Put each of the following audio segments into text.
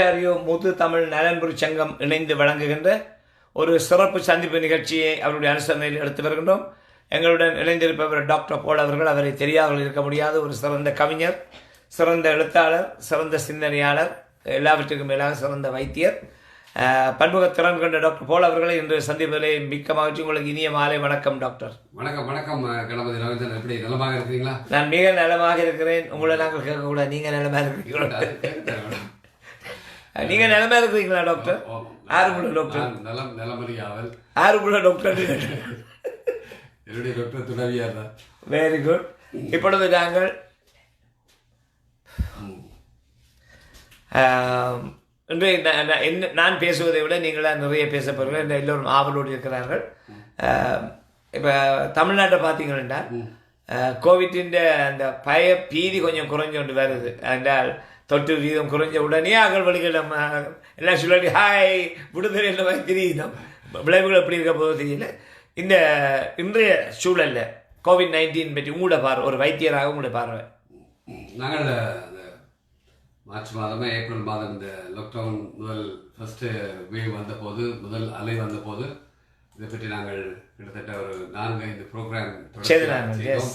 அறியோ முது தமிழ் நலன்புரி சங்கம் இணைந்து வழங்குகின்ற ஒரு சிறப்பு சந்திப்பு நிகழ்ச்சியை அவருடைய அனுசரணையில் எடுத்து வருகின்றோம். எங்களுடன் இணைந்திருப்பவர் டாக்டர் போல் அவர்கள். அவரை தெரியாமல் இருக்க முடியாத ஒரு சிறந்த கவிஞர், சிறந்த எழுத்தாளர், சிறந்த சிந்தனையாளர், எல்லாவற்றுக்கும் மேலாக சிறந்த வைத்தியர், பன்முக திறன் கொண்ட டாக்டர் போல் அவர்களை இன்று சந்திப்பதிலே மிக்க மகிழ்ச்சி. உங்களுக்கு இனிய மாலை வணக்கம் டாக்டர். வணக்கம் வணக்கம் கணபதி ரவீந்திரன், எப்படி நலமாக இருக்கிறீங்களா? நான் மிக நலமாக இருக்கிறேன். உங்களை நாங்கள் கேட்கக்கூடாது, நீங்கள் நலமாக இருக்கிறீங்களா? நீங்க நிலைமை இருக்கிறீங்களா டாக்டர்? ஆறுமுள்ள டாக்டர். நலமறியாவல் ஆறுமுள்ள டாக்டர். என்னுடைய டாக்டர் துணவியார் தான். Very good. இப்பொழுது நாங்கள் இன்று நான் பேசுவதை விட நீங்களாம் நிறைய பேச போகிறீர்கள். எல்லோரும் ஆவலோடு இருக்கிறார்கள். இப்போ தமிழ்நாட்டை பார்த்தீங்கன்னா கோவிட்டின் அந்த பீதி கொஞ்சம் குறைஞ்சு கொண்டு வருது. என்றால் தொற்று வீதம் குறைஞ்ச உடனே அகல் வழிகள் நம்ம எல்லாம் சொல்லி ஹாய் விடுதலை என்ற மாதிரி தெரியுதோம். விளைவுகள் எப்படி இருக்க போது தெரியல. இந்த இன்றைய சூழலில் COVID-19 பற்றி உங்களோட பார்வை, ஒரு வைத்தியராக உங்களோட பார்வை. நாங்கள் இந்த மார்ச் மாதமே ஏப்ரல் மாதம் இந்த லாக்டவுன் முதல் ஃபஸ்ட்டு வேவ் வந்தபோது, முதல் அலை வந்தபோது இதை பற்றி நாங்கள் கிட்டத்தட்ட ஒரு 4-5 ப்ரோக்ராம் செய்தோம்.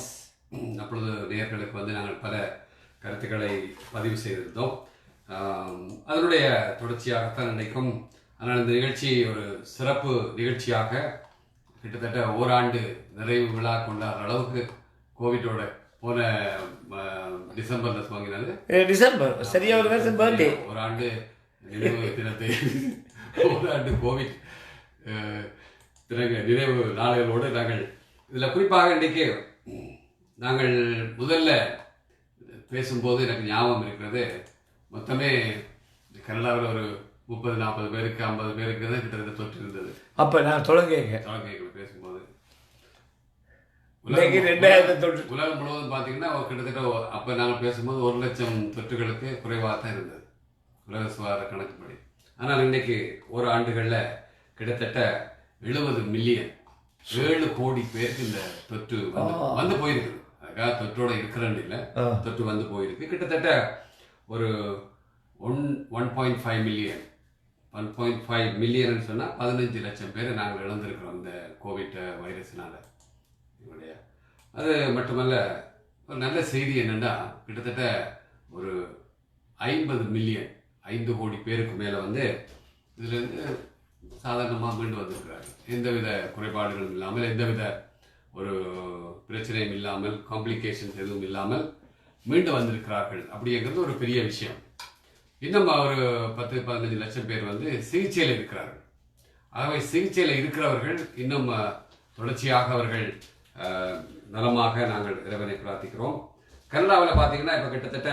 அப்பொழுது நேயர்களுக்கு வந்து நாங்கள் பல கருத்துக்களை பதிவு செய்திருந்தோம். அதனுடைய தொடர்ச்சியாகத்தான் நினைக்கும். ஆனால் இந்த நிகழ்ச்சி ஒரு சிறப்பு நிகழ்ச்சியாக கிட்டத்தட்ட ஓராண்டு நிறைவு விழா கொண்டாடுற அளவுக்கு கோவிட்டோட போன டிசம்பர்ல துவங்கினது. டிசம்பர் சரியா ஒரு ஓராண்டு நினைவு தினத்தை ஓராண்டு கோவிட் நினைவு நாடுகளோடு நாங்கள் இதில் குறிப்பாக இன்றைக்கு நாங்கள் முதல்ல பேசும்போது எனக்கு ஞாபகம் இருக்கிறது, மொத்தமே கனடாவில் ஒரு 30-40 பேருக்கு 50 பேருக்கு தான் கிட்டத்தட்ட தொற்று இருந்தது. அப்போ நான் தொடங்க பேசும்போது உலகம் முழுவதும் பார்த்தீங்கன்னா கிட்டத்தட்ட அப்போ நாங்கள் பேசும்போது 1 லட்சம் தொற்றுகளுக்கு குறைவாக தான் இருந்தது உலக சுகாதார கணக்குப்படி. ஆனால் இன்னைக்கு ஒரு ஆண்டுகளில் கிட்டத்தட்ட 70 மில்லியன் 7 கோடி பேருக்கு இந்த தொற்று வந்து போயிருக்குது. தொற்றோட இருக்கிறன்னு இல்லை, தொற்று வந்து போயிருக்கு. கிட்டத்தட்ட ஒரு 1.5 மில்லியன் 1.5 மில்லியன் சொன்னால் 15 லட்சம் பேர் நாங்கள் இழந்திருக்கிறோம் இந்த கோவிட் வைரஸினால. அது மட்டுமல்ல, ஒரு நல்ல செய்தி என்னென்னா கிட்டத்தட்ட ஒரு 50 மில்லியன் 5 கோடி பேருக்கு மேலே வந்து இதுலேருந்து சாதாரணமாக மீண்டு வந்திருக்கிறார்கள். எந்தவித குறைபாடுகளும் இல்லாமல், எந்தவித ஒரு பிரச்சனையும் இல்லாமல், காம்ப்ளிகேஷன்ஸ் எதுவும் இல்லாமல் மீண்டு வந்திருக்கிறார்கள். அப்படிங்கிறது ஒரு பெரிய விஷயம். இன்னும் ஒரு 10-15 லட்சம் பேர் வந்து சிகிச்சையில் இருக்கிறார்கள். ஆகவே சிகிச்சையில் இருக்கிறவர்கள் இன்னும் தொடர்ச்சியாக அவர்கள் நலமாக நாங்கள் இறைவனை பிரார்த்திக்கிறோம். கனடாவில் பார்த்தீங்கன்னா இப்போ கிட்டத்தட்ட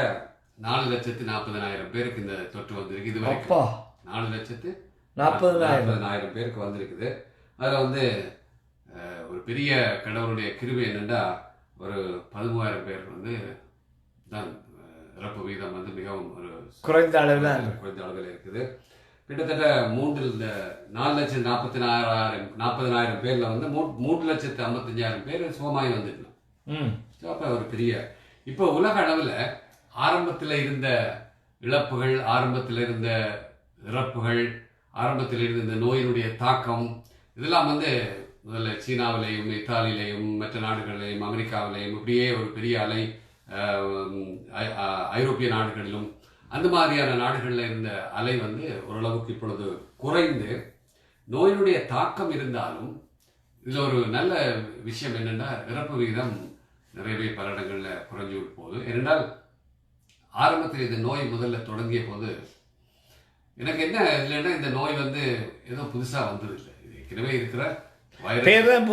4,40,000 பேருக்கு இந்த தொற்று வந்திருக்கு. இது வரைக்கும் 4,40,000 பேருக்கு வந்திருக்குது. அதில் வந்து ஒரு பெரிய கடவுளுடைய கிருபை என்னென்னா ஒரு 13,000 பேர் வந்து தான் இறப்பு வீதம் வந்து மிகவும் ஒரு குறைந்த அளவில் இருக்குது. கிட்டத்தட்ட 4,40,000 பேரில் வந்து 3,55,000 பேர் சுகமாய் வந்துடணும். அப்போ ஒரு பெரிய இப்போ உலக அளவில் ஆரம்பத்தில் இருந்த இழப்புகள், ஆரம்பத்தில் இருந்த இறப்புகள், ஆரம்பத்தில் இருந்த இந்த நோயினுடைய தாக்கம் இதெல்லாம் வந்து முதல்ல சீனாவிலையும், இத்தாலியிலையும், மற்ற நாடுகளிலையும், அமெரிக்காவிலையும் இப்படியே ஒரு பெரிய அலை, ஐரோப்பிய நாடுகளிலும் அந்த மாதிரியான நாடுகளில் இருந்த அலை வந்து ஓரளவுக்கு இப்பொழுது குறைந்து நோயினுடைய தாக்கம் இருந்தாலும் இதில் ஒரு நல்ல விஷயம் என்னென்னா இறப்பு விகிதம் நிறையவே பல இடங்களில் குறைஞ்சு போகுது. ஏனென்றால் ஆரம்பத்தில் இந்த நோய் முதல்ல தொடங்கிய போது எனக்கு என்ன இல்லைன்னா இந்த நோய் வந்து ஏதோ புதுசாக வந்தது இல்லை. இது ஏற்கனவே இருக்கிற பேர் தான்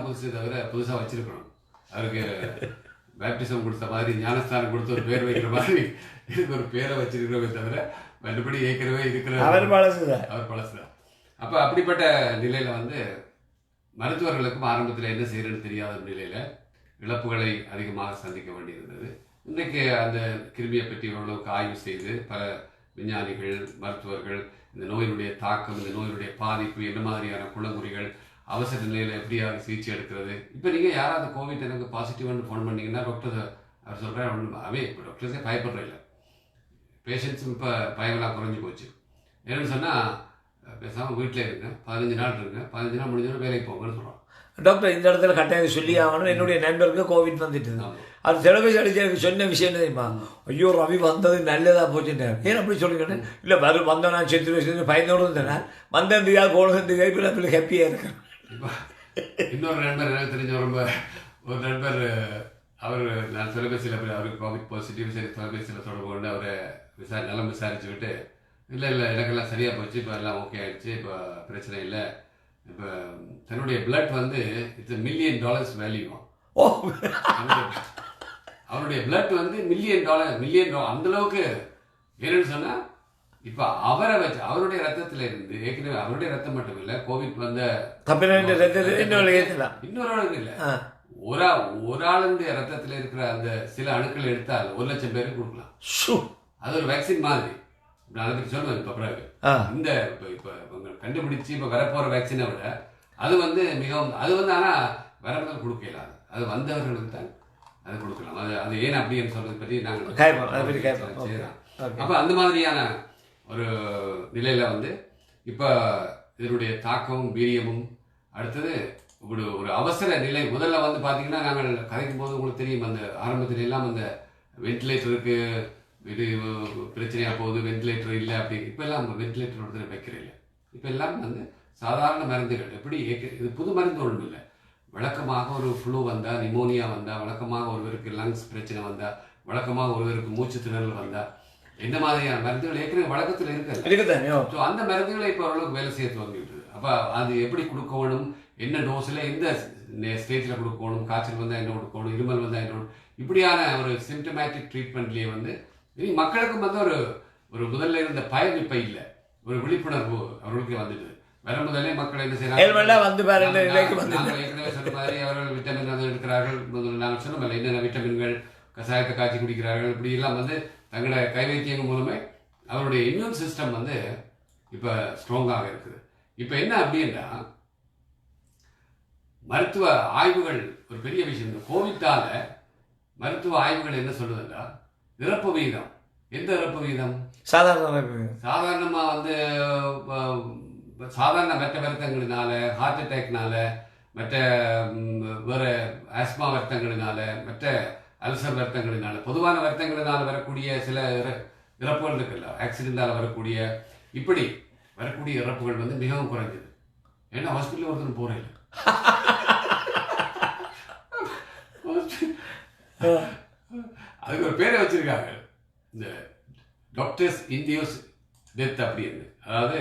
புதுசு தவிர புதுசாக வச்சிருக்கணும். அவருக்கு பேப்டிசம் கொடுத்த மாதிரி, ஞானஸ்தானம் கொடுத்து ஒரு பேர் வைக்கிற மாதிரி இதுக்கு ஒரு பேரை வச்சிருக்கிறோமே தவிர மற்றபடி ஏற்கனவே இருக்கிற அவர் பழசுதான். அப்போ அப்படிப்பட்ட நிலையில் வந்து மருத்துவர்களுக்கும் ஆரம்பத்தில் என்ன செய்யறதுன்னு தெரியாத நிலையில் இழப்புகளை அதிகமாக சந்திக்க வேண்டியிருந்தது. இன்றைக்கு அந்த கிருமியை பற்றி ஓரளவுக்கு ஆய்வு செய்து பல விஞ்ஞானிகள், மருத்துவர்கள் இந்த நோயினுடைய தாக்கம், இந்த நோயினுடைய பாதிப்பு, என்ன மாதிரியான குளங்குறிகள், அவசர நிலையில் எப்படியாக சிகிச்சை எடுக்கிறது. இப்போ நீங்கள் யாராவது கோவிட் எனக்கு பாசிட்டிவ்னு ஃபோன் பண்ணிங்கன்னா டாக்டர் அவர் சொல்கிறார், இப்போ டாக்டர்ஸே பயப்படுற இல்லை. பேஷண்ட்ஸும் இப்போ பயமெல்லாம் குறைஞ்சி போச்சு. என்னென்னு சொன்னால் பேசாமல் வீட்டில் இருங்க, 15 நாள் இருங்க, 15 நாள் முடிஞ்சோன்னா வேலைக்கு போங்கன்னு சொல்கிறோம். டாக்டர் இந்த இடத்துல கட்டாயம் சொல்லி ஆகணும். என்னுடைய நண்பருக்கு கோவிட் வந்துட்டு அது செலவு அடிச்சு எனக்கு சொன்ன விஷயம் தெரியுமா, ஐயோ ரவி வந்தது நல்லதாக போச்சுட்டேன். ஏன் அப்படி சொல்லிக்கிட்டேன், இல்லை வந்தோம் நான் செத்து பயந்தோடு இருந்தேன், வந்ததுக்காக கோலத்துக்காக இப்போ நான் ஹாப்பியாக இருக்கேன். இப்போ இன்னொரு நண்பர் எனக்கு தெரிஞ்ச ஒரு நண்பர், அவர் நான் தொலைபேசியில் அவருக்கு கோவிட் பாசிட்டிவ், சரி தொலைபேசியில் தொடர்பு கொண்டு அவரை நலம் விசாரிச்சுக்கிட்டு, இல்லை எனக்கெல்லாம் சரியாக போச்சு, இப்போ எல்லாம் ஓகே ஆகிடுச்சு, இப்போ பிரச்சனை இல்லை, இப்போ தன்னுடைய பிளட் வந்து $1 million வேல்யூ. ஓ, அவருடைய பிளட் வந்து $1 million அந்தளவுக்கு. என்னன்னு சொன்னால் இப்போ அவரை வச்சு அவருடைய ரத்தத்தில் இருந்து ஏற்கனவே அவருடைய ரத்தம் மட்டும் இல்லை, கோவிட் வந்த இன்னொரு இல்லை, ஒரு ஆளுடைய ரத்தத்தில் இருக்கிற அந்த சில அணுக்கள் எடுத்தால் 1 லட்சம் பேருக்கு கொடுக்கலாம். அது ஒரு வேக்சின் மாதிரி. நான் அதை பற்றி சொல்லுவேன் இப்போ பிறகு. இந்த இப்போ கண்டுபிடிச்சி இப்போ வரப்போகிற வேக்சினை விட அது வந்து மிகவும் அது வந்து ஆனால் வரவர்கள் கொடுக்கல, அது வந்தவர்களுக்கு தான் அது கொடுக்கலாம். அது ஏன் அப்படின்னு சொல்றதை பற்றி நாங்கள் செய்யலாம். அப்போ அந்த மாதிரியான ஒரு நிலையில் வந்து இப்போ இதனுடைய தாக்கமும் வீரியமும் அடுத்தது ஒரு அவசர நிலை. முதல்ல வந்து பார்த்தீங்கன்னா நாங்கள் கதைக்கும் போது உங்களுக்கு தெரியும், அந்த ஆரம்பத்துல எல்லாம் அந்த வென்டிலேட்டருக்கு இது பிரச்சனையாக போகுது, வென்டிலேட்டர் இல்லை அப்படி. இப்போ எல்லாம் வென்டிலேட்டர் ஒருத்தர் வைக்கிறதில்ல. இப்போ எல்லாம் வந்து சாதாரண மருந்துகள். எப்படி இது புது மருந்து ஒன்றும் இல்லை. வழக்கமாக ஒரு ஃப்ளூ வந்தால், நிமோனியா வந்தால், வழக்கமாக ஒருவருக்கு லங்ஸ் பிரச்சனை வந்தால், வழக்கமாக ஒருவருக்கு மூச்சு திணறல் வந்தால், என்ன மாதிரியான மருந்துகள் ஏற்கனவே வழக்கத்தில் இருக்குது. ஸோ அந்த மருந்துகளை இப்போ ஓரளவுக்கு வேலை செய்ய துவங்கிவிட்டது. அப்போ அது எப்படி கொடுக்கணும், என்ன டோஸில் எந்த ஸ்டேஜில் கொடுக்கணும், காய்ச்சல் வந்தால் என்ன கொடுக்கணும், இருமல் வந்தால் என்ன, இப்படியான ஒரு சிம்டமேட்டிக் ட்ரீட்மெண்ட்லேயே வந்து இனி மக்களுக்கும் வந்து ஒரு முதல்ல இருந்த பயம் இப்போ இல்லை, ஒரு விழிப்புணர்வு அவர்களுக்கு வந்துடுது. வர முதலே மக்கள் என்ன செய்யறாங்க, ஏற்கனவே சொன்ன மாதிரி அவர்கள் விட்டமின் வந்து எடுக்கிறார்கள். நாங்கள் சொன்னோம் என்னென்ன விட்டமின்கள், கஷாயத்தை காய்ச்சி குடிக்கிறார்கள். இப்படி எல்லாம் வந்து தங்களோட கைவைத்தியங்கள் மூலமே அவருடைய இம்யூன் சிஸ்டம் வந்து இப்போ ஸ்ட்ராங்காக இருக்குது. இப்போ என்ன அப்படின்னா மருத்துவ ஆய்வுகள் ஒரு பெரிய விஷயம். இந்த கோவிட்டால மருத்துவ ஆய்வுகள் என்ன சொல்லுதுன்னா இறப்பு விகிதம். எந்த இறப்பு விகிதம்? சாதாரணமாக வந்து சாதாரண மற்ற வருத்தங்களினால, ஹார்ட் அட்டாக்னால, மற்ற வேறு ஆஸ்மா வருத்தங்களினால, மற்ற அல்சர் வருத்தங்களினால, பொதுவான வருத்தங்களினால் வரக்கூடிய சில இறப்புகள் இருக்குல்ல, ஆக்சிடென்டால் வரக்கூடிய இப்படி வரக்கூடிய இறப்புகள் வந்து மிகவும் குறைஞ்சது. ஏன்னா ஹாஸ்பிட்டல் ஒருத்தர் போகிறேன் அதுக்கு ஒரு பேரை வச்சிருக்காங்க, இந்த டாக்டர்ஸ் இன்டியூஸ் டெத் அப்படின்னு. அதாவது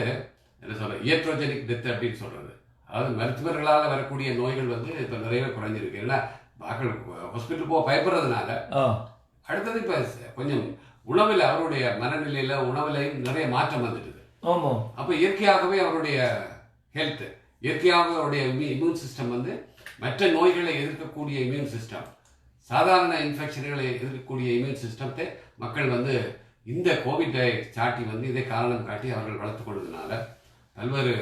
என்ன சொல்ற, இயட்ரோஜெனிக் டெத் அப்படின்னு சொல்றது. அதாவது மருத்துவர்களால் வரக்கூடிய நோய்கள் வந்து இப்போ நிறையவே குறைஞ்சிருக்கு. ஏன்னா மக்கள் ஹாஸ்பிட்டல் போக பயப்படுறதுனால. அடுத்தது இப்போ கொஞ்சம் உணவில் அவருடைய மனநிலையில உணவுலையும் நிறைய மாற்றம் வந்துடுது. அப்போ இயற்கையாகவே அவருடைய ஹெல்த், இயற்கையாக அவருடைய இம்யூன் சிஸ்டம் வந்து மற்ற நோய்களை எதிர்க்கக்கூடிய இம்யூன் சிஸ்டம், சாதாரண இன்ஃபெக்ஷன்களை எதிர்க்கக்கூடிய இம்யூன் சிஸ்டத்தை மக்கள் வந்து இந்த கோவிட்டை சாட்டி வந்து இதை காரணம் காட்டி அவர்கள் வளர்த்து கொள்வதனால பல்வேறு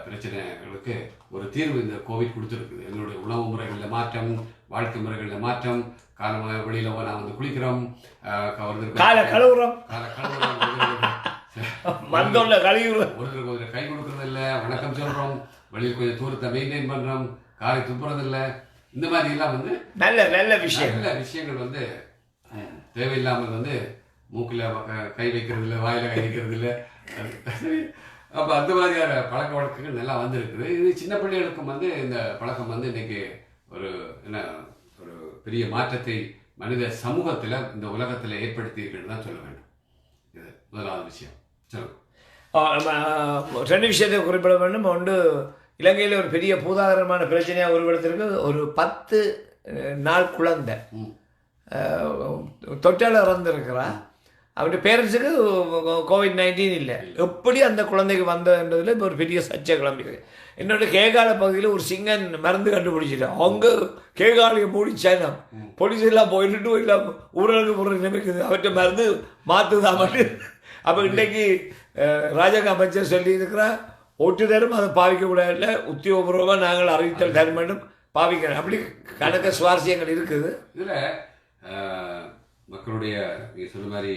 பிரச்சனைகளுக்கு ஒரு தீர்வு இந்த கோவிட் கொடுத்துருக்குது. எங்களுடைய உணவு முறைகளில் மாற்றம், வாழ்க்கை முறைகளில் மாற்றம், காரணமாக வெளியில் நான் வந்து குளிக்கிறோம், ஒருத்தருக்கு கை கொடுக்கறது இல்லை, வணக்கம் சொல்கிறோம், வெளியில் கொஞ்சம் தூரத்தை மெயின்டைன் பண்ணுறோம், காரை துப்புறதில்லை. இந்த மாதிரி எல்லாம் வந்து நல்ல நல்ல விஷயங்கள் வந்து தேவையில்லாமல் வந்து மூக்கில் கை வைக்கிறது இல்லை, வாயில் கை வைக்கிறது இல்லை. அப்போ அந்த மாதிரியான பழக்க வழக்கங்கள் நல்லா வந்துருக்குது. இது சின்ன பிள்ளைகளுக்கும் வந்து இந்த பழக்கம் வந்து இன்னைக்கு ஒரு ஒரு பெரிய மாற்றத்தை மனித சமூகத்தில் இந்த உலகத்தில் ஏற்படுத்தியிருக்குன்னு தான் சொல்ல வேண்டும். இது முதலாவது விஷயம். சொல்லுங்கள். ரெண்டு விஷயத்தை குறிப்பிட வேண்டும். ஒன்று, இலங்கையில் ஒரு பெரிய பூதாகரமான பிரச்சனையாக உருவெடுத்திருக்கு. ஒரு 10 நாள் குழந்தை தொற்றால் இறந்துருக்கிறான். அவருடைய பேரண்ட்ஸுக்கு COVID-19 இல்லை. எப்படி அந்த குழந்தைக்கு வந்ததுன்றதுல இப்போ ஒரு பெரிய சர்ச்சை கிளம்பிருக்கு. என்னோட கேகால பகுதியில் ஒரு சிங்கன் மருந்து கண்டுபிடிச்சிட்டேன். அவங்க கேகாலையை மூடிச்சாங்க, போலீஸ் எல்லாம் போயிட்டு எல்லாம் ஊரடங்கு போடுற நினைக்குது, அவற்றை மருந்து மாற்றுதான் மட்டும். அப்போ இன்றைக்கு ராஜக அமைச்சர் சொல்லியிருக்கிறா, ஒட்டுதரும் அதை பாவிக்கக்கூடாது, உத்தியோகபூர்வமாக நாங்கள் அறிவித்தல் தரும் வேண்டும், பாவிக்கணும். அப்படி கணக்க சுவாரஸ்யங்கள் இருக்குது. இதில் மக்களுடைய நீங்கள் சொன்ன மாதிரி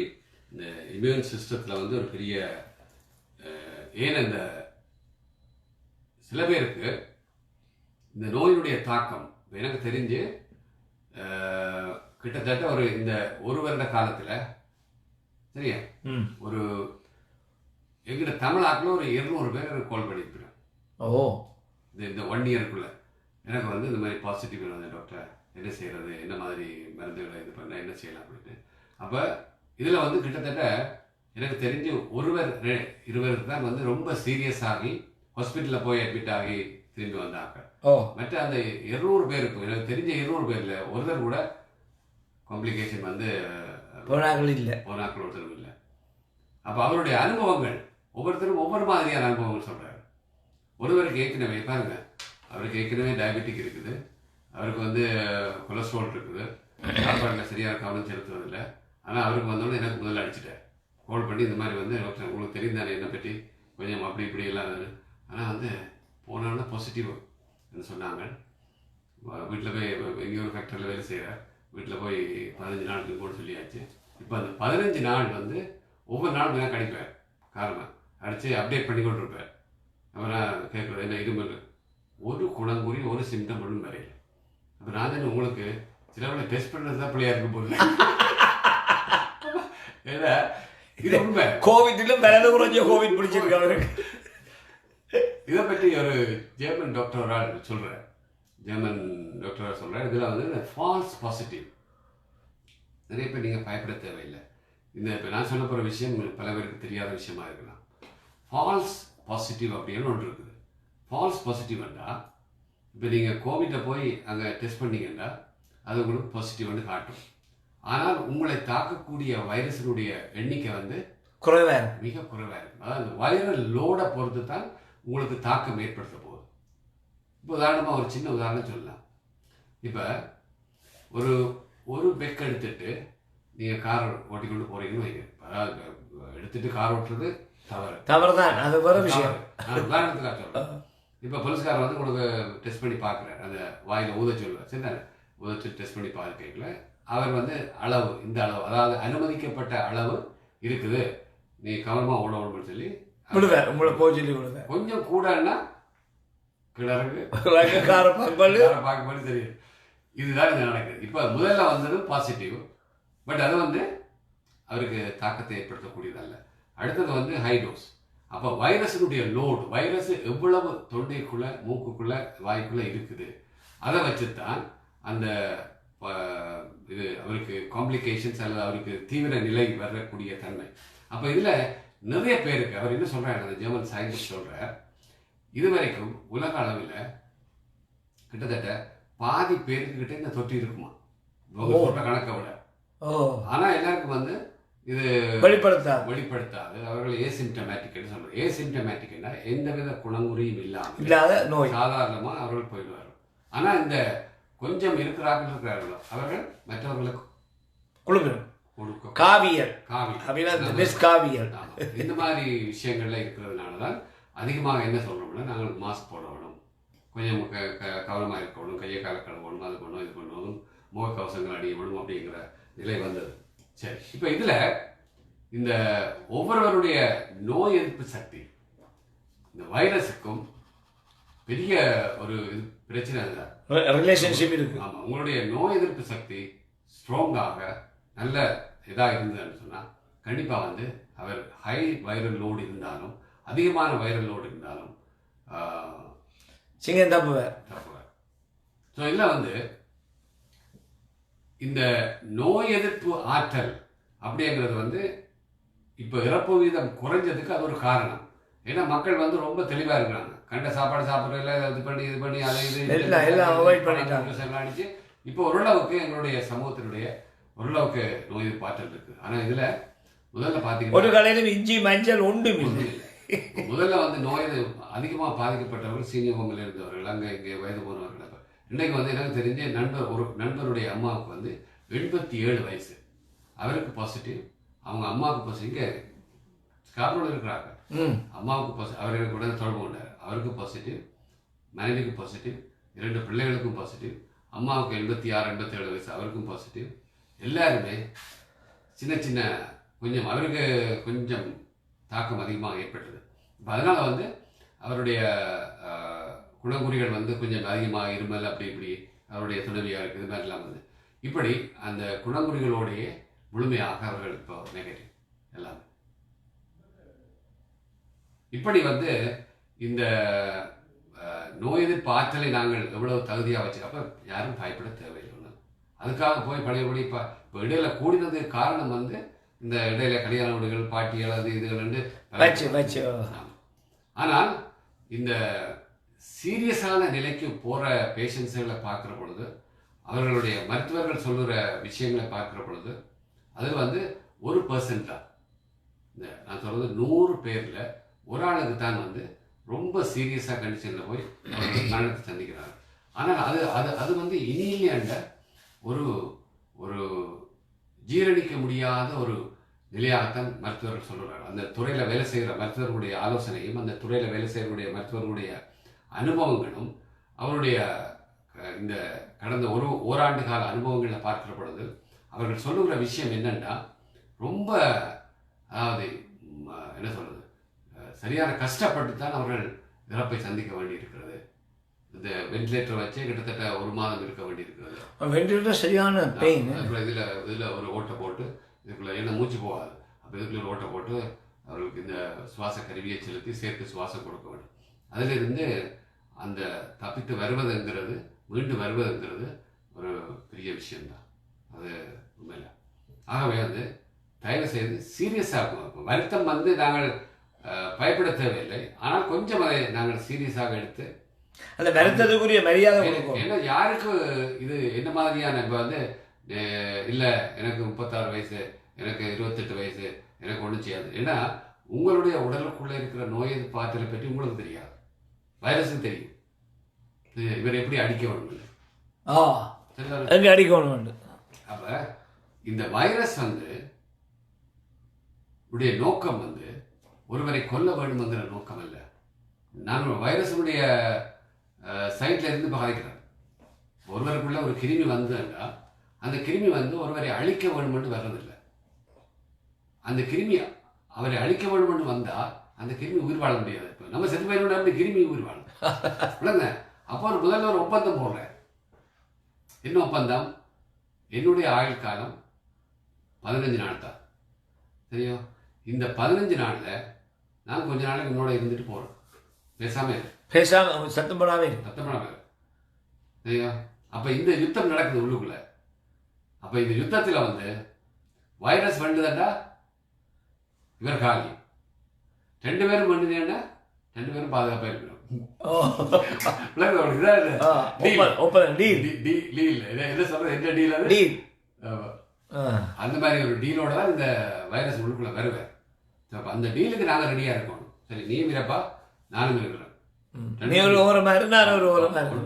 இந்த இம்யூன் சிஸ்டத்தில் வந்து ஒரு பெரிய ஏன் இந்த சில பேருக்கு இந்த நோயினுடைய தாக்கம் எனக்கு தெரிஞ்சு கிட்டத்தட்ட இந்த ஒரு வருட காலத்தில் சரியா ஒரு எங்கிட்ட தமிழ் ஆக்கில் ஒரு 200 பேர் எனக்கு கால் பண்ணியிருக்கிறேன். ஓ, இந்த 1 இயருக்குள்ள எனக்கு வந்து இந்த மாதிரி பாசிட்டிவ் வந்து டாக்டர் என்ன செய்கிறது, என்ன மாதிரி மருந்துகளை இது பண்ண என்ன செய்யலாம் அப்படின்ட்டு. அப்போ இதில் வந்து கிட்டத்தட்ட எனக்கு தெரிஞ்சு 1-2 தான் வந்து ரொம்ப சீரியஸ் ஆகி ஹாஸ்பிட்டலில் போய் அட்மிட் ஆகி திரும்பி வந்தாங்க. மற்ற அந்த 200 பேருக்கு எனக்கு தெரிஞ்ச 200 பேரில் ஒருத்தர் கூட காம்ப்ளிகேஷன் வந்து போனாக்கள் ஒருத்தரும் இல்லை. அப்போ அவருடைய அனுபவங்கள் ஒவ்வொருத்தரும் ஒவ்வொரு மாதிரியான அனுபவங்கள் சொல்கிறாரு. ஒருவருக்கு ஏற்கனவே பாருங்க, அவருக்கு ஏற்கனவே டயபெட்டிக் இருக்குது, அவருக்கு வந்து கொலஸ்ட்ரால் இருக்குது, சாப்பாட்டில் சரியாக கவனம் செலுத்துவதில்லை. ஆனால் அவருக்கு வந்தோடனே எனக்கு முதல்ல அடிச்சுட்டேன், கால் பண்ணி இந்த மாதிரி வந்து டாக்டர் உங்களுக்கு தெரிந்தானே என்னை பற்றி கொஞ்சம் அப்படி இப்படி எல்லாம். ஆனால் வந்து போனோன்னா பாசிட்டிவ் சொன்னாங்க. வீட்டில் போய் எங்கேயோ ஒரு ஃபேக்டரியில் வேலை செய்கிறார், வீட்டில் போய் 15 நாளுக்கு கூட சொல்லியாச்சு. இப்போ அந்த 15 நாள் வந்து ஒவ்வொரு நாளும் எனக்கு அடிப்பேன், காரணம் அடித்து அப்டேட் பண்ணி கொண்டு இருப்பேன். அப்புறம் கேட்குறது என்ன இருமல், ஒரு குணங்குறி ஒரு சிம்டம் ஒன்றும் வரையில. அப்போ நான் தானே உங்களுக்கு சிலவங்களை டெஸ்ட் பண்ணுறது தான் பிள்ளையா இருக்கும் போது. ஏன்னா இது உண்மை. கோவிட்ல விரத குறைஞ்ச கோவிட் பிடிச்சிருக்கு அவருக்கு. இதை பற்றி ஒரு ஜெர்மன் டாக்டரால் சொல்கிறேன், ஜெர்மன் டாக்டராக சொல்கிறேன். இதில் வந்து ஃபால்ஸ் பாசிட்டிவ் நிறைய பேர் நீங்கள் பயப்பட தேவையில்லை. இப்போ நான் சொல்ல போகிற விஷயம் பல பேருக்கு தெரியாத விஷயமா இருக்கலாம். ஃபால்ஸ் பாசிட்டிவ் அப்படின்னு ஒன்று இருக்குது. ஃபால்ஸ் பாசிட்டிவ்னா இப்போ நீங்கள் கோவிட்டை போய் அங்கே டெஸ்ட் பண்ணீங்கன்னா அது உங்களுக்கு பாசிட்டிவ்னு காட்டும். ஆனால் உங்களை தாக்கக்கூடிய வைரஸினுடைய எண்ணிக்கை வந்து குறைவாக இருக்கும், மிக குறைவாக இருக்கும். அதாவது வைரல் லோடை பொறுத்து தான் உங்களுக்கு தாக்கம் ஏற்படுத்த போகுது. இப்போ உதாரணமாக ஒரு சின்ன உதாரணம் சொல்லலாம். இப்போ ஒரு பெக் எடுத்துட்டு நீங்கள் கார் ஓட்டிக்கொண்டு போகிறீங்கன்னு வைங்க. அதாவது எடுத்துட்டு கார் ஓட்டுறது தவறு தான், அது வேறு விஷயம். நான் உதாரணத்துக்காக சொல்கிறேன். இப்போ போலீஸ்காரர் வந்து உங்களுக்கு டெஸ்ட் பண்ணி பார்க்குறேன், அந்த வாயில் ஊத சொல்லுவார், சரி தானே, ஊதச்சு டெஸ்ட் பண்ணி பார்க்கல அவர் வந்து அளவு இந்த அளவு, அதாவது அனுமதிக்கப்பட்ட அளவு இருக்குது, நீ கவனமாக ஓடணும்னு சொல்லி விடுவேன், உங்களை போய் சொல்லி விடுவேன். கொஞ்சம் கூடன்னா கிணறுக்கு பார்க்கும்போது தெரியுது. இதுதான் இது நடக்குது. இப்போ முதல்ல வந்தது பாசிட்டிவ், பட் அது வந்து அவருக்கு தாக்கத்தை ஏற்படுத்தக்கூடியதல்ல. அடுத்தது வந்து ஹை டோஸ். அப்போ வைரஸினுடைய லோடு, வைரஸ் எவ்வளவு தொண்டைக்குள்ள மூக்குக்குள்ள வாய்க்குள்ள இருக்குது, அதை வச்சுத்தான் அந்த இது அவருக்கு காம்ப்ளிகேஷன்ஸ் அல்லது அவருக்கு தீவிர நிலை வரக்கூடிய தன்மை. அப்போ இதில் நிறைய பேருக்கு அவர் என்ன சொல்கிறார், அந்த ஜெர்மன் சயின்டிஸ்ட் சொல்கிறார், இதுவரைக்கும் உலக அளவில் கிட்டத்தட்ட பாதி பேருக்கிட்ட இந்த தொற்று இருக்குமா சொல்ற கணக்கை விட. ஆனால் எல்லாருக்கும் வந்து இது வெளிப்படுத்தாது. அவர்கள் ஏசிம்டமேட்டிக்னு சொல்றாங்க. ஏசிம்டமேட்டிக்னா எந்தவித குணங்குறியும் இல்லாத நோய், சாதாரணமாக அவர்கள் போயிடுவார்கள். ஆனால் இந்த கொஞ்சம் இருக்கிறார்களோ அவர்கள் மற்றவர்களுக்கு இந்த மாதிரி விஷயங்கள்ல இருக்கிறதுனால தான் அதிகமாக என்ன சொல்றோம்னா, நாங்கள் மாஸ்க் போடணும், கொஞ்சம் கவனமாக இருக்கணும், கையை கால கழுவணும், அது பண்ணணும், இது பண்ணணும், முகக்கவசங்கள் அணியணும் அப்படிங்கிற நிலை வந்தது. சரி, இப்போ இதுல இந்த ஒவ்வொருவருடைய நோய் எதிர்ப்பு சக்தி இந்த வைரஸுக்கும் பெரிய ஒரு பிரச்சனை ரிலேஷன்ஷிப் இருக்கு. ஆமா, உங்களுடைய நோய் எதிர்ப்பு சக்தி ஸ்ட்ராங்காக நல்ல இதாக இருந்ததுன்னு சொன்னா கண்டிப்பா வந்து அவர் ஹை வைரல் லோடு இருந்தாலும் அதிகமான வைரல் லோடு இருந்தாலும் தப்புவார். ஸோ இதில் வந்து இந்த நோய் எதிர்ப்பு ஆற்றல் அப்படிங்கிறது வந்து இப்போ இறப்பு வீதம் குறைஞ்சதுக்கு அது ஒரு காரணம். ஏன்னா மக்கள் வந்து ரொம்ப தெளிவாக இருக்கிறாங்க, கண்ட சாப்பாடு சாப்பிட்றதில்ல, இது பண்ணி அதை அடிச்சு இப்போ ஓரளவுக்கு எங்களுடைய சமூகத்தினுடைய ஓரளவுக்கு நோய் எதிர்ப்பு ஆற்றல் இருக்கு. ஆனால் இதில் முதல்ல பார்த்தீங்கன்னா ஒரு காலையில் இஞ்சி மஞ்சள் ஒன்றும் இல்லை. முதல்ல வந்து நோய் அதிகமாக பாதிக்கப்பட்டவர்கள் சீனியர் ஹோமில் இருந்தவர்கள், அங்கே இங்கே வயது போனவர்கள். இன்றைக்கு வந்து எனக்கு தெரிஞ்ச நண்பருடைய அம்மாவுக்கு வந்து 87 வயசு, அவருக்கு பாசிட்டிவ், அவங்க அம்மாவுக்கு பாசிட்டிவ், இங்கே ஸ்கார்னோடு இருக்கிறாங்க, அம்மாவுக்கு பாசிட்டிவ், அவர் எனக்கு உடனே தொடர்பு கொண்டார், அவருக்கு பாசிட்டிவ், மனைவிக்கு பாசிட்டிவ், 2 பிள்ளைகளுக்கும் பாசிட்டிவ், அம்மாவுக்கு 86 87 வயசு, அவருக்கும் பாசிட்டிவ். எல்லாருமே சின்ன சின்ன கொஞ்சம் அவருக்கு கொஞ்சம் தாக்கம் அதிகமாக ஏற்பட்டது. இப்போ அதனால் வந்து அவருடைய குணங்குறிகள் வந்து கொஞ்சம் அதிகமாக இருமல் அப்படி இப்படி அவருடைய துணைவியாக இருக்குது இது மாதிரிலாம் வந்து இப்படி அந்த குணங்குறிகளோடையே முழுமையாக அவர்கள் இப்போ நெகட்டிவ் எல்லாமே இப்படி வந்து இந்த நோய் எதிர்ப்பு ஆற்றலை நாங்கள் எவ்வளவு தகுதியாக வச்சு அப்போ யாரும் பயப்பட தேவையில்லை. அதுக்காக போய் பழையபடி இப்போ இடையில கூடினது காரணம் வந்து இந்த இடையில கல்யாண வீடுகள் பாட்டிகள் அது இதுகள். ஆனால் இந்த சீரியஸான நிலைக்கு போகிற பேஷண்ட்ஸுகளை பார்க்குற பொழுது அவர்களுடைய மருத்துவர்கள் சொல்லுற விஷயங்களை பார்க்குற பொழுது அது வந்து 1% தான். இந்த நான் சொல்றது 100 பேரில் ஒரு ஆளுக்கு தான் வந்து ரொம்ப சீரியஸாக கண்டிஷனில் போய் மரணத்தை சந்திக்கிறாங்க. ஆனால் அது அது அது வந்து இனிமையாண்ட ஒரு ஒரு ஜீரணிக்க முடியாத ஒரு நிலையாகத்தான் மருத்துவர்கள் சொல்கிறார்கள். அந்த துறையில் வேலை செய்கிற மருத்துவர்களுடைய ஆலோசனையும் அந்த துறையில் வேலை செய்யக்கூடிய மருத்துவர்களுடைய அனுபவங்களும் அவருடைய இந்த கடந்த ஓராண்டு கால அனுபவங்களை பார்க்கிற பொழுது அவர்கள் சொல்லுகிற விஷயம் என்னென்னா ரொம்ப அதாவது என்ன சொல்கிறது சரியான கஷ்டப்பட்டு தான் அவர்கள் இறப்பை சந்திக்க வேண்டியிருக்கிறது. இந்த வெண்டிலேட்டர் வச்சே கிட்டத்தட்ட 1 மாதம் இருக்க வேண்டியிருக்கிறது. வெண்டிலேட்டர் சரியான பெயின். இதில் ஒரு ஓட்டை போட்டு இதுக்குள்ள என்ன மூச்சு போகாது. அப்போ இதுக்குள்ள ஒரு ஓட்டை போட்டு அவர்களுக்கு இந்த சுவாச கருவியை செலுத்தி சேர்த்து சுவாசம் கொடுக்க வேண்டும். அதிலிருந்து அந்த தப்பித்து வருவதுங்கிறது மீண்டும் வருவதுங்கிறது ஒரு பெரிய விஷயம்தான். அது உண்மையில ஆகவே வந்து தயவு செய்து சீரியஸாக இருக்கும். வருத்தம் வந்து நாங்கள் பயப்பட தேவையில்லை. ஆனால் கொஞ்சம் அதை நாங்கள் சீரியஸாக எடுத்து அந்த வருத்தத்துக்குரிய மரியாதை ஏன்னா யாருக்கு இது என்ன மாதிரியான இப்போ வந்து இல்லை எனக்கு 36 வயசு எனக்கு 28 வயசு எனக்கு ஒன்றும் செய்யாது. ஏன்னா உங்களுடைய உடலுக்குள்ளே இருக்கிற நோய் எதிர்ப்பாற்றலை பற்றி உங்களுக்கு தெரியாது. வைரஸுக்கு தெரியும் இவர் எப்படி அடிக்க வேண்டும் அடிக்கணும். அப்போ இந்த வைரஸ் வந்து உடைய நோக்கம் வந்து ஒருவரை கொல்ல வேண்டும்ங்கிற நோக்கம் அல்ல. நான் வைரஸுடைய சைட்ல இருந்து பாதிக்கிறேன். ஒருவருக்குள்ள ஒரு கிருமி வந்ததுன்னா அந்த கிருமி வந்து ஒருவரை அழிக்க வேண்டும்னு வர்றதில்லை. அந்த கிருமி அவரை அழிக்க வேண்டும்னு வந்தால் அந்த கிருமி உயிர் வாழ முடியாது. இப்போ நம்ம செத்து போயிட அந்த கிருமி உயிர் வாழும் இல்லைங்க. அப்போ ஒரு முதல்ல ஒரு ஒப்பந்தம் போடுறேன். என்ன ஒப்பந்தம்? என்னுடைய ஆயுள் காலம் 15 நாள் தான். சரியா? இந்த 15 நாளில் நான் கொஞ்ச நாளைக்கு என்னோட இருந்துட்டு போகிறேன். பேசாம சத்தம் போடாமே சரியா? அப்போ இந்த யுத்தம் நடக்குது உள்ளுக்குள்ள. அப்போ இந்த யுத்தத்தில் வந்து வைரஸ் வந்துதாண்டா இவர் காலி. 2 பேரும் வந்துட்டேன்னா 2 பேரும் பாதுகாப்பாக இருக்கிறோம். அந்த மாதிரி ஒரு டீலோட தான் இந்த வைரஸ் உள்ளுக்குள்ள வருவேன். அந்த டீலுக்கு நாங்கள் ரெடியாக இருக்கணும். சரி நீ இருப்பா நானும் இருக்கிறேன்.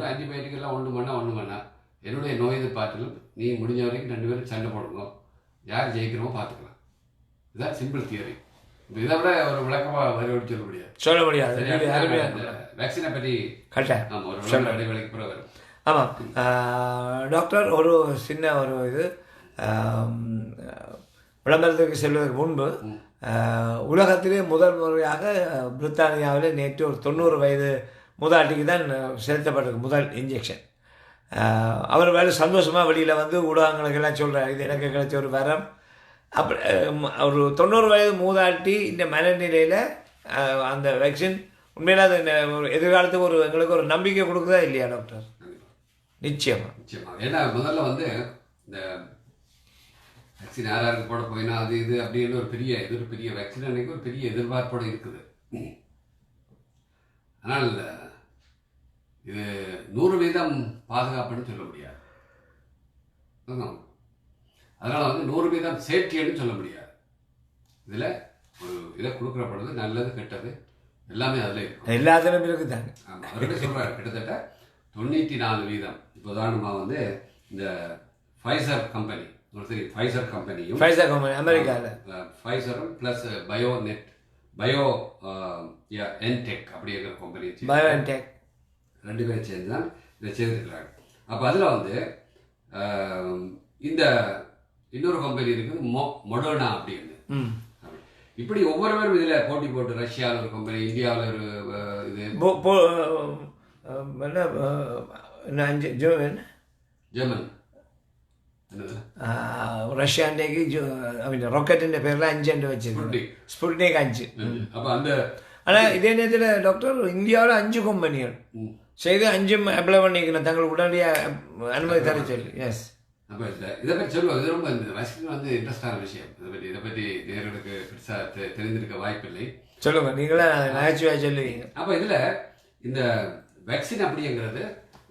ஆன்டிபயோட்டிக் எல்லாம் ஒன்று பண்ணா என்னுடைய நோய் எதிர்ப்பாற்றல் நீ முடிஞ்ச வரைக்கும் 2 பேரும் சண்டை போடுங்க. யார் ஜெயிக்கிறோமோ பார்த்துக்கலாம். இதுதான் சிம்பிள் தியரி. இதை விட ஒரு விளக்கமாக சொல்ல முடியாது. வேக்சினை பற்றி ஒரு இடைவெளிக்கு பிறகு வரும். ஆமாம் டாக்டர், ஒரு சின்ன ஒரு இது விளம்பரத்துக்கு செல்வதற்கு முன்பு உலகத்திலே முதல் முறையாக பிரித்தானியாவில் நேற்று ஒரு 90 வயது மூதாட்டிக்கு தான் செலுத்தப்பட்டிருக்கு முதல் இன்ஜெக்ஷன். அவர் வேறு சந்தோஷமாக வெளியில் வந்து ஊடகங்களுக்கெல்லாம் சொல்கிறார், இது எனக்கு கிடைச்ச ஒரு வரம். அப்படி ஒரு 90 வயது மூதாட்டி இந்த மனநிலையில் அந்த வேக்சின் உண்மையில அது ஒரு எதிர்காலத்துக்கு ஒரு எங்களுக்கு ஒரு நம்பிக்கை கொடுக்குதா இல்லையா டாக்டர்? நிச்சயமாக. ஏன்னா முதல்ல வந்து இந்த வேக்சின் யாராருக்கு போட போயினா அது இது அப்படின்னு ஒரு பெரிய வேக்சின் அன்னைக்கு ஒரு பெரிய எதிர்பார்ப்போடு இருக்குது. ஆனால் இது 100% பாதுகாப்புன்னு சொல்ல முடியாது. அதனால் வந்து 100% சேஃப்டின்னு சொல்ல முடியாது. இதில் ஒரு இதை கொடுக்குற பொழுது நல்லது கெட்டது எல்லாமே அதில் இருக்கும். எல்லாத்துலையும் இருக்குதாங்க. ஆமாம், அவர்கிட்ட சொல்கிறார் கிட்டத்தட்ட 94%. இப்போ உதாரணமாக வந்து இந்த ஃபைசர் கம்பெனி கம்பெனியும் அமெரிக்காவில் ஃபைசரும் ப்ளஸ் என்டெக் அப்படி இருக்கிற கம்பெனி என்டெக் 2 பேரும் சேர்ந்து தான் இதை செய்திருக்கிறாங்க. அப்போ அதில் வந்து இந்த இன்னொரு கம்பெனி இருக்குது மொடர்னா அப்படின்னு. இப்படி ஒவ்வொருவரும் இதுல போட்டி போட்டு ரஷ்யாவில் ஒரு கம்பெனி, இந்தியாவில் ஒரு இது ஜெர்மன் റഷ്യാൻ്റെക്ക് റോക്കറ്റിന്റെ പേരിൽ 5 വെച്ചത് സ്പുട്നിക് 5. അപ്പൊ அந்த ஆனா இதே நேரத்தில் டாக்டர் இந்தியாவில் 5 கம்பெனிகள் செய்து 5 அப்ளை பண்ணிக்கணும் தங்களுக்கு உடனடியாக அனுமதி தர சொல்லி. எஸ், அப்போ இதை பற்றி சொல்லுவோம். இது ரொம்ப இந்த வயசுக்கு வந்து இன்ட்ரெஸ்டான விஷயம். இதை பற்றி நேர்களுக்கு பெருசாக தெரிஞ்சிருக்க வாய்ப்பில்லை. சொல்லுங்க, நீங்களே நகைச்சுவையாக சொல்லுவீங்க. அப்போ இதில் இந்த வேக்சின் அப்படிங்கிறது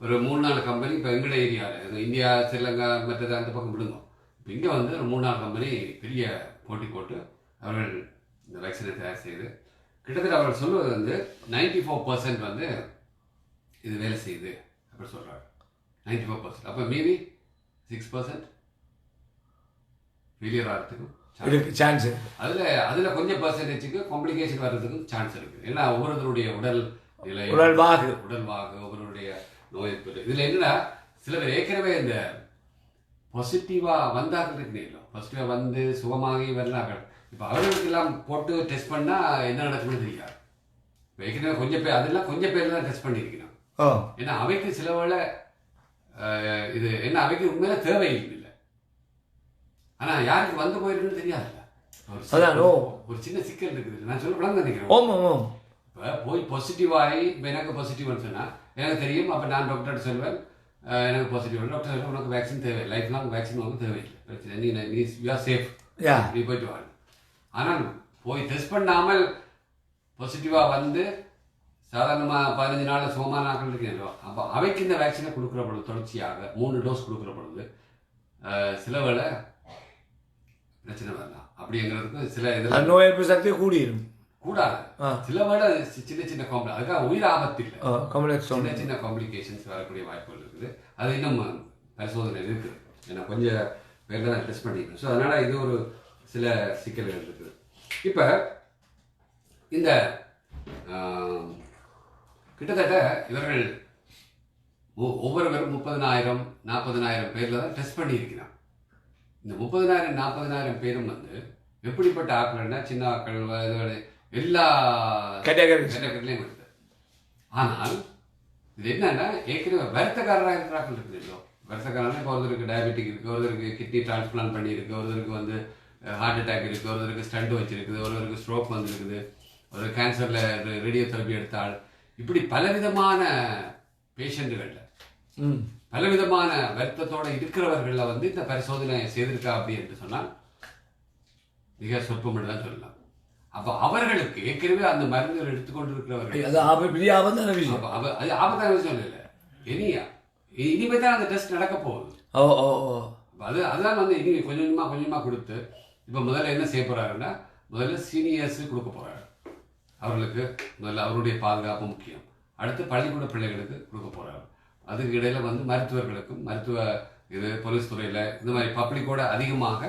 ஒரு 3-4 கம்பெனி இப்போ எங்களோட ஏரியாவில் இந்தியா, ஸ்ரீலங்கா, மற்றது அந்த பக்கம் விடுந்தோம். இப்போ இங்கே வந்து ஒரு 3-4 கம்பெனி பெரிய போட்டி போட்டு அவர்கள் இந்த வேக்சினை தயார் செய்து கிட்டத்தட்ட அவர்கள் சொல்வது வந்து 94% வந்து இது வேலை செய்யுது அப்படி சொல்கிறாங்க. 94%. அப்போ மீதி 6% ஃபெயிலியர் ஆகிறதுக்கும் சான்ஸ் அதில் கொஞ்சம் பர்சன்டேஜுக்கு காம்ப்ளிகேஷன் வர்றதுக்கும் சான்ஸ் இருக்குது. ஏன்னா ஒவ்வொருத்தருடைய உடல் நிலை, உடல்வாகு, ஒவ்வொருடைய நோய் இதில் என்னன்னா சில பேர் ஏற்கனவே இந்த பாசிட்டிவாக வந்தார்கள் இருக்குங்களா, பாசிட்டிவாக வந்து சுகமாகி வரலாங்கள். இப்போ அவர்களுக்கு எல்லாம் போட்டு டெஸ்ட் பண்ணால் என்ன நடக்குன்னு தெரியாது. ஏற்கனவே கொஞ்சம் பேர் அதெல்லாம் கொஞ்சம் பேர் தான் டெஸ்ட் பண்ணியிருக்கணும். ஏன்னா அவைக்கு சில வேளை இது என்ன அவைக்கு உண்மையில தேவையில்லை. ஆனால் யாருக்கு வந்து போயிருக்குன்னு தெரியாதுல்ல. ஒரு சின்ன சிக்கல் இருக்குது. நான் சொல்ல விளங்க நினைக்கிறேன். இப்போ போய் பாசிட்டிவாகி இப்போ எனக்கு பாசிட்டிவ்னு சொன்னால் எனக்கு தெரியும். அப்போ நான் டாக்டர் சொல்வேன் எனக்கு பாசிட்டிவ். டாக்டர் சொல்லுவேன் உனக்கு வேக்சின் தேவை, லைஃப் லாங் வேக்சின் வாங்க தேவையில்லை, பிரச்சனை நீ யூ ஆர் சேஃப், நீ போயிட்டு வாங்க. ஆனால் போய் டெஸ்ட் பண்ணாமல் பாசிட்டிவாக வந்து சாதாரணமாக 15 நாள் சுகமான ஆக்கள் இருக்கீங்களோ, அப்போ அவைக்கு இந்த வேக்சினை கொடுக்குற பொழுது தொடர்ச்சியாக 3 டோஸ் கொடுக்குற பொழுது சில வேளை பிரச்சனை வரலாம். அப்படிங்கிறதுக்கு சில இதில் நோய் எதிர்ப்பு சக்தி கூடிடும் கூடாது. சில வேளை சின்ன சின்ன அதுக்காக உயிர் ஆபத்து இல்லை, சின்ன சின்ன காம்ப்ளிகேஷன்ஸ் வரக்கூடிய வாய்ப்புகள் இருக்குது. அது இன்னும் பரிசோதனை இருக்குது. ஏன்னா கொஞ்சம் பேர் தான் டெஸ்ட் பண்ணிக்கணும். ஸோ அதனால் இது ஒரு சில சிக்கல்கள் இருக்குது. இப்போ இந்த கிட்டத்தட்ட இவர்கள் ஒவ்வொருவரும் 30,000-40,000 பேரில் தான் டெஸ்ட் பண்ணியிருக்கிறான். இந்த 30,000-40,000 பேரும் வந்து எப்படிப்பட்ட ஆட்கள்னா சின்ன ஆட்கள் எல்லா கேட்டகரிலையும் இருக்குது. ஆனால் இது என்னன்னா ஏற்கனவே வருத்தக்காரராக இருக்கிறார்கள் இருக்குதுல்லோ. வருத்தக்காரனா இப்போ ஒருத்தருக்கு டயபெட்டிக் இருக்குது, ஒருத்தருக்கு கிட்னி டிரான்ஸ்பிளான்ட் பண்ணியிருக்கு, ஒருத்தருக்கு வந்து ஹார்ட் அட்டாக் இருக்குது, ஒருத்தருக்கு ஸ்டண்ட் வச்சிருக்குது, ஒருவருக்கு ஸ்ட்ரோக் வந்துருக்குது, ஒரு கேன்சரில் ரேடியோ தெரப்பி எடுத்தால், இப்படி பலவிதமான பேஷண்ட்டுகளில் பலவிதமான வருத்தத்தோடு இருக்கிறவர்களில் வந்து இந்த பரிசோதனை செய்திருக்கா அப்படி என்று சொன்னால் மிக சொற்பம் தான் சொல்லலாம். அப்போ அவர்களுக்கு ஏற்கனவே அந்த மருந்துகள் எடுத்துக்கொண்டு இருக்கிறவர்கள் அது ஆபத்தான விஷயம் இல்லை. இனிமே தான் அந்த டெஸ்ட் நடக்க போகுது. அதுதான் வந்து இனி கொஞ்சமாக கொடுத்து இப்போ முதல்ல என்ன செய்ய போறாருன்னா முதல்ல சீனியர்ஸ் கொடுக்க போறாரு. அவர்களுக்கு முதல்ல அவருடைய பாதுகாப்பு முக்கியம். அடுத்து பள்ளிக்கூட பிள்ளைகளுக்கு கொடுக்க போறாரு. அதுக்கு இடையில வந்து மருத்துவர்களுக்கும் மருத்துவ இது போலீஸ் துறையில இந்த மாதிரி பப்ளிக்கோட அதிகமாக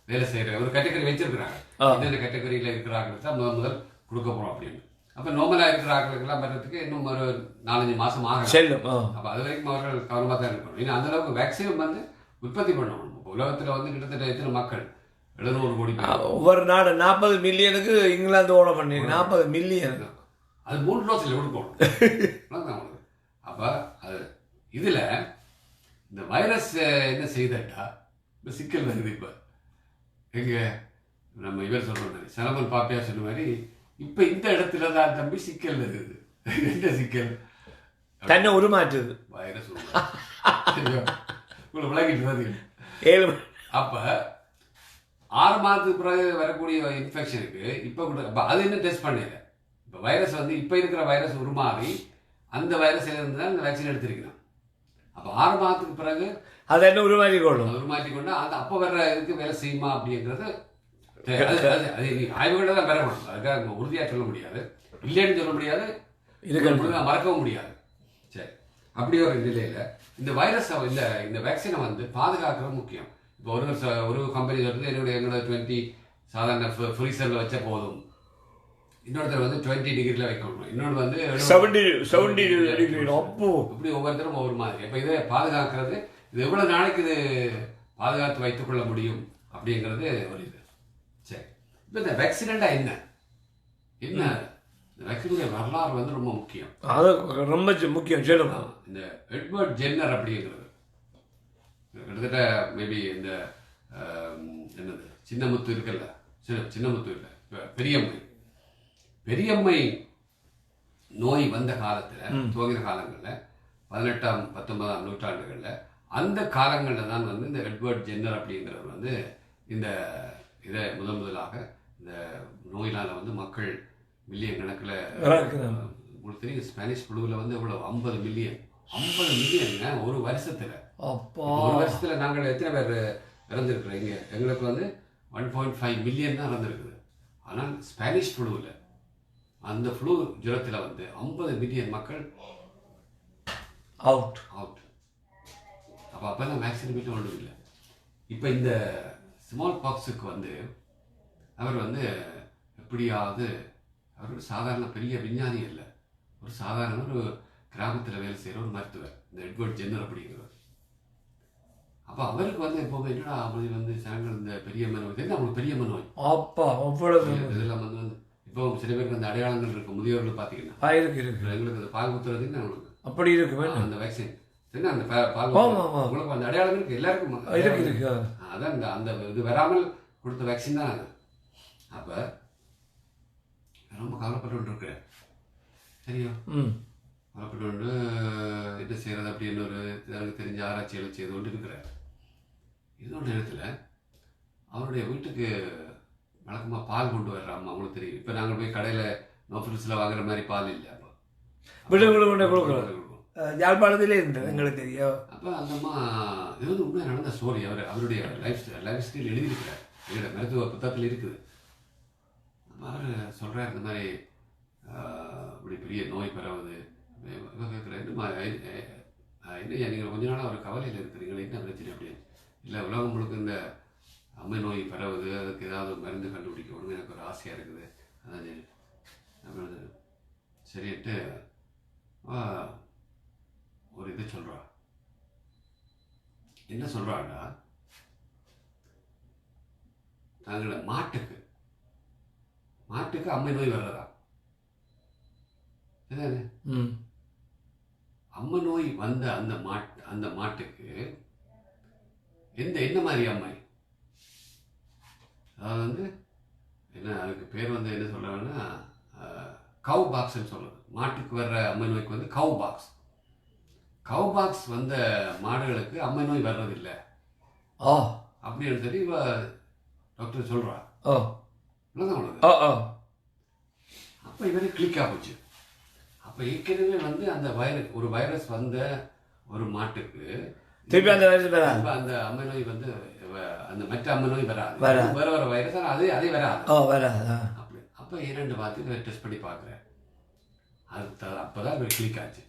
வேலை செய்யற ஒரு கேட்டகரி வச்சிருக்கிறாங்க. இந்த கேட்டகரியில இருக்கிறாங்களுக்கு தான் முதல் கொடுக்க போறோம் அப்படின்னு. அப்ப நார்மலா இருக்கிறாங்களுக்கு எல்லாம் வர்றதுக்கு இன்னும் ஒரு 4-5 மாசம் ஆகும். அப்ப அது வரைக்கும் அவர்கள் கவனமா தான் இருக்கணும். ஏன்னா அந்த அளவுக்கு வேக்சின் வந்து உற்பத்தி பண்ணணும். உலகத்துல வந்து கிட்டத்தட்ட எத்தனை மக்கள் 700 கோடி ஒவ்வொரு நாடு 40 மில்லியனுக்கு இங்கிலாந்து ஓட பண்ணி 40 மில்லியன் அது 3 டோஸ்ல கொடுக்கணும். அப்ப அது இதுல இந்த வைரஸ் என்ன செய்தா இப்ப சிக்கல் வருது. இப்ப எங்க நம்ம இவர் சொல்ற மாதிரி சலமன் பாப்பியா சொன்ன மாதிரி இப்ப இந்த இடத்துல தான் தம்பி சிக்கல் வருது. என்ன சிக்கல்? தன்னை உருமாற்றுது வைரஸ் விளக்கிட்டு வருது. அப்ப 6 மாதத்துக்கு பிறகு வரக்கூடிய இன்ஃபெக்ஷனுக்கு இப்போ கூட அது என்ன டெஸ்ட் பண்ணல. இப்போ வைரஸ் வந்து இப்போ இருக்கிற வைரஸ் உருமாறி அந்த வைரஸ்ல இருந்து தான் இந்த வேக்சின் எடுத்திருக்கணும். அப்போ 6 மாதத்துக்கு பிறகு அதை என்ன உருமாற்றி கொண்டு அது அப்போ வர்ற இதுக்கு வேலை செய்யுமா அப்படிங்கிறது அது ஆய்வுகளை தான் பெறணும். அதுக்காக உறுதியாக சொல்ல முடியாது, இல்லைன்னு சொல்ல முடியாது, மறக்கவும் முடியாது. சரி, அப்படி ஒரு நிலையில இந்த வைரஸ் இந்த வேக்சினை வந்து பாதுகாக்கிறது முக்கியம். இப்போ ஒரு கம்பெனி சொல்றது என்னோட 20 சாதாரண ஃப்ரீசரில் வச்ச போதும், இன்னொருத்தர் வந்து 20 டிகிரியில் வைக்கணும், இன்னொன்று வந்து 70 டிகிரி. அப்போ இப்படி ஒவ்வொருத்தரும் ஒவ்வொரு மாதிரி. இப்போ இதை பாதுகாக்கிறது இது எவ்வளோ நாளைக்கு இது பாதுகாத்து வைத்துக்கொள்ள முடியும் அப்படிங்கிறது ஒரு இது. சரி, இப்போ இந்த வேக்சினேட்டா என்ன என்ன இந்த வேக்சினுடைய வரலாறு வந்து ரொம்ப முக்கியம். அது ரொம்ப முக்கியம். சொல்லுங்க. இந்த எட்வர்ட் ஜென்னர் அப்படிங்கிறது கிட்டத்தட்ட மேபி இந்த என்னது சின்னமுத்து இருக்குல்ல, சின்னமுத்து இல்லை, பெரியம்மை பெரியம்மை நோய் வந்த காலத்தில், துவங்கின காலங்களில் 18ஆம் 19ஆம் நூற்றாண்டுகளில், அந்த காலங்களில் தான் வந்து இந்த எட்வர்ட் ஜென்னர் அப்படிங்கிறவர் வந்து இந்த இதை முதலாக இந்த நோயினால் வந்து மக்கள் மில்லியன் கணக்கில், உங்களுக்கு தெரியும் ஸ்பானிஷ் ஃப்ளூவில் வந்து எவ்வளோ 50 மில்லியன் ஒரு வருஷத்தில். ஒரு வருஷத்தில் நாங்கள் எத்தனை பேர் இறந்துருக்குறோம்? இங்கே எங்களுக்கு வந்து 1.5 மில்லியன் தான் இறந்துருக்குது. ஆனால் ஸ்பானிஷ் ஃப்ளூவில், அந்த ஃப்ளூ ஜுரத்தில் வந்து 50 மில்லியன் மக்கள் அவுட். அப்போல்லாம் வேக்சின் வீட்டு ஒன்றும் இல்லை. இப்போ இந்த ஸ்மால் பாக்ஸுக்கு வந்து அவர் வந்து எப்படியாவது, அவர் ஒரு சாதாரண பெரிய விஞ்ஞானி இல்லை, ஒரு சாதாரண ஒரு கிராமத்தில் வேலை செய்கிற ஒரு மருத்துவர், இந்த எட்வர்ட் ஜென்னர் அப்படிங்கிறவர். அப்போ அவருக்கு வந்து எப்போவுமே என்னடா அப்படி வந்து ஜனங்கள் இந்த பெரிய நோய் தெரியும், அவங்களுக்கு பெரிய நோய் அப்பா அவ்வளவு இதெல்லாம் வந்து இப்போ சில பேருக்கு அந்த அடையாளங்கள் இருக்கும். முதியோர்கள் பார்த்தீங்கன்னா எங்களுக்கு அந்த பால் குத்துறதுன்னு அவங்களுக்கு அப்படி இருக்கு அந்த வேக்சின். சரிண்ணா, அந்த பால் உங்களுக்கு அந்த அடையாளம் இருக்கு, எல்லாருக்கும் இருக்கு. அதான் இந்த அந்த இது வராமல் கொடுத்த வேக்சின் தான் அது. அப்போ ரொம்ப கவலைப்பட்டு இருக்கிறேன். சரியா, கவலைப்பட்டு என்ன செய்யறது அப்படின்னு ஒரு எனக்கு தெரிஞ்ச ஆராய்ச்சிகள் செய்து கொண்டு இருக்கிறேன். இன்னொரு நேரத்தில் அவருடைய வீட்டுக்கு வழக்கமாக பால் கொண்டு வர்றாம்மா, அவங்களுக்கு தெரியும். இப்போ நாங்கள் போய் கடையில் நோஃபில்ஸில் வாங்குற மாதிரி பால் இல்லை. அப்போ யாழ்ப்பாணத்திலே இருந்தது எங்களுக்கு தெரியும். அப்போ அந்தம்மா இது வந்து உண்மையாக நடந்த ஸ்டோரி. அவருடைய லைஃப் ஸ்டைல் எழுதியிருக்கிறார், எங்களோட மருத்துவ புத்தகத்தில் இருக்குது. அப்போ அவர் சொல்கிறார், இந்த மாதிரி இப்படி பெரிய நோய் பரவுது. கேட்குறேன், என்ன நீங்கள் கொஞ்ச நாளாக ஒரு கவலையில் இருக்கிறீங்களே, என்ன பிரச்சனை அப்படின்னு. இல்லை, உலகம் முழுக்க இந்த அம்மை நோய் பரவுது, அதுக்கு ஏதாவது மருந்து கண்டுபிடிக்கணும்னு எனக்கு ஒரு ஆசையாக இருக்குது. அதான் சரின்ட்டு ஒரு இது சொல்கிறா. என்ன சொல்கிறான்னா, தங்களோட மாட்டுக்கு அம்மை நோய் வர்றதா. அம்மை நோய் வந்த அந்த மாட்டுக்கு என்ன மாதிரி அம்மை, அதாவது வந்து என்ன அதுக்கு பேர் வந்து என்ன சொல்கிறாங்கன்னா கவ் பாக்ஸ்ன்னு சொல்கிறது. மாட்டுக்கு வர்ற அம்மை நோய்க்கு வந்து கவ் பாக்ஸ் வந்த மாடுகளுக்கு அம்மை நோய் வர்றதில்லை அப்படின்னு சொல்லி டாக்டர் சொல்கிறா. அப்போ இவரே கிளிக்காக போச்சு. அப்போ ஏற்கனவே வந்து அந்த ஒரு வைரஸ் வந்த ஒரு மாட்டுக்கு திருப்பி அந்த அம்மை நோய் வந்து அந்த மற்ற அம்மை நோய் வராது, வேற வைரஸ் அதே வராது. அப்படி அப்போ 2 வாரத்துக்கு டெஸ்ட் பண்ணி பார்க்குறேன். அப்போதான் இவர் கிளிக் ஆச்சு.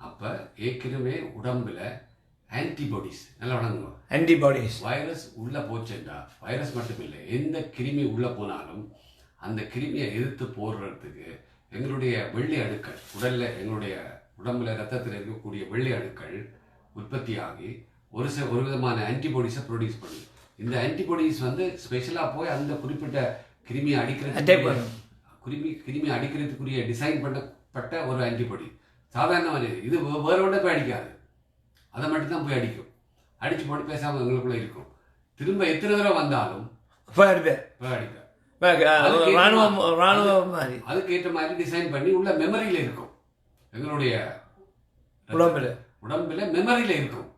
அப்போ ஏற்கனவே உடம்புல ஆன்டிபாடிஸ் நல்லா வழங்குவோம். ஆன்டிபாடிஸ் வைரஸ் உள்ளே போச்சுண்டா, வைரஸ் மட்டும் இல்லை, எந்த கிருமி உள்ளே போனாலும் அந்த கிருமியை எதிர்த்து போடுறதுக்கு எங்களுடைய வெள்ளை அணுக்கள் எங்களுடைய உடம்புல ரத்தத்தில் இருக்கக்கூடிய வெள்ளை அணுக்கள் உற்பத்தி ஆகி ஒரு விதமான ஆன்டிபாடிஸை ப்ரொடியூஸ் பண்ணுது. இந்த ஆன்டிபாடிஸ் வந்து ஸ்பெஷலாக போய் அந்த குறிப்பிட்ட கிருமியை அடிக்கிறதுக்குரிய டிசைன் பண்ணப்பட்ட ஒரு ஆன்டிபாடி. சாதாரண இது வேற ஒன்றை போய் அடிக்காது, அதை மட்டும்தான் போய் அடிக்கும். அடிச்சு போட்டு பேசாமல் எங்களுக்குள்ள இருக்கும். திரும்ப எத்தனை தடவை வந்தாலும் அடிப்பேன். அதுக்கேற்ற மாதிரி டிசைன் பண்ணி உள்ள மெமரியில இருக்கும், எங்களுடைய உடம்புல மெமரியில இருக்கும்.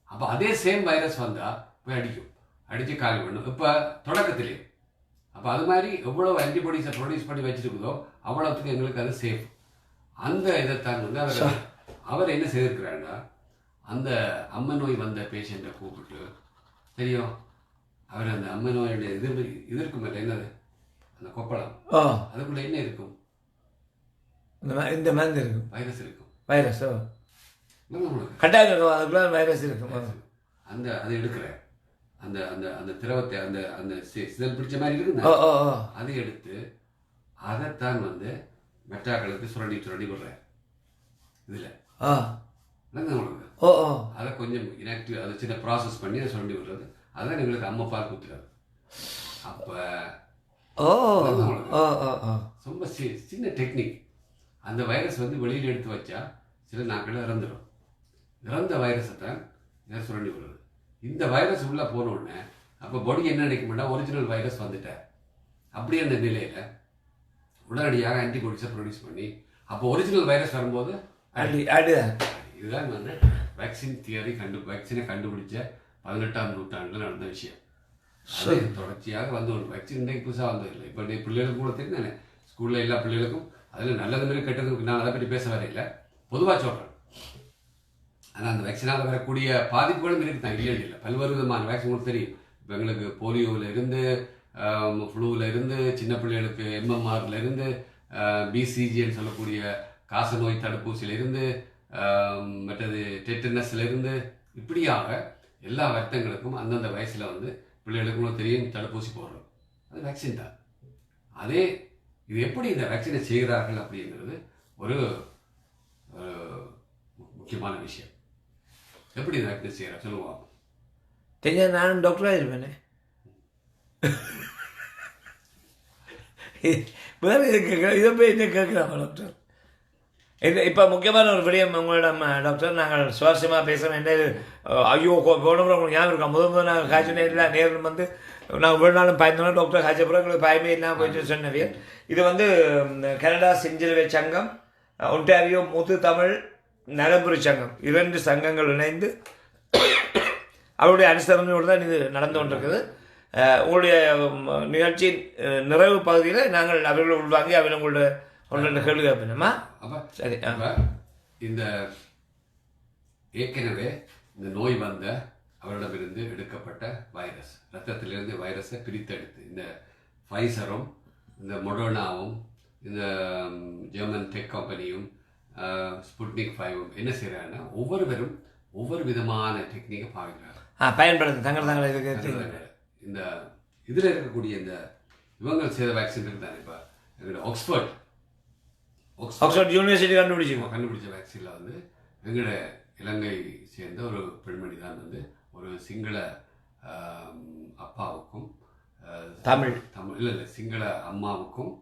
அப்போ அதே சேம் வைரஸ் வந்தா போய் அடிச்சு காலி பண்ணும். இப்போ தொடக்கத்திலே அப்போ அது மாதிரி எவ்வளவு ஆன்டிபாடிஸை ப்ரொடியூஸ் பண்ணி வச்சிருக்குதோ அவ்வளவுக்கு எங்களுக்கு அது சேஃப். அந்த இதைத்தான் வந்து அவர் என்ன செய்திருக்கிறாருன்னா, அந்த அம்மை நோய் வந்த பேஷண்ட்டை கூப்பிட்டு, தெரியும் அவர் அந்த அம்மை நோயுடைய இது இருக்கும் இல்லை, என்னது அந்த கொப்பளம், அதுக்குள்ள என்ன இருக்கும், இந்த மருந்து இருக்கும், வைரஸ் இருக்கும். வைரஸ் கட்டாயம் அதுக்குள்ள வைரஸ் இருக்கும். அந்த அதை எடுக்கிற அந்த அந்த அந்த திரவத்தை அந்த அந்த சிதல் பிடிச்ச மாதிரி இருக்குங்க, அதை எடுத்து அதைத்தான் வந்து மெட்டாக்களுக்கு சுரண்டி விடுறேன். இதில் உங்களுக்கு அதை கொஞ்சம் இனாக்டிவ், அதை சின்ன ப்ராசஸ் பண்ணி அதை சுரண்டி விடுறது. அதான் எங்களுக்கு அம்மா பால் குத்துறாரு. அப்போ ஓ ஓ ஓ ஓ ரொம்ப சின்ன டெக்னிக். அந்த வைரஸ் வந்து வெளியில் எடுத்து வச்சா சில நாட்களில் இறந்துடும். இறந்த வைரஸை தான் சுரண்டி விடுறது. இந்த வைரஸ் உள்ளே போனோடனே அப்போ பாடி என்ன நினைக்கும்னா ஒரிஜினல் வைரஸ் வந்துட்டார் அப்படின்ற நிலையில் உடனடியாக ஆன்டிபாடிஸை ப்ரொடியூஸ் பண்ணி அப்போ ஒரிஜினல் வைரஸ் வரும்போது இதுதான் வந்து வேக்சின் தியரி வேக்சினை கண்டுபிடிச்ச 18ஆம் நூற்றாண்டில் நடந்த விஷயம். அது தொடர்ச்சியாக வந்து ஒரு வேக்சின் இன்றைக்கு புதுசாக வந்ததில்லை. இப்போ பிள்ளைகளுக்கு கூட தெரியும் தானே, ஸ்கூலில் எல்லா பிள்ளைகளுக்கும் அதில் நல்லது மாதிரி கெட்டதுக்கு நான் அதை பற்றி பேச வரையில்லை, பொதுவாக சொல்கிறேன். ஆனால் அந்த வேக்சினால் வரக்கூடிய பாதிப்புகளும் இருக்குது தான், இல்லை பல்வேறு விதமான வேக்சின் உங்களுக்கு தெரியும். இப்போ எங்களுக்கு போலியோவில் இருந்து ஃப்ளூவில் இருந்து சின்ன பிள்ளைகளுக்கு எம்எம்ஆரில் இருந்து பிசிஜின்னு சொல்லக்கூடிய காசநோய் தடுப்பூசியில் இருந்து மற்றது டெட்டனஸ்ல இருந்து இப்படியாக எல்லா வருத்தங்களுக்கும் அந்தந்த வயசில் வந்து பிள்ளைகளுக்கும் தெரியும் தடுப்பூசி போடுறோம். அது வேக்சின் தான். அதே இது எப்படி இந்த வேக்சினை செய்கிறார்கள் அப்படிங்கிறது ஒரு முக்கியமான விஷயம். எப்படி இந்த வேக்சினை செய்கிறார் சொல்லுவாங்க. தெரிஞ்ச நானும் டாக்டராக இருப்பேனே. வேறு இது கேட்குறேன், இதை போய் என்ன கேட்குறாங்க டாக்டர்? இப்போ முக்கியமான ஒரு விடயம் உங்களிடம் டாக்டர், நாங்கள் சுவாரஸ்யமாக பேசுகிறோம். என்ன ஐயோ போன உங்களுக்கு ஞாபகம் இருக்கா? முதல் நாங்கள் காய்ச்சல் நேரில் நேரில் வந்து நாங்கள் ஒரு நாளும் பயந்தோம். டாக்டர் காய்ச்சல் பிறகு எங்களுக்கு பயமே இல்லாமல் போயிட்டு சொன்னவியல். இது வந்து கனடா செஞ்சிலுவை சங்கம், ஒன்டாரியோ முத்து தமிழ் நலம்புரி சங்கம், 2 சங்கங்கள் இணைந்து அவருடைய அனுசரணையோடு தான் இது நடந்து கொண்டிருக்குது. உங்களுடைய நிகழ்ச்சியின் நிறைவு பகுதியில் நாங்கள் அவர்களை உள்வாங்கி அவர்கள் உங்களுடைய ஒன்று கேள்வி கேட்பேனம்மா. சரி. இந்த ஏற்கனவே இந்த நோய் வந்த அவரிடமிருந்து எடுக்கப்பட்ட வைரஸ், ரத்தத்திலிருந்து வைரஸை பிரித்தெடுத்து இந்த ஃபைசரும் இந்த மொடர்னாவும் இந்த ஜெர்மன் டெக் கம்பெனியும் ஸ்புட்னிக் 5 என்ன செய்கிறாங்கன்னா ஒவ்வொருவரும் ஒவ்வொரு விதமான டெக்னிக்கை பயன்படுத்த தங்கள் இதுக்கு இந்த இதில் இருக்கக்கூடிய இந்த இவங்க செய்த வேக்சின் இருக்குதானே. இப்போ எங்களோட ஆக்ஸ்போர்ட் யூனிவர்சிட்டி கண்டுபிடிச்ச வேக்சினில் வந்து எங்களோட இலங்கை சேர்ந்த ஒரு பெண்மணி தான் வந்து ஒரு சிங்கள அப்பாவுக்கும் தமிழ் இல்லை சிங்கள அம்மாவுக்கும்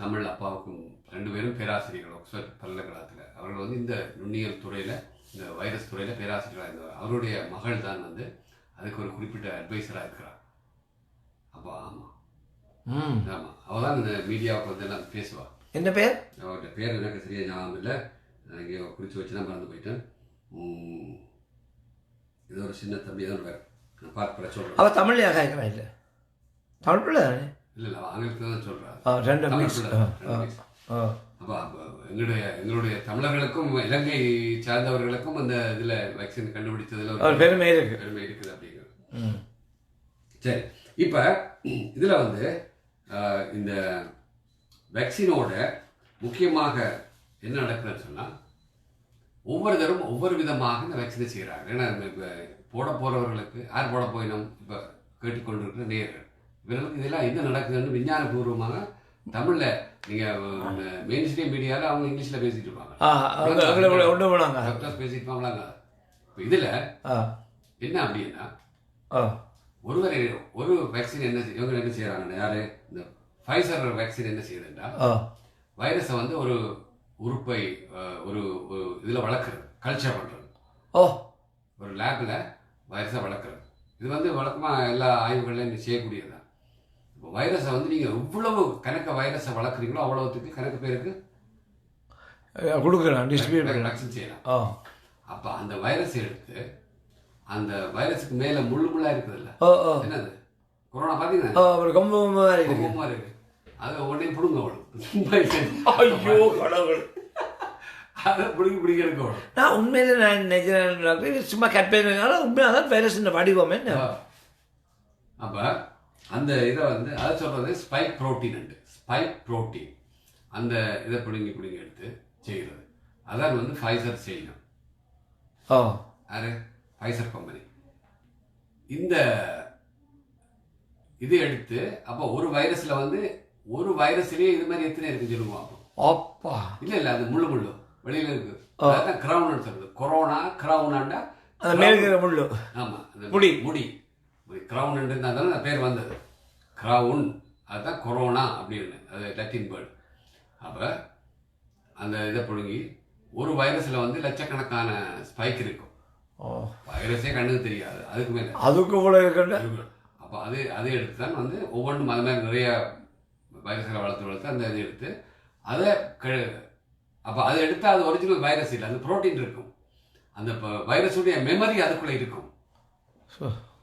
தமிழ் அப்பாவுக்கும் 2 பேரும் பேராசிரியர்கள் ஆக்ஸ்போர்ட் பல்கலைக்கழகத்தில். அவர்கள் வந்து இந்த நுண்ணியல் துறையில் இந்த வைரஸ் துறையில் பேராசிரியராக இருந்தவர். அவருடைய மகள் தான் வந்து அதுக்கு ஒரு குறிப்பிட்ட அட்வைசராக இருக்கிறார். அப்போ ஆமாம் அவள் தான் இந்த மீடியாவுக்கு வந்து எல்லாம் பேசுவாள். என்ன பேர்? அவருடைய பேர் எனக்கு சரியாக ஞாபகம் இல்லை, இங்கே குறித்து வச்சு தான் மறந்து போயிட்டேன். இது ஒரு சின்ன தம்பி தான் பேர், நான் பார்க்க சொல்கிறேன். அவள் தமிழ்லையா கேட்குறா? இல்லை தமிழ் பிள்ளை தானே? இல்லை ஆங்கிலத்தில் தான் சொல்கிறார். அப்போ எங்களுடைய தமிழர்களுக்கும் இலங்கை சார்ந்தவர்களுக்கும் அந்த இதில் வேக்சின் கண்டுபிடிச்சதில் பெருமை இருக்குது அப்படிங்கிறது. சரி, இப்போ இதில் வந்து இந்த வேக்சினோட முக்கியமாக என்ன நடக்குதுன்னு சொன்னால் ஒவ்வொருத்தரும் ஒவ்வொரு விதமாக இந்த வேக்சினை செய்கிறாங்க. ஏன்னா இப்போ போட போகிறவர்களுக்கு யார் போட போயினோம் இப்போ கேட்டுக்கொண்டிருக்கிற நேர்கள் இவர்களுக்கு இதெல்லாம் என்ன நடக்குதுன்னு விஞ்ஞானபூர்வமாக தமிழில் நீங்கள் மெயின் ஸ்ட்ரீம் மீடியாவில் அவங்க இங்கிலீஷில் பேசிட்டு இருப்பாங்க, டாக்டர்ஸ் பேசிட்டு இருப்பாங்களாங்க. இப்போ இதில் என்ன அப்படின்னா ஒரு வேக்சின் இவங்க என்ன செய்கிறாங்கன்னா யார் இந்த ஃபைசர் வேக்சின் என்ன செய்யுதுன்னா வைரஸை வந்து ஒரு உறுப்பை ஒரு இதில் வளர்க்குறது, கல்ச்சர் பண்ணுறது, ஒரு லேபில் வைரஸை வளர்க்குறது. இது வந்து வழக்கமாக எல்லா ஆய்வுகள்லையும் செய்யக்கூடியது தான். இப்போ வைரஸை வந்து நீங்கள் எவ்வளவு கணக்க வைரஸை வளர்க்குறீங்களோ அவ்வளோத்துக்கு கணக்கு பேருக்கு கொடுக்கலாம், வேக்சின் செய்யலாம். அப்போ அந்த வைரஸை எடுத்து அந்த வைரஸுக்கு மேலே முள்ளாக இருக்குதுல்ல, என்னது கொரோனா பார்த்தீங்கன்னா கொம்பு இருக்கு, அதை உடனே பிடுங்க வரும். ஐயோ கடவுள், அதை பிடிக்க எடுக்க வரும். நான் உண்மையில நான் நினைக்கிறேன் சும்மா கற்பேனால உண்மையாக தான் வைரஸ் வடிவம் என்ன. அப்போ அந்த இதை வந்து அதை சொல்கிறது ஸ்பைக் ப்ரோட்டீன் அந்த இதை பிடுங்கி எடுத்து செய்கிறது. அதான் வந்து ஃபைசர் செய்யணும். யாரு? Pfizer company. இந்த இது எடுத்து அப்போ ஒரு வைரஸில் வந்து ஒரு வைரஸ்லேயே இது மாதிரி எத்தனை இருக்கு சொல்லுவோம். அப்பா இல்லை அது முள்ளு வெளியில் இருக்கு. அதான் கிரவுன் சொல்றது. கொரோனா கிரவுனாண்டா மேலுக்கிற முள்ளு. ஆமாம், முடி கிரவுன் தானே பேர் வந்தது. கிரவுன் அதுதான் கொரோனா அப்படின்னு, அது லத்தீன் வேர்டு. அப்போ அந்த இதை பிடுங்கி ஒரு வைரஸில் வந்து லட்சக்கணக்கான ஸ்பைக் இருக்கும். வைரஸே கண்ணுக்கு தெரியாது, அதுக்கு மேலே அதுக்கு கூட இருக்குல்ல. அப்போ அதை எடுத்து தான் வந்து ஒவ்வொன்றும் அது மாதிரி நிறைய வைரஸ்களை வளர்த்து அந்த இதை எடுத்து அதை அப்போ அதை எடுத்தால் அது ஒரிஜினல் வைரஸ் இல்லை, அது புரோட்டீன் இருக்கும். அந்த வைரஸுடைய மெமரி அதுக்குள்ளே இருக்கும்,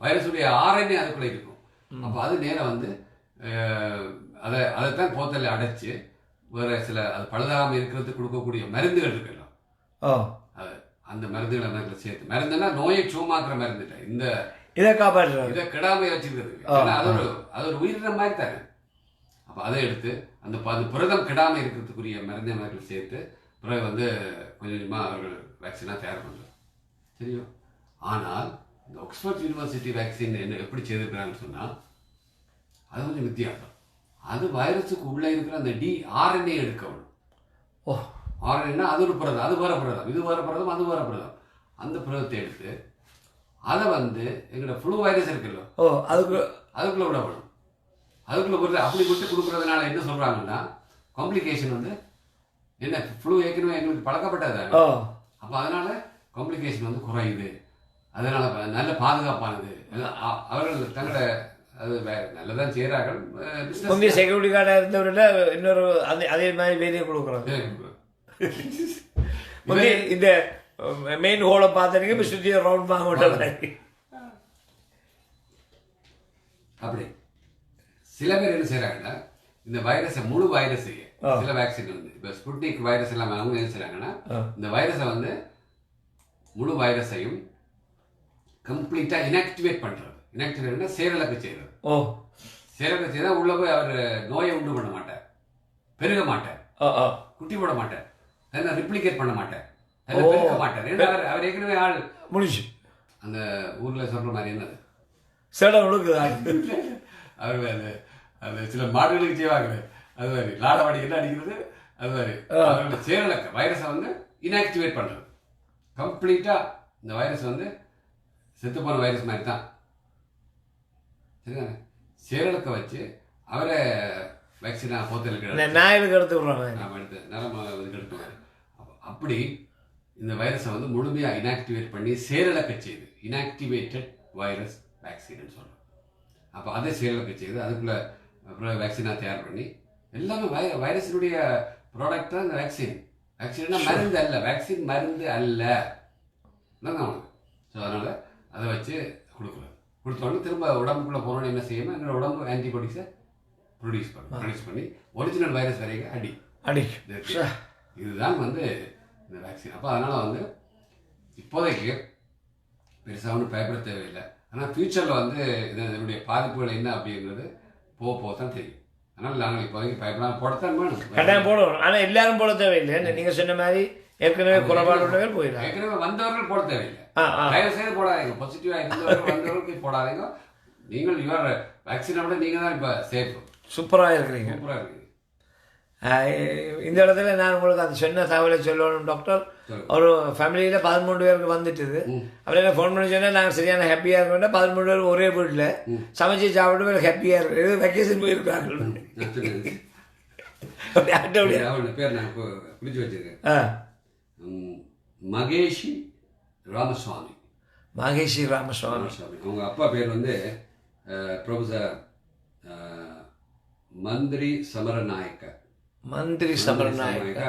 வைரஸுடைய ஆர்என்ஏ அதுக்குள்ளே இருக்கும். அப்போ அது நேரம் வந்து அதைத்தான் போத்தலை அடைச்சி வேறு சில அது பழுதாகாமல் இருக்கிறதுக்கு கொடுக்கக்கூடிய மருந்துகள் இருக்குல்ல, அது அந்த மருந்துகளை அதில் சேர்த்து, மருந்துன்னா நோயை சூமாக்குற மருந்து இல்லை, இந்த இதை காப்பாற்றுறது, இதை கெடாமல் வச்சுக்கிறது. அது ஒரு உயிரின மாதிரி தானே. அப்போ அதை எடுத்து அந்த புரதம் கெடாமல் இருக்கிறதுக்குரிய மருந்தை மாதிரி சேர்த்து பிறகு வந்து கொஞ்சம் கொஞ்சமாக அவர்கள் வேக்சினாக தயார் பண்ணுறாங்க. தெரியும். ஆனால் இந்த ஆக்ஸ்போர்ட் யூனிவர்சிட்டி வேக்சின் என்ன எப்படி செய்திருக்கிறாங்கன்னு சொன்னால் அது கொஞ்சம் வித்தியாசம். அது வைரஸுக்கு உள்ளே இருக்கிற அந்த ஆர்என்ஏ எடுக்கணும். ஆர்என்ஏன்னா அது ஒரு புரதம், அது வேறு புரதம், இது வேறு புரதம், அது வேறு புரதம். அந்த புரதத்தை எடுத்து அதை வந்து எங்களோட ஃப்ளூ வைரஸ் இருக்குல்ல, அதுக்குள்ளே விடப்படும். அதுக்குள்ளே பொறுத்து அப்படி விட்டு கொடுக்குறதுனால என்ன சொல்கிறாங்கன்னா காம்ப்ளிகேஷன் வந்து என்ன, ஃப்ளூ ஏற்கனவே எங்களுக்கு பழக்கப்பட்டது. அப்போ அதனால் காம்ப்ளிகேஷன் வந்து குறையுது, அதனால் நல்ல பாதுகாப்பானது. அவர்கள் தங்களோட அது நல்லதான் செய்கிறார்கள். செக்யூரிட்டி கார்டாக இருந்தவர்கிட்ட இன்னொரு அதே மாதிரி வேலையை கொடுக்குறாங்க. இந்த மெயின் ஹோலை பார்த்துருங்க, சுற்றி ரவுண்ட் வாங்க மாட்டாங்க. அப்படி சில பேர் என்ன செய்கிறாங்கன்னா இந்த வைரஸை முழு வைரஸையே சில வேக்சின் வந்து இப்போ ஸ்புட்னிக் வைரஸ் எல்லாம் அவங்க என்ன செய்கிறாங்கன்னா இந்த வைரஸை வந்து முழு வைரஸையும் கம்ப்ளீட்டாக இன்ஆக்டிவேட் பண்ணுறது. இன்ஆக்டிவேட்னா செயலிழக்க செய்கிறது. செயலிழக்க செய்தால் உள்ளே போய் அவர் நோயை உண்டு பண்ண மாட்டார், பெருக மாட்டார், குட்டி போட மாட்டார், என்ன ரிப்ளிகேட் பண்ண மாட்டார், பெருக மாட்டார். ஏன்னா அவர் ஏற்கனவே ஆள் முடிச்சு அந்த ஊரில் சொல்கிற மாதிரி என்னது சேடம் கொடுக்குது. அவர் அந்த சில மாடுகளுக்கு செய்வாங்க, அது மாதிரி லாடவாடி என்ன அடிக்கிறது, அது மாதிரி அவரோட செயலிழக்க வைரஸை வந்து இன்ஆக்டிவேட் பண்ணுறது. கம்ப்ளீட்டாக இந்த வைரஸ் வந்து செத்துப்போன வைரஸ் மாதிரி தான், சரிதானே? செயலிழக்க வச்சு அவரை வேக்சினாக போத்தலுக்கு நாய்களுக்கு எடுத்து விடுறாங்க, நாம் எடுத்து நலமாக இதுக்கு எடுத்துவார். அப்படி இந்த வைரஸை வந்து முழுமையாக இன்ஆக்டிவேட் பண்ணி செயலிழக்க செய்து இன்ஆக்டிவேட்டட் வைரஸ் வேக்சின்னு சொல்கிறோம். அப்போ அதை செயலிழக்க செய்து அதுக்குள்ளே அப்புறம் வேக்சினாக தயார் பண்ணி எல்லாமே வைரஸினுடைய ப்ராடக்ட் தான் இந்த வேக்சின். வேக்சின்னா மருந்து அல்ல, வேக்சின் மருந்து அல்ல அவனுக்கு. ஸோ அதனால் அதை வச்சு கொடுத்தோடனே திரும்ப உடம்புக்குள்ளே போனோன்னு என்ன செய்யணும், என்னோட உடம்பு ஆன்டிபாடிஸை ப்ரொடியூஸ் பண்ணி ஒரிஜினல் வைரஸ் வரைக்கும் அடி இதுதான் வந்து இந்த வேக்சின். அப்போ அதனால் வந்து இப்போதைக்கு பெருசாக ஒன்றும் பயப்பட தேவையில்லை. ஆனால் ஃப்யூச்சரில் வந்து இதனுடைய பாதிப்புகள் என்ன அப்படிங்கிறது போக தான் தெரியும். அதனால் நாங்கள் இப்போதைக்கு பயப்படாமல் போடத்தான் வேணும், கட்டாயம் போடணும். ஆனால் எல்லாரும் போட தேவையில்லை. நீங்கள் சொன்ன மாதிரி ஏற்கனவே குறைபாடு உள்ளவர்கள் போயிடலாம், ஏற்கனவே வந்தவர்கள் போட தேவையில்லை. தயவு செய்து போடாதீங்க, பாசிட்டிவாக இருந்தவர்கள் வந்தவர்களுக்கு போடாதீங்க. நீங்கள் யுவர் வேக்சினை விட நீங்கள் தான் இப்போ சேஃப், சூப்பராக இருக்கிறீங்க. இந்த இடத்துல நான் உங்களுக்கு அது சொன்ன தகவலை சொல்லணும் டாக்டர். ஒரு ஃபேமிலியில் 13 பேருக்கு வந்துட்டுது. அப்படியே ஃபோன் பண்ணி சொன்னால் நாங்கள் சரியான ஹாப்பியாக இருக்கோம்னா 13 பேர் ஒரே வீட்டில் சமைச்சு சாப்பிட்டு பேர் ஹாப்பியாக இருக்கு. வெக்கேஷன் போயிருக்காங்க. பேர் நான் இப்போ பிடிச்சி வச்சிருக்கேன், மகேஷி ராமசுவாமி. மகேஷி ராமசுவாமி. அவங்க அப்பா பேர் வந்து ப்ரொஃபஸர் மந்திரி சமரநாயக்க. மந்திரி சமரநாயக்க.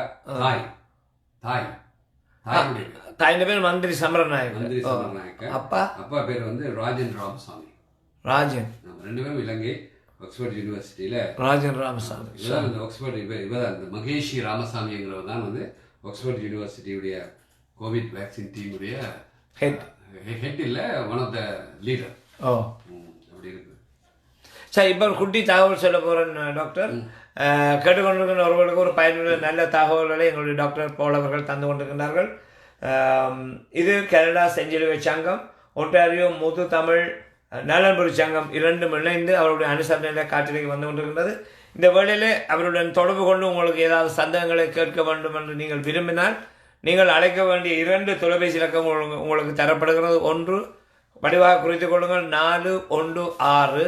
தாயின் பேர் மந்திரி சமரநாயக்க. அப்பா பேர் வந்து ராஜன் ராமசாமி. ராஜன் ரெண்டு பேரும் இலங்கை ஆக்ஸ்போர்ட் யூனிவர்சிட்டியில ராஜன் ராமசாமி. ஆக்ஸ்போர்ட் இவர் அந்த மகேஷி ராமசாமிங்கிறவர் தான் வந்து ஆக்ஸ்போர்ட் யூனிவர்சிட்டியுடைய கோவிட் வேக்சின் டீமுடைய ஹெட் இல்லை, ஒன் ஆஃப் த லீடர். அப்படி இருக்கு. சார் இப்போ குட்டி தகவல் சொல்ல போகிறேன் டாக்டர். கேட்டுக்கொண்டிருக்கிற அவர்களுக்கு ஒரு பயனுள்ள நல்ல தகவல்களை எங்களுடைய டாக்டர் போலவர்கள் தந்து கொண்டிருக்கின்றார்கள். இது கனடா செஞ்சிலுவை சங்கம், ஒன்டாரியோ முது தமிழ் நலன்புரி சங்கம் இரண்டும் இணைந்து அவருடைய அனுசரணையில் காட்டிലേക്ക് வந்து கொண்டிருக்கின்றது. இந்த வேளையிலே அவருடன் தொடர்பு கொண்டு உங்களுக்கு ஏதாவது சந்தேகங்களை கேட்க வேண்டும் என்று நீங்கள் விரும்பினால் நீங்கள் அழைக்க வேண்டிய 2 தொலைபேசி இலக்கம் உங்களுக்கு தரப்படுகிறது. ஒன்று வடிவாக குறித்துக் கொள்ளுங்கள், 416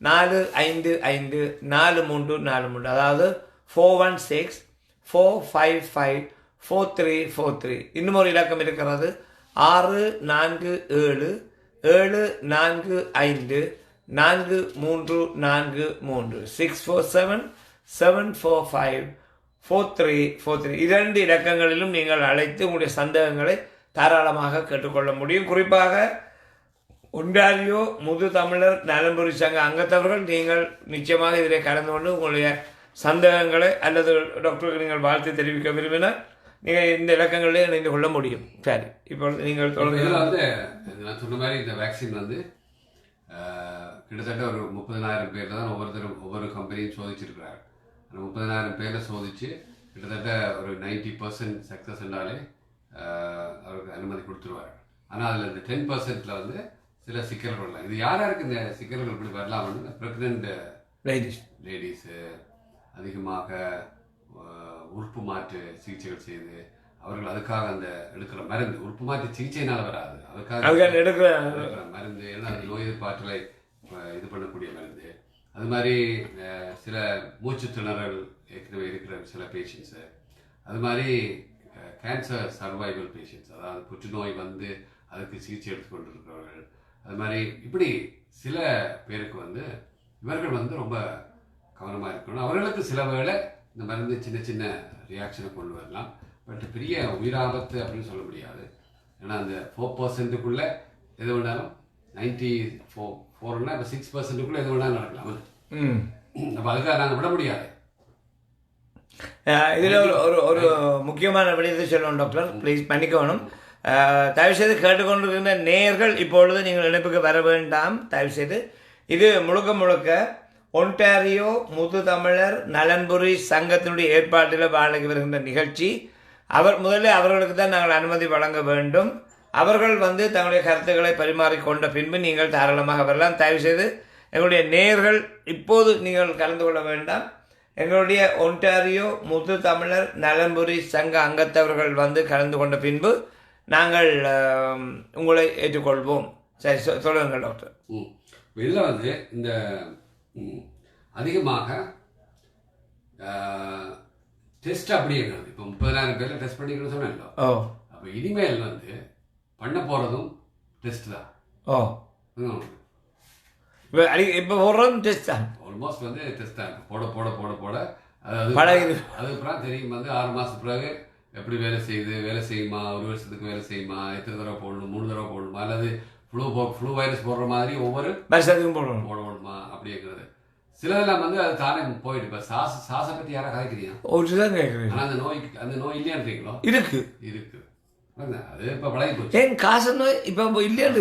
4554343, அதாவது 416-455-4343. இன்னும் ஒரு இலக்கம் இருக்கிறது 647-745-4343, 647-745-4343. இரண்டு இலக்கங்களிலும் நீங்கள் அழைத்து உங்களுடைய சந்தேகங்களை தாராளமாக கேட்டுக்கொள்ள முடியும். குறிப்பாக ஒன்டாரியோ முது தமிழர் நலன்புரி சங்க அங்கத்தவர்கள் நீங்கள் நிச்சயமாக இதில் கலந்து கொண்டு உங்களுடைய சந்தேகங்களை அல்லது டாக்டருக்கு நீங்கள் வாழ்த்து தெரிவிக்க விரும்பினால் நீங்கள் இந்த இலக்கங்களிலே இணைந்து கொள்ள முடியும். சரி, இப்போ நீங்கள் தொடர்ந்து. நான் சொன்ன மாதிரி இந்த வேக்சின் கிட்டத்தட்ட ஒரு 30,000 பேரில் தான் ஒவ்வொரு கம்பெனியும் சோதிச்சிருக்கிறார். அந்த 30,000 பேரில் சோதிச்சு கிட்டத்தட்ட ஒரு 90% சக்ஸஸ் என்றாலே அவருக்கு அனுமதி கொடுத்துருவார். ஆனால் அதில் இந்த 10%ல் சில சிக்கல்கள் வரலாம். இது யாருக்கு இந்த சிக்கல்கள் இப்படி வரலாம் வந்து ப்ரெக்னென்ட் லேடிஸு அதிகமாக உறுப்பு மாற்று சிகிச்சைகள் செய்து அவர்கள் அதுக்காக அந்த எடுக்கிற மருந்து உறுப்பு மாற்று சிகிச்சையினால் வராது, அதுக்காக எடுக்கிற மருந்து ஏன்னா அது நோய் எதிர்ப்பாற்றலை இது பண்ணக்கூடிய மருந்து. அது மாதிரி சில மூச்சு திணறல் ஏற்கனவே இருக்கிற சில பேஷண்ட்ஸு, அது மாதிரி கேன்சர் சர்வைவல் பேஷண்ட்ஸ், அதாவது புற்றுநோய் அதுக்கு சிகிச்சை எடுத்துக்கொண்டு இருக்கிறவர்கள், அது மாதிரி இப்படி சில பேருக்கு இவர்கள் ரொம்ப கவனமாக இருக்கணும். அவர்களுக்கு சில வேளை இந்த மருந்து சின்ன சின்ன ரியாக்ஷனை கொண்டு வரலாம். பட் பெரிய உயிராபத்து அப்படின்னு சொல்ல முடியாது. ஏன்னா அந்த 4%க்குள்ளே எது வேணாலும் 94 இப்போ 6%க்குள்ளே எது வேணாலும் நடக்கலாம். அப்போ அதுக்காக நாங்கள் விட முடியாது. இதில் ஒரு ஒரு முக்கியமான விடயத்தை சொல்லணும் டாக்டர், ப்ளீஸ் பண்ணிக்கணும். தயவுசெய்து கேட்டுக்கொண்டிருக்கின்ற நேயர்கள் இப்பொழுது நீங்கள் இணைப்புக்கு வர வேண்டாம். தயவுசெய்து இது முழுக்க ஒன்டாரியோ முது தமிழர் நலன்புரி சங்கத்தினுடைய ஏற்பாட்டில் வழங்கி வருகின்ற நிகழ்ச்சி. முதலில் அவர்களுக்கு தான் நாங்கள் அனுமதி வழங்க வேண்டும். அவர்கள் தங்களுடைய கருத்துக்களை பரிமாறிக்கொண்ட பின்பு நீங்கள் தாராளமாக வரலாம். தயவுசெய்து எங்களுடைய நேயர்கள் இப்போது நீங்கள் கலந்து கொள்ள வேண்டாம். எங்களுடைய ஒன்டாரியோ முது தமிழர் நலன்புரி சங்க அங்கத்தவர்கள் கலந்து கொண்ட பின்பு நாங்கள் உங்களை ஏற்றுக்கொள்வோம். சரி, சொல்லுங்கள் டாக்டர். இதில் இந்த அதிகமாக டெஸ்ட் அப்படிங்கிறது இப்போ 30,000 பேரில் டெஸ்ட் பண்ணிக்கணும்னு சொன்னேன்ல. அப்போ இனிமேல் பண்ண போகிறதும் டெஸ்ட் தான். இப்போ போடுறதும் டெஸ்ட் தான், ஆல்மோஸ்ட் டெஸ்ட் தான். போட போட போட போட அதுக்கப்புறம் தெரியும் 6 மாதத்துக்கு பிறகு எப்படி வேலை செய்யுமா, 1 வருஷத்துக்கு வேலை செய்யுமா, எத்தனை தடவை போடணும், 3 தடவை போடணுமா, அல்லது ஃப்ளூ வைரஸ் போடுற மாதிரி ஒவ்வொரு வருஷத்துக்கும் போடணுமா அப்படிங்கிறது. சிலதெல்லாம் அது தானே போயிட்டு. இப்போ சாசை பற்றி யாரா கதைக்கிறீங்க? ஆனால் அந்த நோய் இல்லையான்றீங்களோ? இருக்கு அது இப்போ பழகி போச்சு. ஏன் காச நோய் இப்போ இல்லையான்னு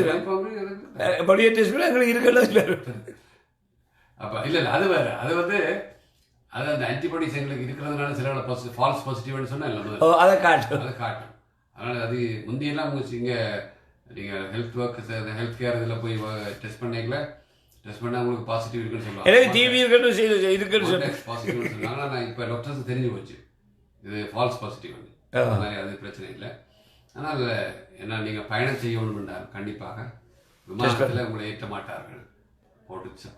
இருக்குல்ல. அப்போ இல்லை அது வேற. அது அது அந்த ஆன்டிபாடிஸ் எங்களுக்கு இருக்கிறதுனால சில ஃபால்ஸ் பாசிட்டிவ்னு சொன்னால் அதை காட்டும். அதனால் அது முந்தியெல்லாம் இங்கே நீங்கள் ஹெல்த் கேர் இதில் போய் டெஸ்ட் பண்ணால் உங்களுக்கு பாசிட்டிவ் இருக்குன்னு சொல்லுவாங்க. பாசிட்டிவ்னு சொன்னாங்க. ஆனால் இப்போ டாக்டர்ஸ் தெரிஞ்சு போச்சு இது ஃபால்ஸ் பாசிட்டிவ் மாதிரி. அது பிரச்சனை இல்லை. ஆனால் என்ன நீங்கள் பயணம் செய்யணும்ன்றால் கண்டிப்பாக விமானத்தில் உங்களை ஏற்ற மாட்டார்கள்.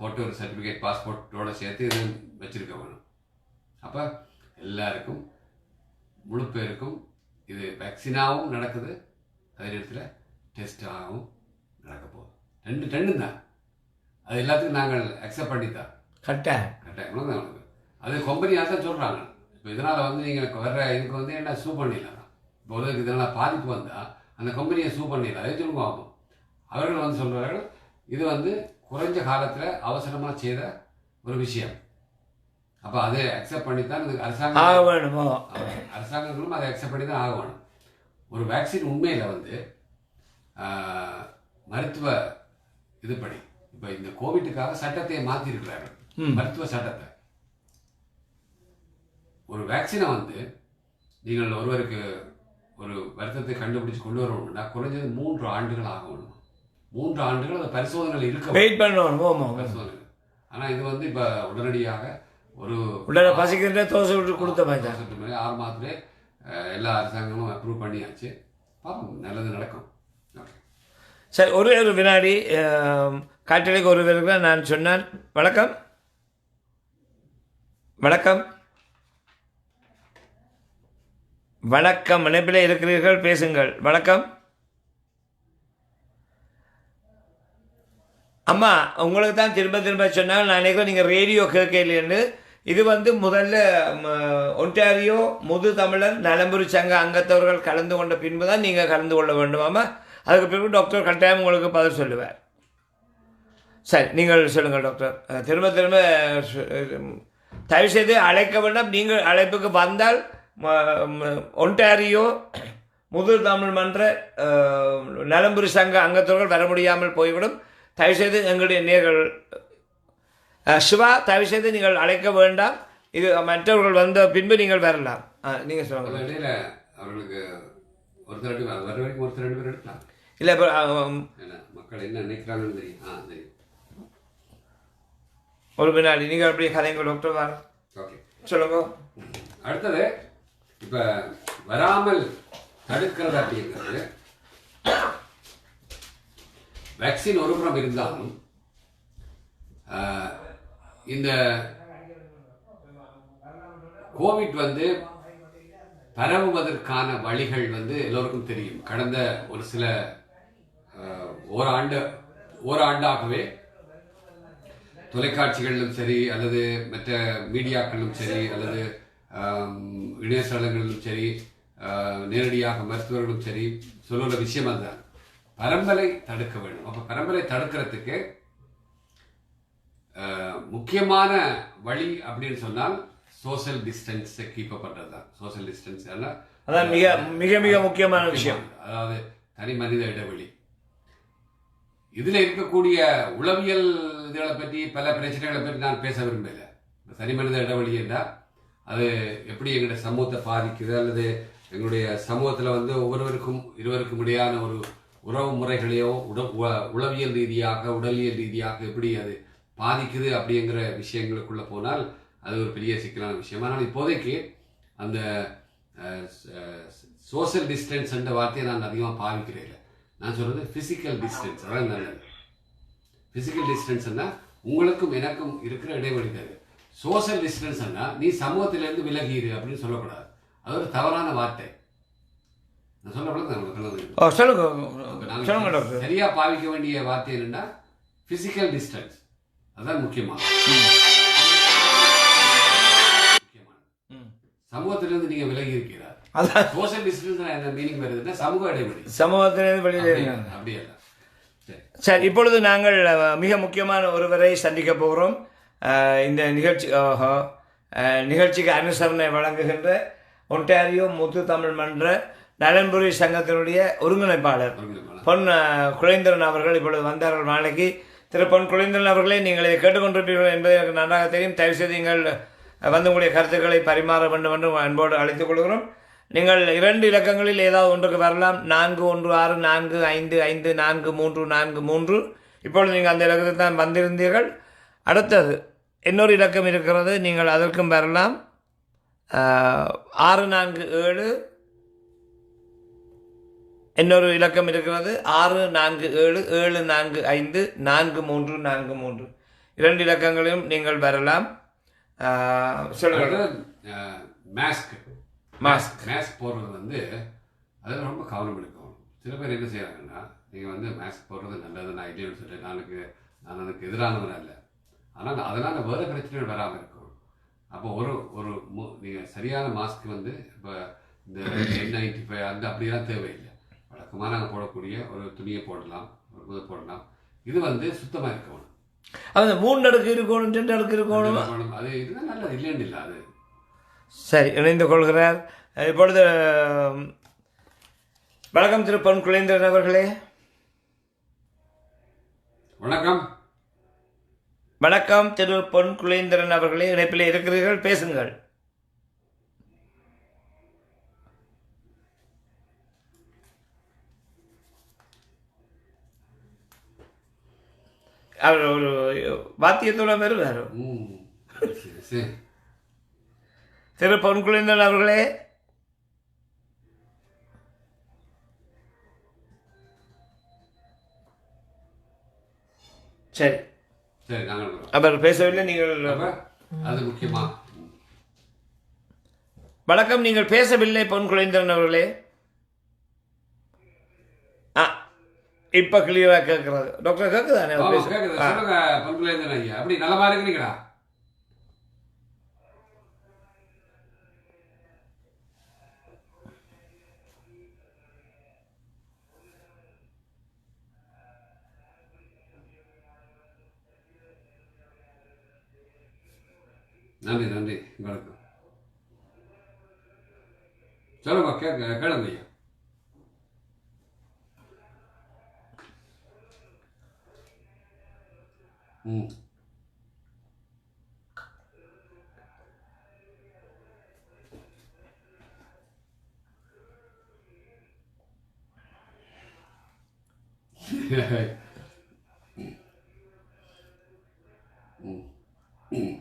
போட்டு ஒரு சர்டிஃபிகேட் பாஸ்போர்ட்டோட சேர்த்து இது வச்சிருக்க வேணும். அப்போ எல்லாருக்கும் முழு பேருக்கும் இது வேக்சினாகவும் நடக்குது, அதே நேரத்தில் டெஸ்டாகவும் நடக்க போகுது. ரெண்டும் தான். அது எல்லாத்துக்கும் நாங்கள் அக்செப்ட் பண்ணித்தான் கட்டாயம் தான். அது கம்பெனியாக தான் சொல்கிறாங்க. இப்போ இதனால் நீங்கள் வர்ற இதுக்கு என்ன சூ பண்ணிடலாம். இப்போ ஒரு இதனால் பாதிப்பு வந்தால் அந்த கம்பெனியை சூ பண்ணிடலாம். அதே சொல்லுங்க ஆகும். அவர்கள் சொல்கிறார்கள் இது குறைஞ்ச காலத்தில் அவசரமாக செய்த ஒரு விஷயம். அப்போ அதை அக்செப்ட் பண்ணித்தான் அரசாங்கங்களும் அதை அக்செப்ட் பண்ணி தான் ஆக வேணும். ஒரு வேக்சின் உண்மையில் மருத்துவ இதுபடி இப்போ இந்த கோவிட்டுக்காக சட்டத்தை மாற்றிருக்கிறார்கள். மருத்துவ சட்டத்தை ஒரு வேக்சினை நீங்கள் ஒருவருக்கு ஒரு வருத்தத்தை கண்டுபிடிச்சு கொண்டு வரணும்னா குறைஞ்சது 3 ஆண்டுகள் ஆகணும். 3 ஆண்டுகள் அந்த பரிசோதனைகள் இருக்க வெயிட் பண்ணணும் பரிசோதனை. ஆனால் இது இப்போ உடனடியாக ஒரு பசிக்கின்ற தோசை கொடுத்த மாதிரி 6 மாதத்துலேயே எல்லா அரசாங்கமும் அப்ரூவ் பண்ணியாச்சு. பார்ப்போம், நல்லது நடக்கும். சரி, ஒரே ஒரு வினாடி. காற்றலைக்கு ஒருவருக்கு நான் சொன்னான். வணக்கம் வணக்கம் வணக்கம், இணைப்பில் இருக்கிறீர்கள், பேசுங்கள். வணக்கம் அம்மா. உங்களுக்கு தான் திரும்ப திரும்ப சொன்னால் நான் நினைக்கிறேன் நீங்கள் ரேடியோ கேட்கலைன்னு. இது முதல்ல ஒன்டாரியோ முது தமிழன் நலம்புரி சங்க அங்கத்தவர்கள் கலந்து கொண்ட பின்பு தான் நீங்கள் கலந்து கொள்ள வேண்டுமாம்மா. அதுக்கு பிறகு டாக்டர் கட்டாயம் உங்களுக்கு பதில் சொல்லுவார். சரி, நீங்கள் சொல்லுங்கள் டாக்டர். திரும்ப திரும்ப தயவுசெய்து அழைக்க வேண்டாம். நீங்கள் அழைப்புக்கு வந்தால் ஒன்டாரியோ முது தமிழ் மன்ற நலம்புரி சங்க அங்கத்தவர்கள் வர முடியாமல் போய்விடும். தயவுசெய்து எங்களுடைய நேர்கள் சிவா, தயவுசெய்து நீங்கள் அழைக்க வேண்டாம். இது மற்றவர்கள் வந்த பின்பு நீங்கள் வரலாம். நீங்கள் சொல்லுங்கள். அவர்களுக்கு ஒருத்தர் வர வரைக்கும் ஒருத்தர் 2 பேர் எடுக்கலாம். இல்லை, இப்போ மக்கள் என்ன நினைக்கிறாங்கன்னு தெரியும். ஒரு பின்னாடி நீங்கள் அப்படியே கதைங்க டாக்டர். வர ஓகே, சொல்லுங்க. அடுத்தது இப்போ வராமல் தடுக்கிறது அப்படிங்கிறது வேக்சின் ஒரு புறம் இருந்தாலும் இந்த கோவிட் பரவுவதற்கான வழிகள் எல்லோருக்கும் தெரியும். கடந்த ஒரு சில ஓராண்டாகவே தொலைக்காட்சிகளிலும் சரி, அல்லது மற்ற மீடியாக்களிலும் சரி, அல்லது இணையதளங்களிலும் சரி, நேரடியாக மருத்துவர்களும் சரி சொல்லுற விஷயம் அதுதான், பரம்பலை தடுக்க வேண்டும். அப்போ பரம்பலை தடுக்கிறதுக்கு முக்கியமான வழி அப்படின்னு சொன்னால் சோசியல் டிஸ்டன்ஸ் கீப் பண்ணுறது தான். சோசியல் டிஸ்டன்ஸ் அதான் மிக மிக மிக முக்கியமான விஷயம். அதாவது தனி மனித இடைவெளி. இதில் இருக்கக்கூடிய உளவியல் இதுகளை பற்றி, பல பிரச்சனைகளை பற்றி நான் பேச விரும்பல. தனி மனித இடைவெளி என்றால் அது எப்படி எங்களுடைய சமூகத்தை பாதிக்குது, அல்லது எங்களுடைய சமூகத்தில் ஒவ்வொருவருக்கும் இருவருக்கும் இடையான ஒரு உறவு முறைகளையோ உளவியல் ரீதியாக உடலியல் ரீதியாக எப்படி அது பாதிக்குது அப்படிங்கிற விஷயங்களுக்குள்ள போனால் அது ஒரு பெரிய சிக்கலான விஷயம். ஆனால் இப்போதைக்கு அந்த சோசியல் டிஸ்டன்ஸ் என்ற வார்த்தையை நான் அதிகமாக பாவிக்கிறேன். நான் சொல்றது பிசிக்கல் டிஸ்டன்ஸ். அதான் நல்லது. பிசிக்கல் டிஸ்டன்ஸ்னா உங்களுக்கும் எனக்கும் இருக்கிற இடைவெளி தேவை. சோசியல் டிஸ்டன்ஸ்னா நீ சமூகத்திலிருந்து விலகிடு அப்படின்னு சொல்லக்கூடாது. அது ஒரு தவறான வார்த்தை. சரியா பாவிக்க வேண்டிய வார்த்தை என்னன்னா பிசிக்கல் டிஸ்டன்ஸ். அதான் முக்கியமான சமூகத்திலிருந்து நீங்க விலகி இருக்கிறார். சோசியல் டிஸ்டன்ஸ் என்ன மீனிங் வருதுன்னா சமூக இடைவெளி. சமூகத்திலிருந்து வெளியே அப்படி அல்ல. சரி, இப்பொழுது நாங்கள் மிக முக்கியமான ஒருவரை சந்திக்க போகிறோம். இந்த நிகழ்ச்சிக்கு அனுசரணை வழங்குகின்ற ஒன்டாரியோ முத்து தமிழ் மன்ற நலன்புரி சங்கத்தினுடைய ஒருங்கிணைப்பாளர் பொன் குலேந்திரன் அவர்கள் இப்பொழுது வந்தார்கள். நாளைக்கு திரு பொன் குலேந்திரன் அவர்களே, நீங்கள் இதை கேட்டுக்கொண்டிருப்பீர்கள் என்பது எனக்கு நன்றாக தெரியும். தயவுசெய்து நீங்கள் உங்களுடைய கருத்துக்களை பரிமாற வேண்டும் என்று அன்போடு அழைத்துக் கொள்கிறோம். நீங்கள் 2 இலக்கங்களில் ஏதாவது ஒன்றுக்கு வரலாம். 4164554343. இப்பொழுது நீங்கள் அந்த இலக்கத்தில் தான் வந்திருந்தீர்கள். அடுத்தது இன்னொரு இலக்கம் இருக்கிறது, நீங்கள் அதற்கும் வரலாம். 647 இன்னொரு இலக்கம் இருக்கிறது, 64774544343. 2 இலக்கங்களையும் நீங்கள் வரலாம். சொல்லுங்கள். மாஸ்க் போடுறது அது ரொம்ப கவனம் எடுக்கணும். சில பேர் என்ன செய்யறாங்கன்னா, நீங்க மாஸ்க் போடுறது நல்லது, நான் இல்லைன்னு சொல்லிட்டு நான் அதுக்கு எதிரானவன் அல்ல. ஆனால் அதனால வேற பிரச்சனைகள் வராமல் இருக்கணும். அப்போ ஒரு நீங்கள் சரியான மாஸ்க் இப்போ இந்த N95 அப்படிலாம் தேவையில்லை. வழக்கமாக நாங்கள் போடக்கூடிய ஒரு துணியை போடலாம், ஒரு போடலாம். இது சுத்தமாக இருக்கணும். அது 3 அடுக்கு இருக்கணும், 2 அடுக்கு இருக்கணும். அது இதுதான் நல்லது, இல்லைன்னு இல்லை. அது சரி, இணைந்து கொள்கிறார். இப்பொழுது வணக்கம் திரு பொன் குலேந்திரன் அவர்களே. வணக்கம். வணக்கம் திரு பொன் குலேந்திரன் அவர்களே, இணைப்பில் இருக்கிறீர்கள், பேசுங்கள். அவர் ஒரு வாத்தியத்தோட வருவார். திரு பொன் குலேந்திரன் அவர்களே, சரி, சரி நாங்கள் அவர் பேசவில்லை. நீங்கள் அப்ப அது முக்கியமா. வணக்கம், நீங்கள் பேசவில்லை பொன் குழந்தைன் அவர்களே. ஆ, இப்போ கிளியராக கேட்குறது. டாக்டர் கேட்குதானே? ஆமா, கேக்குது. சொல்லுங்க பண்புலேந்தன் ஐயா, அப்படி நலமா இருக்கிறீங்களா? நன்றி நன்றி வணக்கம். சொல்லுங்க கேளுங்க ஐயா. ம் ம் ம்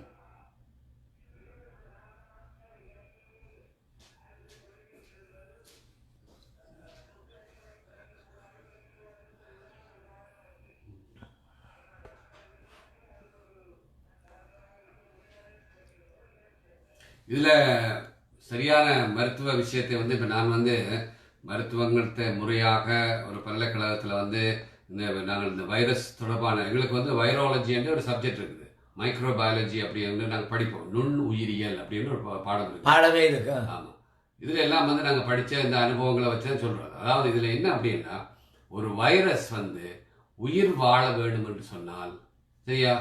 இதுல சரியான மருத்துவ விஷயத்தை வந்து இப்போ நான் வந்து மருத்துவங்கள்ட்ட முறையாக ஒரு பல்கலைக்கழகத்தில் வந்து நாங்கள் இந்த வைரஸ் தொடர்பான எங்களுக்கு வந்து வைராலஜின்ற ஒரு சப்ஜெக்ட் இருக்குது. மைக்ரோபயாலஜி அப்படின்னு நாங்கள் படிப்போம். நுண் உயிரியல் அப்படின்னு ஒரு பாடம் இருக்கு. பாடமே இருக்கு. ஆமாம், இதில் எல்லாம் வந்து நாங்கள் படித்த இந்த அனுபவங்களை வச்சு தான் சொல்கிறோம். அதாவது இதில் என்ன அப்படின்னா, ஒரு வைரஸ் வந்து உயிர் வாழ வேண்டும் என்று சொன்னால் சரியா,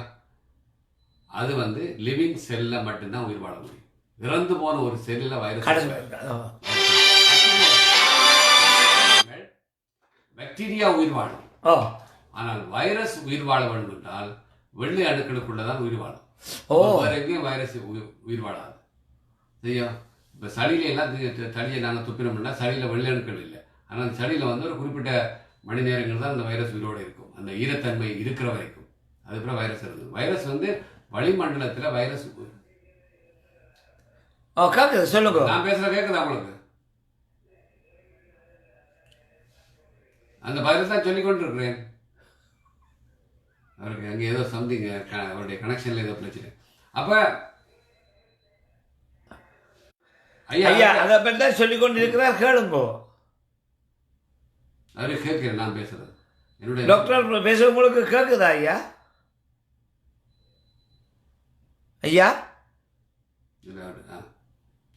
அது வந்து லிவிங் செல்ல மட்டும்தான் உயிர் வாழ முடியும். இறந்து போன ஒரு செல்லில் வைரஸ், பாக்டீரியா உயிர் வாழும். ஆனால் வைரஸ் உயிர் வாழ வேண்டும் என்றால் வெள்ளை அணுக்களுக்குள்ளதான் உயிர் வாழும். வேற எங்கேயும் வைரஸ் உயிர் வாழாது சரியா. இப்போ சளியில எல்லாம் சளியை நாங்கள் துப்பினோம்னா சளியில வெள்ளை அணுக்கள் இல்லை. ஆனால் அந்த சளியில வந்து ஒரு குறிப்பிட்ட மணி நேரங்கள் தான் அந்த வைரஸ் உயிரோடு இருக்கும். அந்த ஈரத்தன்மை இருக்கிற வரைக்கும் அதுக்கப்புறம் வைரஸ் இருக்குது. வைரஸ் வந்து வளிமண்டலத்தில் வைரஸ். சொல்லுங்க, நான் பேசுற கேட்குதா உங்களுக்கு? அந்த பதில் தான் சொல்லிக் கொண்டிருக்கிறேன். அவருக்கு அங்கே ஏதோ சம்திங் அவருடைய கனெக்ஷன்ல ஏதோ பிரச்சனை. அப்ப ஐயா அதை பற்றி தான் சொல்லிக் கொண்டிருக்கிறார், கேளுங்கோ. அவரு கேட்கிறேன் நான் பேசுறது. என்னுடைய டாக்டர் பேச உங்களுக்கு கேட்குதா ஐயா? ஐயா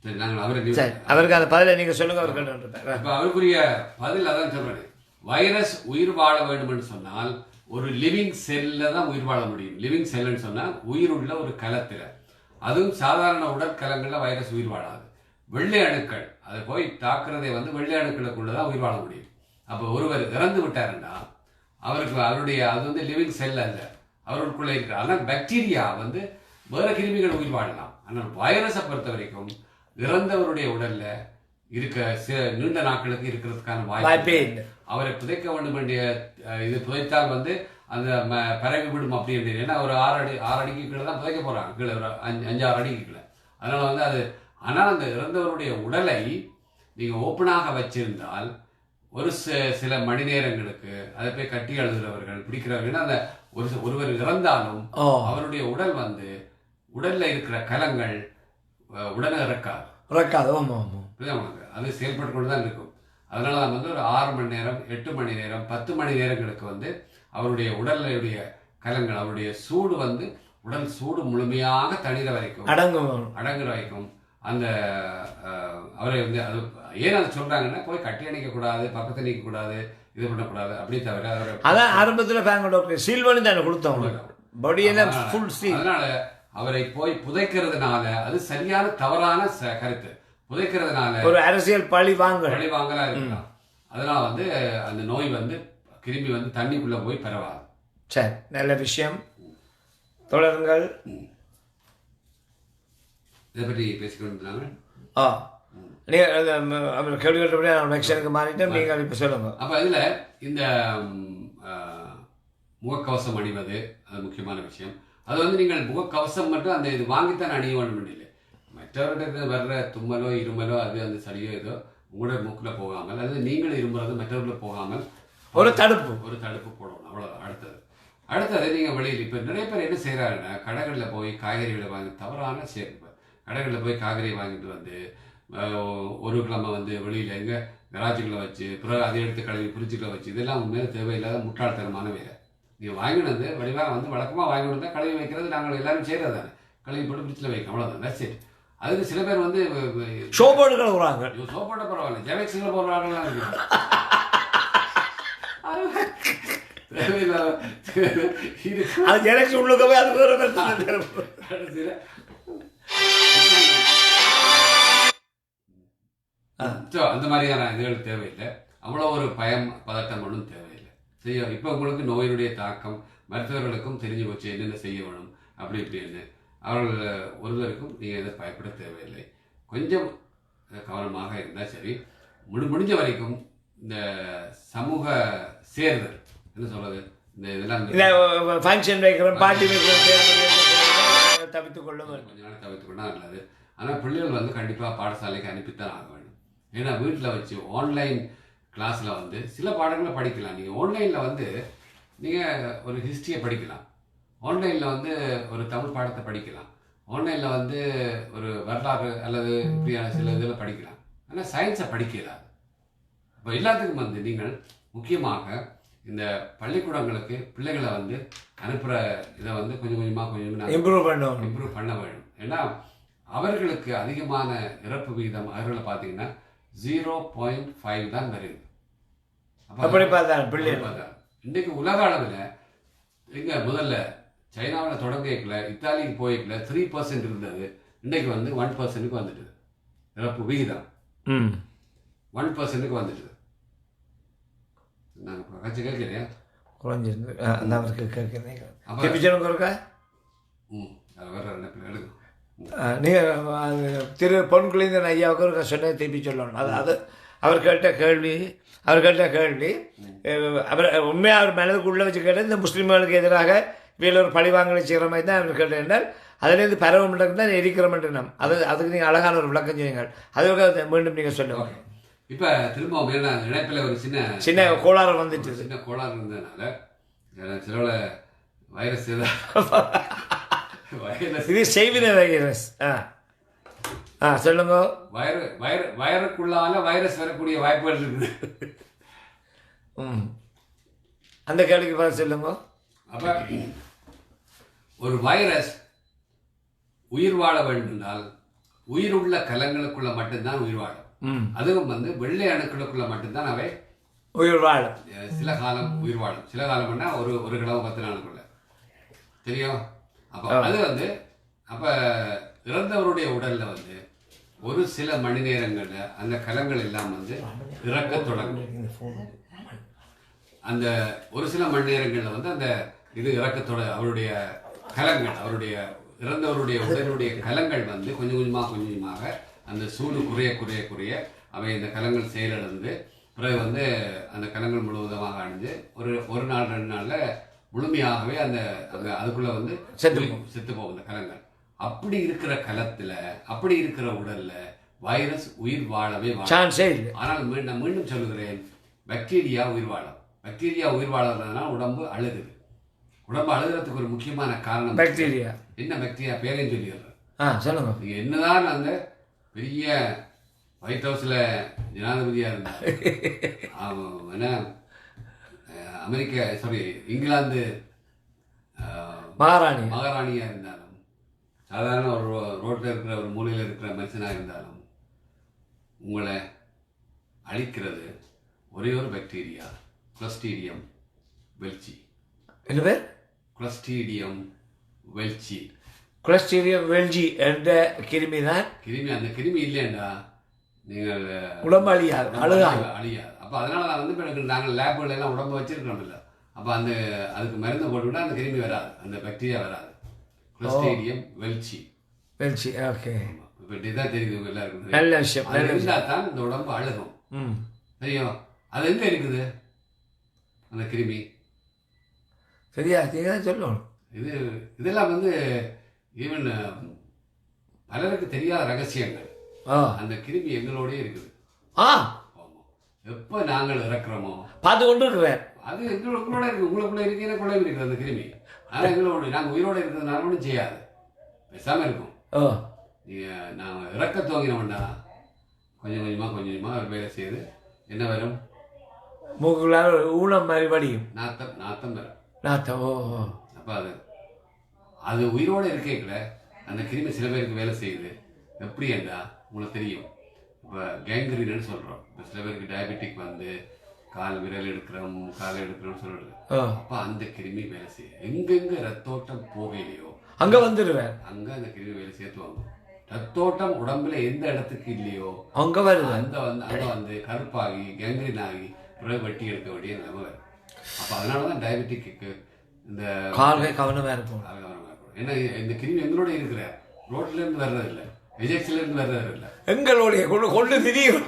சரி, நாங்கள் அவருக்கு அவருக்கு அந்த பதிலை நீங்க சொல்லுங்க. அவர் இப்ப அவருக்குரிய பதில் அதான் சொல்றேன். வைரஸ் உயிர் வாழ வேண்டும் என்று சொன்னால் ஒரு லிவிங் செல்ல தான் உயிர் வாழ முடியும். லிவிங் செல்லுன்னு சொன்னா உயிர் உள்ள ஒரு கலத்துல, அதுவும் சாதாரண உடற்கலங்கள்ல வைரஸ் உயிர் வாழாது. வெள்ளை அணுக்கள் அதை போய் தாக்குறதை வந்து வெள்ளை அணுக்களுக்குள்ளதான் உயிர் வாழ முடியும். அப்போ ஒருவர் இறந்து விட்டாருன்னா அவருக்கு அவருடைய அது வந்து லிவிங் செல் அல்ல, அவருக்குள்ள இருக்கிற. ஆனால் பாக்டீரியா வந்து வேற கிருமிகள் உயிர் வாழலாம். ஆனால் வைரஸை பொறுத்த வரைக்கும் இறந்தவருடைய உடல்ல இருக்க நீண்ட நாட்களுக்கு இருக்கிறதுக்கான வாய்ப்பு. அவரை புதைக்க வேண்டும் வேண்டிய இது புதைத்தால் வந்து அந்த பரவி விடும் அப்படின்னு. ஏன்னா ஒரு 6 அடிக்கு கீழே தான் புதைக்க போறாங்க, கீழே ஒரு 5-6 அடிக்கு கீழே. அதனால வந்து அது, ஆனால் அந்த இறந்தவருடைய உடலை நீங்க ஓப்பனாக வச்சிருந்தால் ஒரு சில மணி நேரங்களுக்கு அதை போய் கட்டி எழுதுகிறவர்கள் பிடிக்கிறவர்கள் அந்த ஒருவர் இறந்தாலும் அவருடைய உடல் வந்து உடல்ல இருக்கிற கலங்கள் உடனே இறக்காது. அது செயல்பட்டு கொண்டுதான் இருக்கும். அதனால தான் வந்து ஒரு 6 மணி நேரம் 8 மணி நேரம் 10 மணி நேரங்களுக்கு வந்து அவருடைய உடலுடைய கலங்கள், அவருடைய சூடு வந்து உடல் சூடு முழுமையாக தணிகிற வரைக்கும் அடங்குற வரைக்கும் அந்த அவரை வந்து அது ஏன் அதை சொல்றாங்கன்னா, போய் கட்டி அணைக்க கூடாது, பக்கத்தை நீக்க கூடாது, இது பண்ணக்கூடாது அப்படி தவிர அதான் ஆரம்பத்தில் சீல் பண்ணி தானே கொடுத்தோம். அதனால அவரை போய் புதைக்கிறதுனால அது சரியான தவறான கருத்து. புதைக்கிறதுனால ஒரு அரசியல் பழி வாங்கலாம் இருக்கலாம். அதனால வந்து அந்த நோய் வந்து கிருமி வந்து தண்ணிக்குள்ள போய் பரவாது. சரி, நல்ல விஷயம். தொடருங்கள். இதை பற்றி பேசிக்கொண்டிருந்தாங்க. அவர் கேள்வி கேட்டபடி மாறிட்டோம். நீங்கள் இப்போ சொல்லுங்க. அப்போ இதில் இந்த முகக்கவசம் அணிவது அது முக்கியமான விஷயம். அது வந்து நீங்கள் முகக்கவசம் மட்டும் அந்த இது வாங்கித்தான் அணிய வேண்டும் இல்லை. மற்றவர்கிட்ட வர்ற தும்மலோ இருமலோ அது அந்த சளியோ ஏதோ உங்களோட மூக்கில் போகாமல், அது நீங்கள் இரும்புறது மற்றவர்களை போகாமல் ஒரு தடுப்பு போடணும், அவ்வளோதான். அடுத்தது அடுத்தது நீங்கள் வெளியில் இப்போ நிறைய பேர் என்ன செய்கிறாங்கன்னா கடைகளில் போய் காய்கறிகளை வாங்கி தவறான சேர்ப்பு கடைகளில் போய் காய்கறி வாங்கிட்டு வந்து ஒரு கிழமை வந்து வெளியில் எங்கே கராஜுகளை வச்சு பிறகு அதை எடுத்து கழுவி பிரிச்சுக்களை வச்சு இதெல்லாம் உண்மையில தேவையில்லாத முட்டாள்தனமான வேலை. நீங்கள் வாங்கினது வடிவாக வந்து வழக்கமாக வாங்கினது கழுவி வைக்கிறது நாங்கள் எல்லாரும் செய்கிறது தானே. கழுவி போட்டு பிரிட்ஜில் வைக்கும் அவ்வளோதான். That's it. அதுக்கு சில பேர் வந்து சோப்போடு கழுவுறாங்க. சோப்போட பரவாயில்ல, ஜெவெக்ஸில் போடுறாங்கலாம் இருக்கு. அது ஜெனக்ஸ் உள்ளுக்கவே அது அந்த மாதிரியான இதுகள் தேவையில்லை. அவ்வளோ ஒரு பயம் பதட்டம் ஒன்றும் தேவையில்லை. செய்ய இப்போ உங்களுக்கு நோயினுடைய தாக்கம் மருத்துவர்களுக்கும் தெரிஞ்சு போச்சு என்னென்ன செய்ய வேணும் அப்படி இப்படின்னு. அவர்கள் ஒருவருக்கும் நீங்கள் எதை பயப்பட தேவையில்லை. கொஞ்சம் கவனமாக இருந்தால் சரி. முடிஞ்ச வரைக்கும் இந்த சமூக சேர்தல் என்ன சொல்றது, இந்த இதெல்லாம் ஃபங்க்ஷன் வைக்கிறோம் பார்ட்டி வைக்கிறோம் தவிர்த்துக் கொள்ள கொஞ்ச நாள் தவிர்த்துக்கொண்டா நல்லது. ஆனால் பிள்ளைகள் வந்து கண்டிப்பாக பாடசாலைக்கு அனுப்பித்தான் ஆக வேண்டும். ஏன்னா வீட்டில் வச்சு ஆன்லைன் கிளாஸில் வந்து சில பாடங்களை படிக்கலாம். நீங்கள் ஆன்லைனில் வந்து நீங்கள் ஒரு ஹிஸ்ட்ரியை படிக்கலாம், ஆன்லைனில் வந்து ஒரு தமிழ் பாடத்தை படிக்கலாம், ஆன்லைனில் வந்து ஒரு வரலாறு அல்லது இப்படியான சில இதில் படிக்கலாம். ஆனால் சயின்ஸை படிக்கலாம். இப்போ எல்லாத்துக்கும் வந்து நீங்கள் முக்கியமாக இந்த பள்ளிக்கூடங்களுக்கு பிள்ளைகளை வந்து அனுப்புகிற இதை வந்து கொஞ்சம் கொஞ்சமாக இம்ப்ரூவ் பண்ண வேணும். ஏன்னா அவர்களுக்கு அதிகமான இறப்பு விகிதம் அவர்களை பார்த்தீங்கன்னா 0.5 தான் வருது. அப்படி பார்த்தா இன்றைக்கு உலக அளவில் எங்க முதல்ல சைனாவில் தொடங்கல, இத்தாலிக்கு போய்க்கல 3% இருந்தது. இன்றைக்கு வந்து 1%க்கு வந்துட்டு இறப்பு விகிதம் 1%க்கு வந்துட்டு. நாங்கள் கட்சி கேட்கிறேன் குறைஞ்சிருந்து அவருக்கு கேட்குறேன். நீங்கள் திரு பொன்குளிந்தன் ஐயாவுக்கு ஒரு சொன்னதை திருப்பி சொல்லணும். அது அவர் கேட்ட கேள்வி அவர் உண்மையாக அவர் மனதுக்கு உள்ள வச்சு கேட்டால் இந்த முஸ்லீம்களுக்கு எதிராக வேலை ஒரு பழிவாங்கலை செய்கிற மாதிரி தான் அவர் கேட்டேன் என்றால் அதிலேருந்து பரவ மட்டும் தான் எரிக்கிறோம் நாம். அதுக்கு நீங்கள் அழகான ஒரு விளக்கம் செய்யுங்கள். அதுக்காக மீண்டும் நீங்கள் சொல்லுவாங்க. இப்போ திரும்ப இணைப்பில் ஒரு சின்ன கோளாறு வந்துட்டு சின்ன கோளாறு இருந்ததுனால சில வைரஸ் இது செய்வின வைரஸ். சொல்லுங்க. வயருக்குள்ளால வைரஸ் வரக்கூடிய வாய்ப்புகள் இருக்குது. அந்த கேள்விக்கு பார்த்து சொல்லுங்க. அப்ப ஒரு வைரஸ் உயிர் வாழ வேண்டும் என்றால் உயிருள்ள கலங்களுக்குள்ள மட்டும்தான் உயிர் வாழும். அதுவும் வந்து வெள்ளை அணுக்களுக்குள்ள மட்டும்தான் அவை உயிர் வாழும். சில காலம் உயிர் வாழும். சில காலம்னா ஒரு கிழமை 10 நாளுக்குள்ள தெரியும். அப்போ அது வந்து அப்போ இறந்தவருடைய உடல்ல வந்து ஒரு சில மணி நேரங்கள்ல அந்த கலங்கள் எல்லாம் வந்து இறக்க தொடங்கும். அந்த ஒரு சில மணி நேரங்கள்ல வந்து அந்த இது இறக்கத்தோட அவருடைய கலங்கள் அவருடைய இறந்தவருடைய உடலுடைய கலங்கள் வந்து கொஞ்சம் கொஞ்சமாக அந்த சூடு குறைய அவை இந்த கலங்கள் செயலிழந்து பிறகு வந்து அந்த கலங்கள் முழுவதுமாக அணிஞ்சு ஒரு நாள் 2 நாள்ல முழுமையாகவே அந்த அதுக்குள்ள வந்து செத்து போகும் அந்த கலங்கள். அப்படி இருக்கிற களத்துல அப்படி இருக்கிற உடல்ல வைரஸ் உயிர் வாழவே ஆனால் நான் மீண்டும் சொல்லுகிறேன், பாக்டீரியா உயிர் வாழும். பாக்டீரியா உயிர் வாழறதுனால உடம்பு அழுகுது. உடம்பு அழுகிறதுக்கு ஒரு முக்கியமான காரணம் பாக்டீரியா. என்ன பாக்டீரியா பேரையும் சொல்லிடுறேன் சொல்லுங்க. நீங்க என்னதான் அந்த பெரிய ஒயிட் ஹவுஸ்ல ஜனாதிபதியா இருந்தார், அமெரிக்கா இங்கிலாந்து மகாராணியா இருந்தாலும் சாதாரண ஒரு ரோட்ல இருக்கிற ஒரு மூலையில் இருக்கிற மனுஷனா இருந்தாலும் உங்களை அழிக்கிறது ஒரே ஒரு பாக்டீரியா, கிளஸ்டீடியம் வெல்ச்சி. என்ன பேர்? கிளஸ்டீடியம் வெல்ச்சி. கிளஸ்டீடியம் வெல்ச்சி என்ற கிருமி தான். அந்த கிருமி இல்லையா நீங்கள் உடம்பு அழியாது. அப்போ அதனால தான் வந்து நாங்கள் லேப்கள் எல்லாம் உடம்பு வச்சிருக்கிறோம் இல்லை. அப்போ அதுக்கு மருந்து போட்டுவிட்டா அந்த கிருமி வராது, அந்த பாக்டீரியா வராது. கிளஸ்டீடியம் வெல்ச்சி. ஓகே. இப்போ இதுதான் தெரியுது எல்லாருக்கும். நல்ல விஷயம். இருந்தால் தான் இந்த உடம்பு அழுகும். தெரியும். அது எங்க இருக்குது அந்த கிருமி? சரியா சொல்லணும். இதெல்லாம் வந்து ஈவன் பலருக்கு தெரியாத ரகசியங்கள். அந்த கிருமி எங்களோடய இருக்குது. எப்போ நாங்கள் இறக்குறோமோ பார்த்து கொண்டு இருக்கிறேன். அது உங்களோட இருக்கு, உங்களுக்குள்ள இருக்கு, எனக்குள்ள இருக்குது அந்த கிருமி. ஆனால் எங்களோட நாங்கள் உயிரோடு இருக்கிறதுனால ஒன்றும் செய்யாது, பேசாமல் இருக்கும். நாங்கள் இறக்க துவங்கினோம்னா கொஞ்சம் கொஞ்சமாக ஒரு வேலை செய்யுது. என்ன வரும்? மூக்குள்ளார ஊனம் மாதிரி வடியும், நாத்தம் வரும். நாத்தம். அப்போ அது உயிரோடு இருக்கேக்கல அந்த கிருமி சில பேருக்கு வேலை செய்யுது. எப்படி என்றா உங்களுக்கு தெரியும், இப்போ கேங்க்ரீன்னு சொல்கிறோம். இப்போ சில பேருக்கு டயபெட்டிக் வந்து கால் விரல் எடுக்கிறோம், கால் எடுக்கிறோம்னு சொல்றது. அப்போ அந்த கிருமி வேலை செய்யும். எங்கெங்க ரத்தோட்டம் போகலையோ அங்கே வந்துடுவேன், அங்கே அந்த கிருமி வேலை சேர்த்துவாங்க. ரத்தோட்டம் உடம்புல எந்த இடத்துக்கு இல்லையோ அங்கே வருது. அங்கே வந்து கருப்பாகி கேங்க்ரீன் ஆகி பிறகு வெட்டி எடுக்க வேண்டிய நிலைமை வரும். அப்போ அதனால தான் டயபெட்டிக்கு இந்த கால்கள் கவனமாக இருக்கும். ஏன்னா இந்த கிருமி எங்களோட இருக்கிற ரோட்ல இருந்து வர்றது இல்லை, எஜெக்ஷன்ல இருந்து வர்றது இல்லை, எங்களுடைய கொண்டு திரியும்,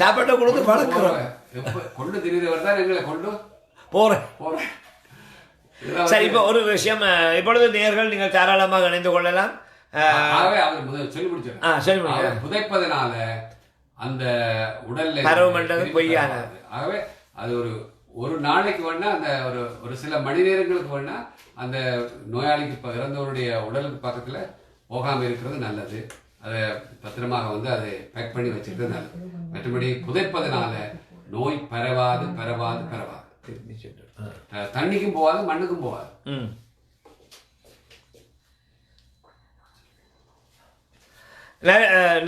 சாப்பாட்டை கொடுத்து பழக்கிறோம். கொண்டு திரிகிறவர் தான் எங்களை கொண்டு போறேன். சரி, இப்போ ஒரு விஷயம், இப்பொழுது நேயர்கள் நீங்கள் தாராளமாக இணைந்து கொள்ளலாம். சொல்லி முடிச்சிருக்கேன். புதைப்பதனால அந்த உடல்ல பரவமண்டது பொய்யானது. ஆகவே அது ஒரு நாளைக்கு வேணா அந்த ஒரு சில மணி நேரங்களுக்கு வேணா அந்த நோயாளிக்கு இறந்தவருடைய உடலுக்கு பக்கத்துல போகாம இருக்கிறது நல்லது. அதை பத்திரமாக வந்து அதை பேக் பண்ணி வச்சுக்கிறது நல்லது. மற்றபடி புதைப்பதனால நோய் பரவாது. தண்ணிக்கும் போகாது, மண்ணுக்கும் போகாது.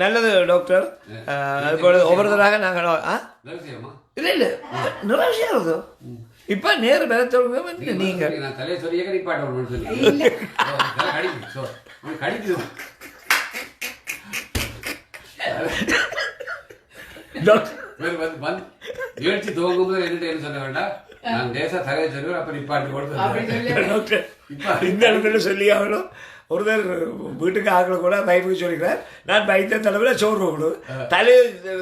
நல்லது டாக்டர். ஒவ்வொருத்தராக நாங்கள் இல்லை இல்லை நிறைய இருந்தோ இப்போ நேரம் பெறத்தோடு நீங்கள் நான் தலையை சொல்லியே கடிப்பாட்டோம் சொல்லி கடிக்குது. நிகழ்ச்சி துவங்கும் போது என்ன சொல்ல வேண்டாம், நான் தேச தலையை சொல்லுவேன், அப்ப நிப்பாட்டி கொடுத்து இந்த இடத்துல சொல்லி ஆகணும். ஒருத்தர் வீட்டுக்கு ஆக்களை கூட வைஃபுக்கு சொல்லிக்கிறேன், நான் வைத்த தலைவில் சோறு கொடுக்கணும், தலை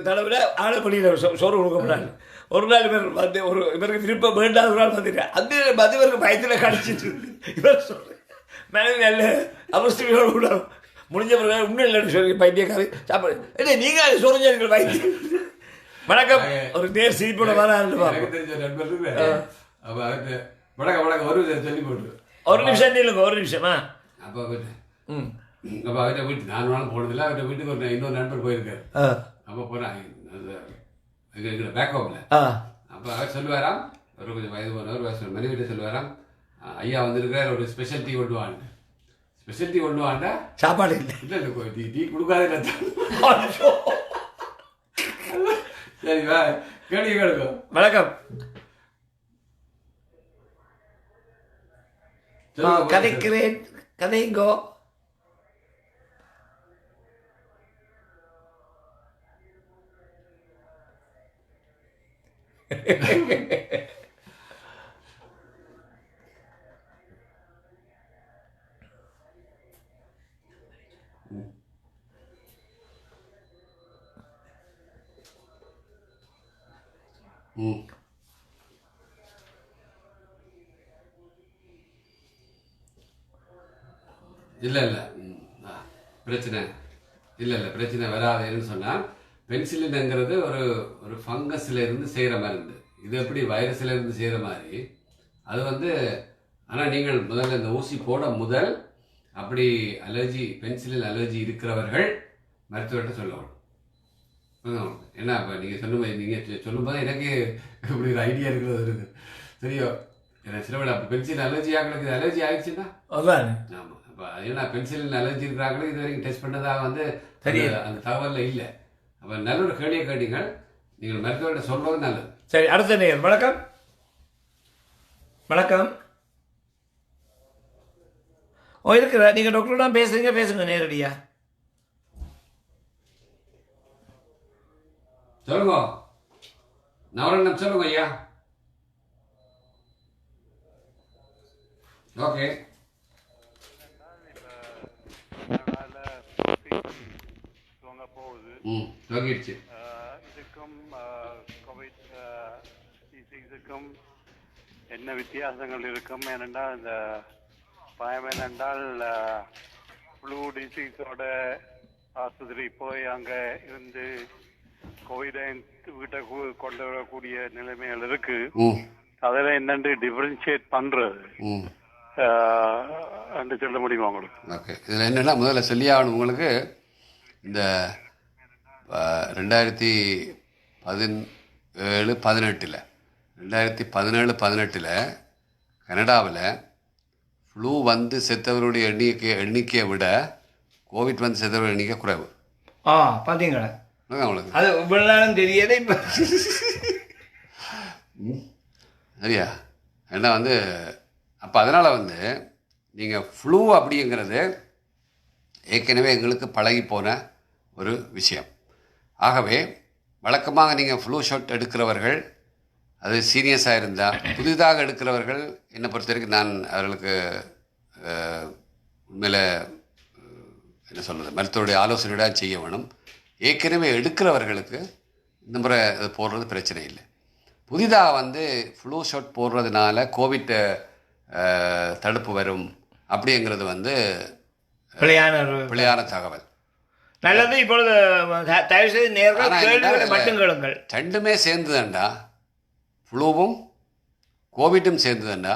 தலைவில் ஆளை பண்ணிடுறேன், சோறு கொடுக்க முடியாது. ஒரு நாள் இவர் வந்து இவருக்கு விருப்பம் வேண்டாத ஒரு நாள் வந்துட்டேன், அந்த இவருக்கு பயத்தில் கடிச்சிட்டு இவர் சொல்கிறேன் மேலே நல்ல அவசியம் கூட முடிஞ்ச பிறகு இன்னும் இல்லைன்னு சொல்லி பைத்தியக்காரி சாப்பாடு இல்லை நீங்கள் சொல்லுங்கள் வைத்தியம். வணக்கம். ஒரு நேர் சிரிப்போட வராது. ஒரு நிமிஷம் இல்லைங்க, ஒரு நிமிஷமா. அப்போ அவர்கிட்ட வீட்டு நான் வேணாலும் போனதில்லை, அவர்கிட்ட வீட்டுக்கு ஒரு இன்னொரு நண்பர் போயிருக்காரு. அப்போ போகிறேன் எங்கள் பேக்கப்பில். அப்போ அவர் சொல்லுவாராம், ஒரு கொஞ்சம் வயது போனவர் மனைவிட்ட சொல்லுவாராம், ஐயா வந்திருக்கிறார், ஒரு ஸ்பெஷல் டீ கொண்டு வாங்க. ஸ்பெஷல் டீ கொண்டு வாண்டா சாப்பாடு இல்லை இல்லை டீ கொடுக்காத. சரி வா கேள்வி கேளுக்கும். வணக்கம். கதைக்கிறேன், கதைங்கோ. இல்லை பிரச்சனை வராதுன்னு சொன்னால், பென்சிலின்ங்கிறது ஒரு ஃபங்கஸ்ல இருந்து செய்கிற மருந்து. இது எப்படி வைரஸ்ல இருந்து செய்கிற மாதிரி அது வந்து. ஆனால் நீங்கள் முதல்ல இந்த ஊசி போட முதல் அப்படி பென்சிலின் அலர்ஜி இருக்கிறவர்கள் மருத்துவர்கிட்ட சொல்லணும். ஏன்னா இப்போ நீங்கள் சொல்லும்போது எனக்கு இப்படி ஒரு ஐடியா இருக்கிறது இருக்குது. சரியோ, ஏன்னா சில வேலை அப்போ பென்சில் அலர்ஜி ஆகிறது அலர்ஜி ஆயிடுச்சுன்னா ஆமாம். அப்போ ஏன்னா பென்சிலின் அலர்ஜி இருக்கிறாங்களே இது வரைக்கும் டெஸ்ட் பண்ணதாக வந்து அந்த தகவலில் இல்லை. அப்போ நல்ல ஒரு கேள்வியை கேட்டீங்கள், நீங்கள் மருத்துவர்கிட்ட சொல்வது நல்லது. சரி, அடுத்த நேயர். வணக்கம். வணக்கம். இருக்கிற நீங்கள் டாக்டர் தான் பேசுங்க நேரடியா. சொல்லுங்க நவரண்டம், சொல்லுங்க ஐயா. ஓகே. போகுது இதுக்கும் கோவிட் டிசீஸுக்கும் என்ன வித்தியாசங்கள் இருக்கும்? ஏனென்றால் இந்த பயம் என்னென்றால் ஃப்ளூ டிசீஸோட ஆஸ்பத்திரி போய் அங்கே இருந்து கோவிடை வீட்டை கொண்டு வரக்கூடிய நிலைமைகள் இருக்கு. ம் அதில் என்னென்று டிஃபரன்ஷியேட் பண்றது ம் என்று சொல்ல முடியுமா உங்களுக்கு? ஓகே. இதில் என்னென்னா முதல்ல சொல்லியாகணும் உங்களுக்கு. இந்த 2017-18 கனடாவில் ஃப்ளூ வந்து செத்தவருடைய எண்ணிக்கையை விட கோவிட் வந்து செத்தவருடைய எண்ணிக்கை குறைவு. பார்த்தீங்களா? உங்களுக்கு அது இவ்வளோ நாளும் தெரியல. இப்போ சரியா? ஏன்னா வந்து அப்போ அதனால் வந்து நீங்கள் ஃப்ளூ அப்படிங்கிறது ஏற்கனவே எங்களுக்கு பழகி போன ஒரு விஷயம். ஆகவே வழக்கமாக நீங்கள் ஃப்ளூ ஷாட் எடுக்கிறவர்கள், அது சீரியஸாக இருந்தால், புதிதாக எடுக்கிறவர்கள் என்னை பொறுத்த வரைக்கும் நான் அவர்களுக்கு உண்மையில் என்ன சொல்கிறது, மருத்துவருடைய ஆலோசனையோட செய்ய வேணும். ஏற்கனவே எடுக்கிறவர்களுக்கு இந்த முறை அது போடுறது பிரச்சனை இல்லை. புதிதாக வந்து ஃப்ளூ ஷாட் போடுறதுனால கோவிட் தடுப்பு வரும் அப்படிங்கிறது வந்து பிழையான தகவல். நல்லது. இப்பொழுது தயவுசெய்து நேர்கள் கேள்விகளை மட்டும் கேளுங்கள். ரெண்டுமே சேர்ந்துதாண்டா, ஃப்ளூவும் கோவிட்டும் சேர்ந்துதாண்டா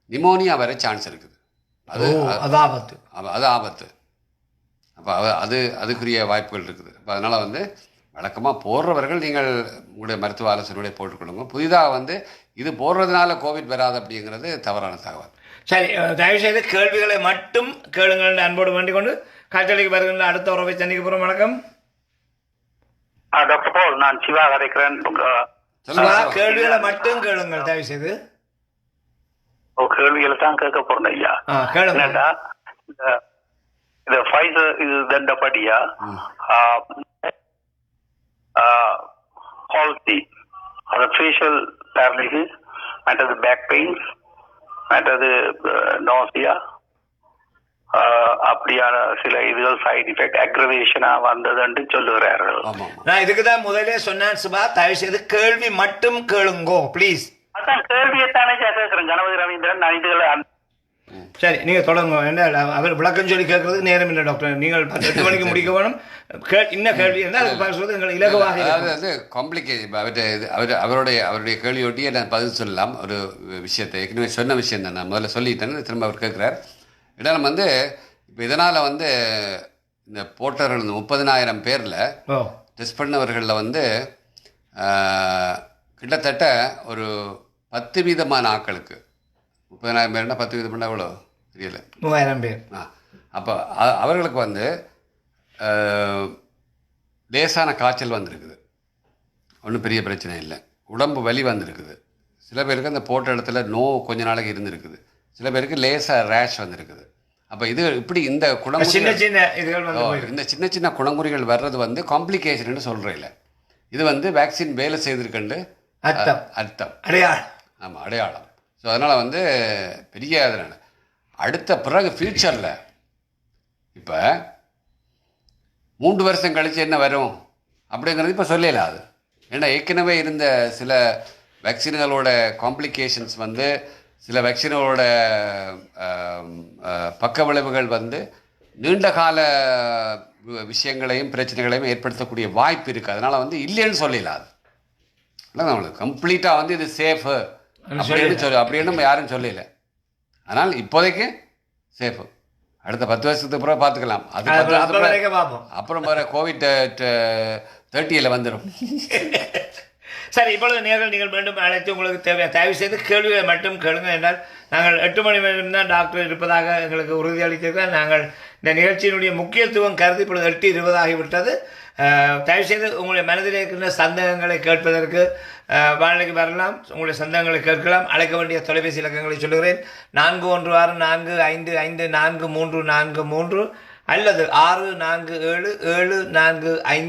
நிமோனியா வர சான்ஸ் இருக்குது. அது ஆபத்து. அது ஆபத்து. அப்போ அதுக்குரிய வாய்ப்புகள் இருக்குது. அப்போ அதனால் வந்து வழக்கமாக போடுறவர்கள் நீங்கள் உங்களுடைய மருத்துவ ஆலோசனையோட போட்டுக்கொள்ளுங்க. புதிதாக வந்து இது போடுறதுனால கோவிட் வராது அப்படிங்கிறது தவறான தகவல். சரி, தயவுசெய்து கேள்விகளை மட்டும் கேளுங்கள் அன்போடு வேண்டிக் கொண்டு காற்றலைக்கு வருகின்ற அடுத்த உறவை சந்திக்க போகிறோம். வணக்கம் டாக்டர் பால், நான் சிவா கதைக்கிறேன். கேள்விகளை மட்டும் கேளுங்கள் தயவுசெய்து. கேள்விகளை தான் கேட்க போறேன் ஐயா. என்னடா இந்த ஃபைசர் இது தண்டப்படியா பாலிசி, அந்த ஃபேஷியல் பேரலிசிஸ், மற்றது பேக் பெயின், மற்றது நாசியா, அப்படியான சில இதுகள் சைடு எஃபெக்ட் அக்ரவேஷனா வந்ததுன்னு சொல்லுகிறார்கள். நான் இதுக்கு தான் முதலே சொன்னேன் சுபா, தயவு செய்து கேள்வி மட்டும் கேளுங்கோ ப்ளீஸ். அதான் கேள்வியைத்தானே கேட்கிறேன் கணபதி ரவீந்திரன். நான் இதுகளை சரி, நீங்கள் தொடங்க. என்ன அவர் விளக்கம் சொல்லி கேட்கறதுக்கு நேரம் இல்லை டாக்டர். நீங்கள் 8 மணிக்கு முடிக்க வேணும். இன்னும் கேள்வி இருந்தால் அதுக்கு எங்களுக்கு இலகுவாக. அதாவது வந்து காம்ப்ளிகேஷன் அவருடைய கேள்வியொட்டியே நான் பதில் சொல்லலாம். ஒரு விஷயத்தை ஏற்கனவே சொன்ன விஷயம் தான் நான் முதல்ல சொல்லிட்டேன்னு திரும்ப அவர் கேட்குறார். ஏன்னா நம்ம வந்து இப்போ இதனால் வந்து இந்த போட்டவர்கள் 30,000 பேரில் டெஸ்ட் பண்ணவர்களில் வந்து கிட்டத்தட்ட ஒரு 10% ஆட்களுக்கு, 30,000 பேர்னா 10% எவ்வளோ தெரியல, 3,000 பேர். அப்போ அவர்களுக்கு வந்து லேசான காய்ச்சல் வந்திருக்குது, ஒன்றும் பெரிய பிரச்சனை இல்லை. உடம்பு வலி வந்திருக்குது. சில பேருக்கு அந்த போட்ட இடத்துல கொஞ்ச நாளைக்கு இருந்திருக்குது. சில பேருக்கு லேசாக ரேஷ் வந்திருக்குது. அப்போ இது இப்படி இந்த இந்த சின்ன சின்ன குணங்குறிகள் வர்றது வந்து காம்ப்ளிகேஷன் சொல்கிறேன். இது வந்து வேக்சின் வேலை செய்திருக்குன்னு அர்த்தம், அடையாளம். ஆமாம், அடையாளம். ஸோ அதனால் வந்து பெரிய அதனால் அடுத்த பிறகு ஃப்யூச்சரில் இப்போ 3 வருஷம் கழித்து என்ன வரும் அப்படிங்கிறது இப்போ சொல்லலாம். அது ஏன்னா ஏற்கனவே இருந்த சில வேக்சின்களோட காம்ப்ளிகேஷன்ஸ் வந்து சில வேக்சின்களோட பக்க விளைவுகள் வந்து நீண்ட கால விஷயங்களையும் பிரச்சனைகளையும் ஏற்படுத்தக்கூடிய வாய்ப்பு இருக்குது. அதனால் வந்து இல்லைன்னு சொல்லலாம். அது இல்லை, நம்மளுக்கு கம்ப்ளீட்டாக வந்து இது சேஃபு அப்படின்னு நம்ம யாரும் சொல்லல. ஆனால் இப்போதைக்கு சேஃபு. அடுத்த 10 வருஷத்துக்கு அப்புறம் பார்த்துக்கலாம். அது அப்புறம் வர COVID-30 வந்துடும். சரி, இப்பொழுது நீங்கள் மீண்டும் அழைத்து உங்களுக்கு தயவு செய்து கேள்விகளை மட்டும் கேளுங்க. என்றால் நாங்கள் 8 மணி நேரம் தான் டாக்டர் இருப்பதாக எங்களுக்கு உறுதியளித்திருக்கிறார். நாங்கள் இந்த நிகழ்ச்சியினுடைய முக்கியத்துவம் கருதி இப்பொழுது 8:20 ஆகிவிட்டது. தயவுசெய்து உங்களுடைய மனதில் இருக்கின்ற சந்தேகங்களை கேட்பதற்கு வானிலைக்கு வரலாம். உங்களுடைய சந்தேகங்களை கேட்கலாம். அழைக்க வேண்டிய தொலைபேசி இலக்கங்களை சொல்லுகிறேன். 416-45-44343 அல்லது 6477-745-4343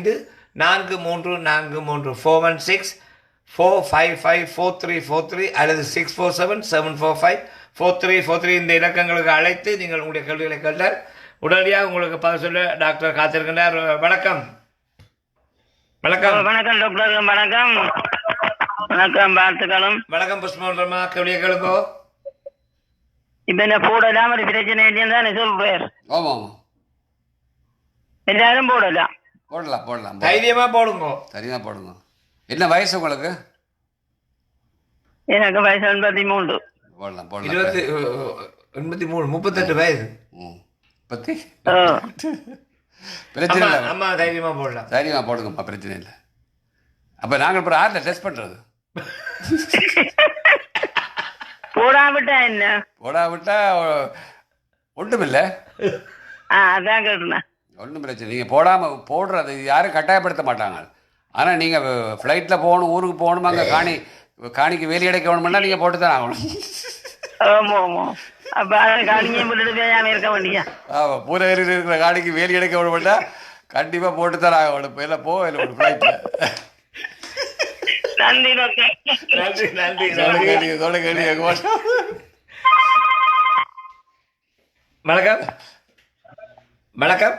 416-455-4343 அல்லது 647-745-4343 இந்த இலக்கங்களுக்கு அழைத்து நீங்கள் உங்களுடைய கேள்விகளை கேட்டால் உடனடியாக உங்களுக்கு பதில் சொல்ல டாக்டர் காத்திருக்கின்றார். வணக்கம். வணக்கம். வணக்கம் டாக்டர். வணக்கம். வணக்கம், வாழ்த்துக்களும். வணக்கம் புஷ்பமா. கேள்வியை கேளுங்கோ. இப்ப என்ன போடலாம் ஒரு பிரச்சனை இல்லைன்னு தானே சொல்றார். ஆமாம், எல்லாரும் போடலாம். போடலாம் போடலாம் தைரியமாக போடுங்க. சரியாக போடுங்க. என்ன வயசு உங்களுக்கு? எனக்கு வயசு 83. போடலாம் போடலாம். 83 38 வயசு. பத்தி ஓ, பிரச்சனை அம்மா இல்லை. அம்மா தைரியமாக போடலாம். சரியாக போடுங்கம்மா, பிரச்சனை இல்லை. அப்போ நாங்கள் அப்புறம் ஆரில் டெஸ்ட் பண்ணுறது. போடாவிட்டா என்ன? போடாவிட்டா ஒன்றுமில்லை, அதான் கேட்டேன். ஒன்றும் பிரச்சனை. நீங்கள் போடாமல் போடுறது யாரும் கட்டாயப்படுத்த மாட்டாங்க. ஆனால் நீங்கள் ஃப்ளைட்டில் போகணும், ஊருக்கு போகணும், அங்கே காணிக்கு வேலி அடைக்க வேணும்னா நீங்கள் போட்டு தான் ஆகணும். ஆமா ஆமா. அப்ப அதை காணிங்க போட்டுட்டு பேசாம இருக்க வேண்டியா? ஆமாம், பூரகரில் இருக்கிற காணிக்கு வேலி அடைக்க வேணும்னா கண்டிப்பாக போட்டு தான் ஆகணும். இப்போ இல்லை இல்லை ஒரு ஃப்ளைட்டில். நன்றி டாக்டர். நன்றி நன்றி கேள்வி வணக்கம் வணக்கம்.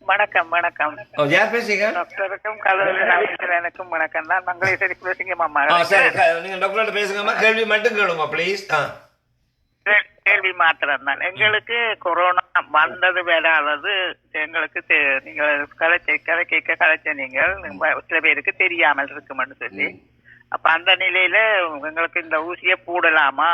வணக்கம் வணக்கம். யார் பேசுறீங்க? டாக்டருக்கும் கலவரனுக்கும் வணக்கம். நான் மங்களேஸ்வரி பேசுங்க மாமா. சரி, நீங்க டாக்டர்கிட்ட பேசுங்கம்மா. கேள்வி மட்டும் கேளுங்க ப்ளீஸ். கேள்வி மாத்திரம் தான். எங்களுக்கு கொரோனா வந்தது வராதது எங்களுக்கு நீங்கள் கலைச்ச நீங்கள் சில பேருக்கு தெரியாமல் இருக்குமென்னு சொல்லி, அப்ப அந்த நிலையில எங்களுக்கு இந்த ஊசியை போடலாமா?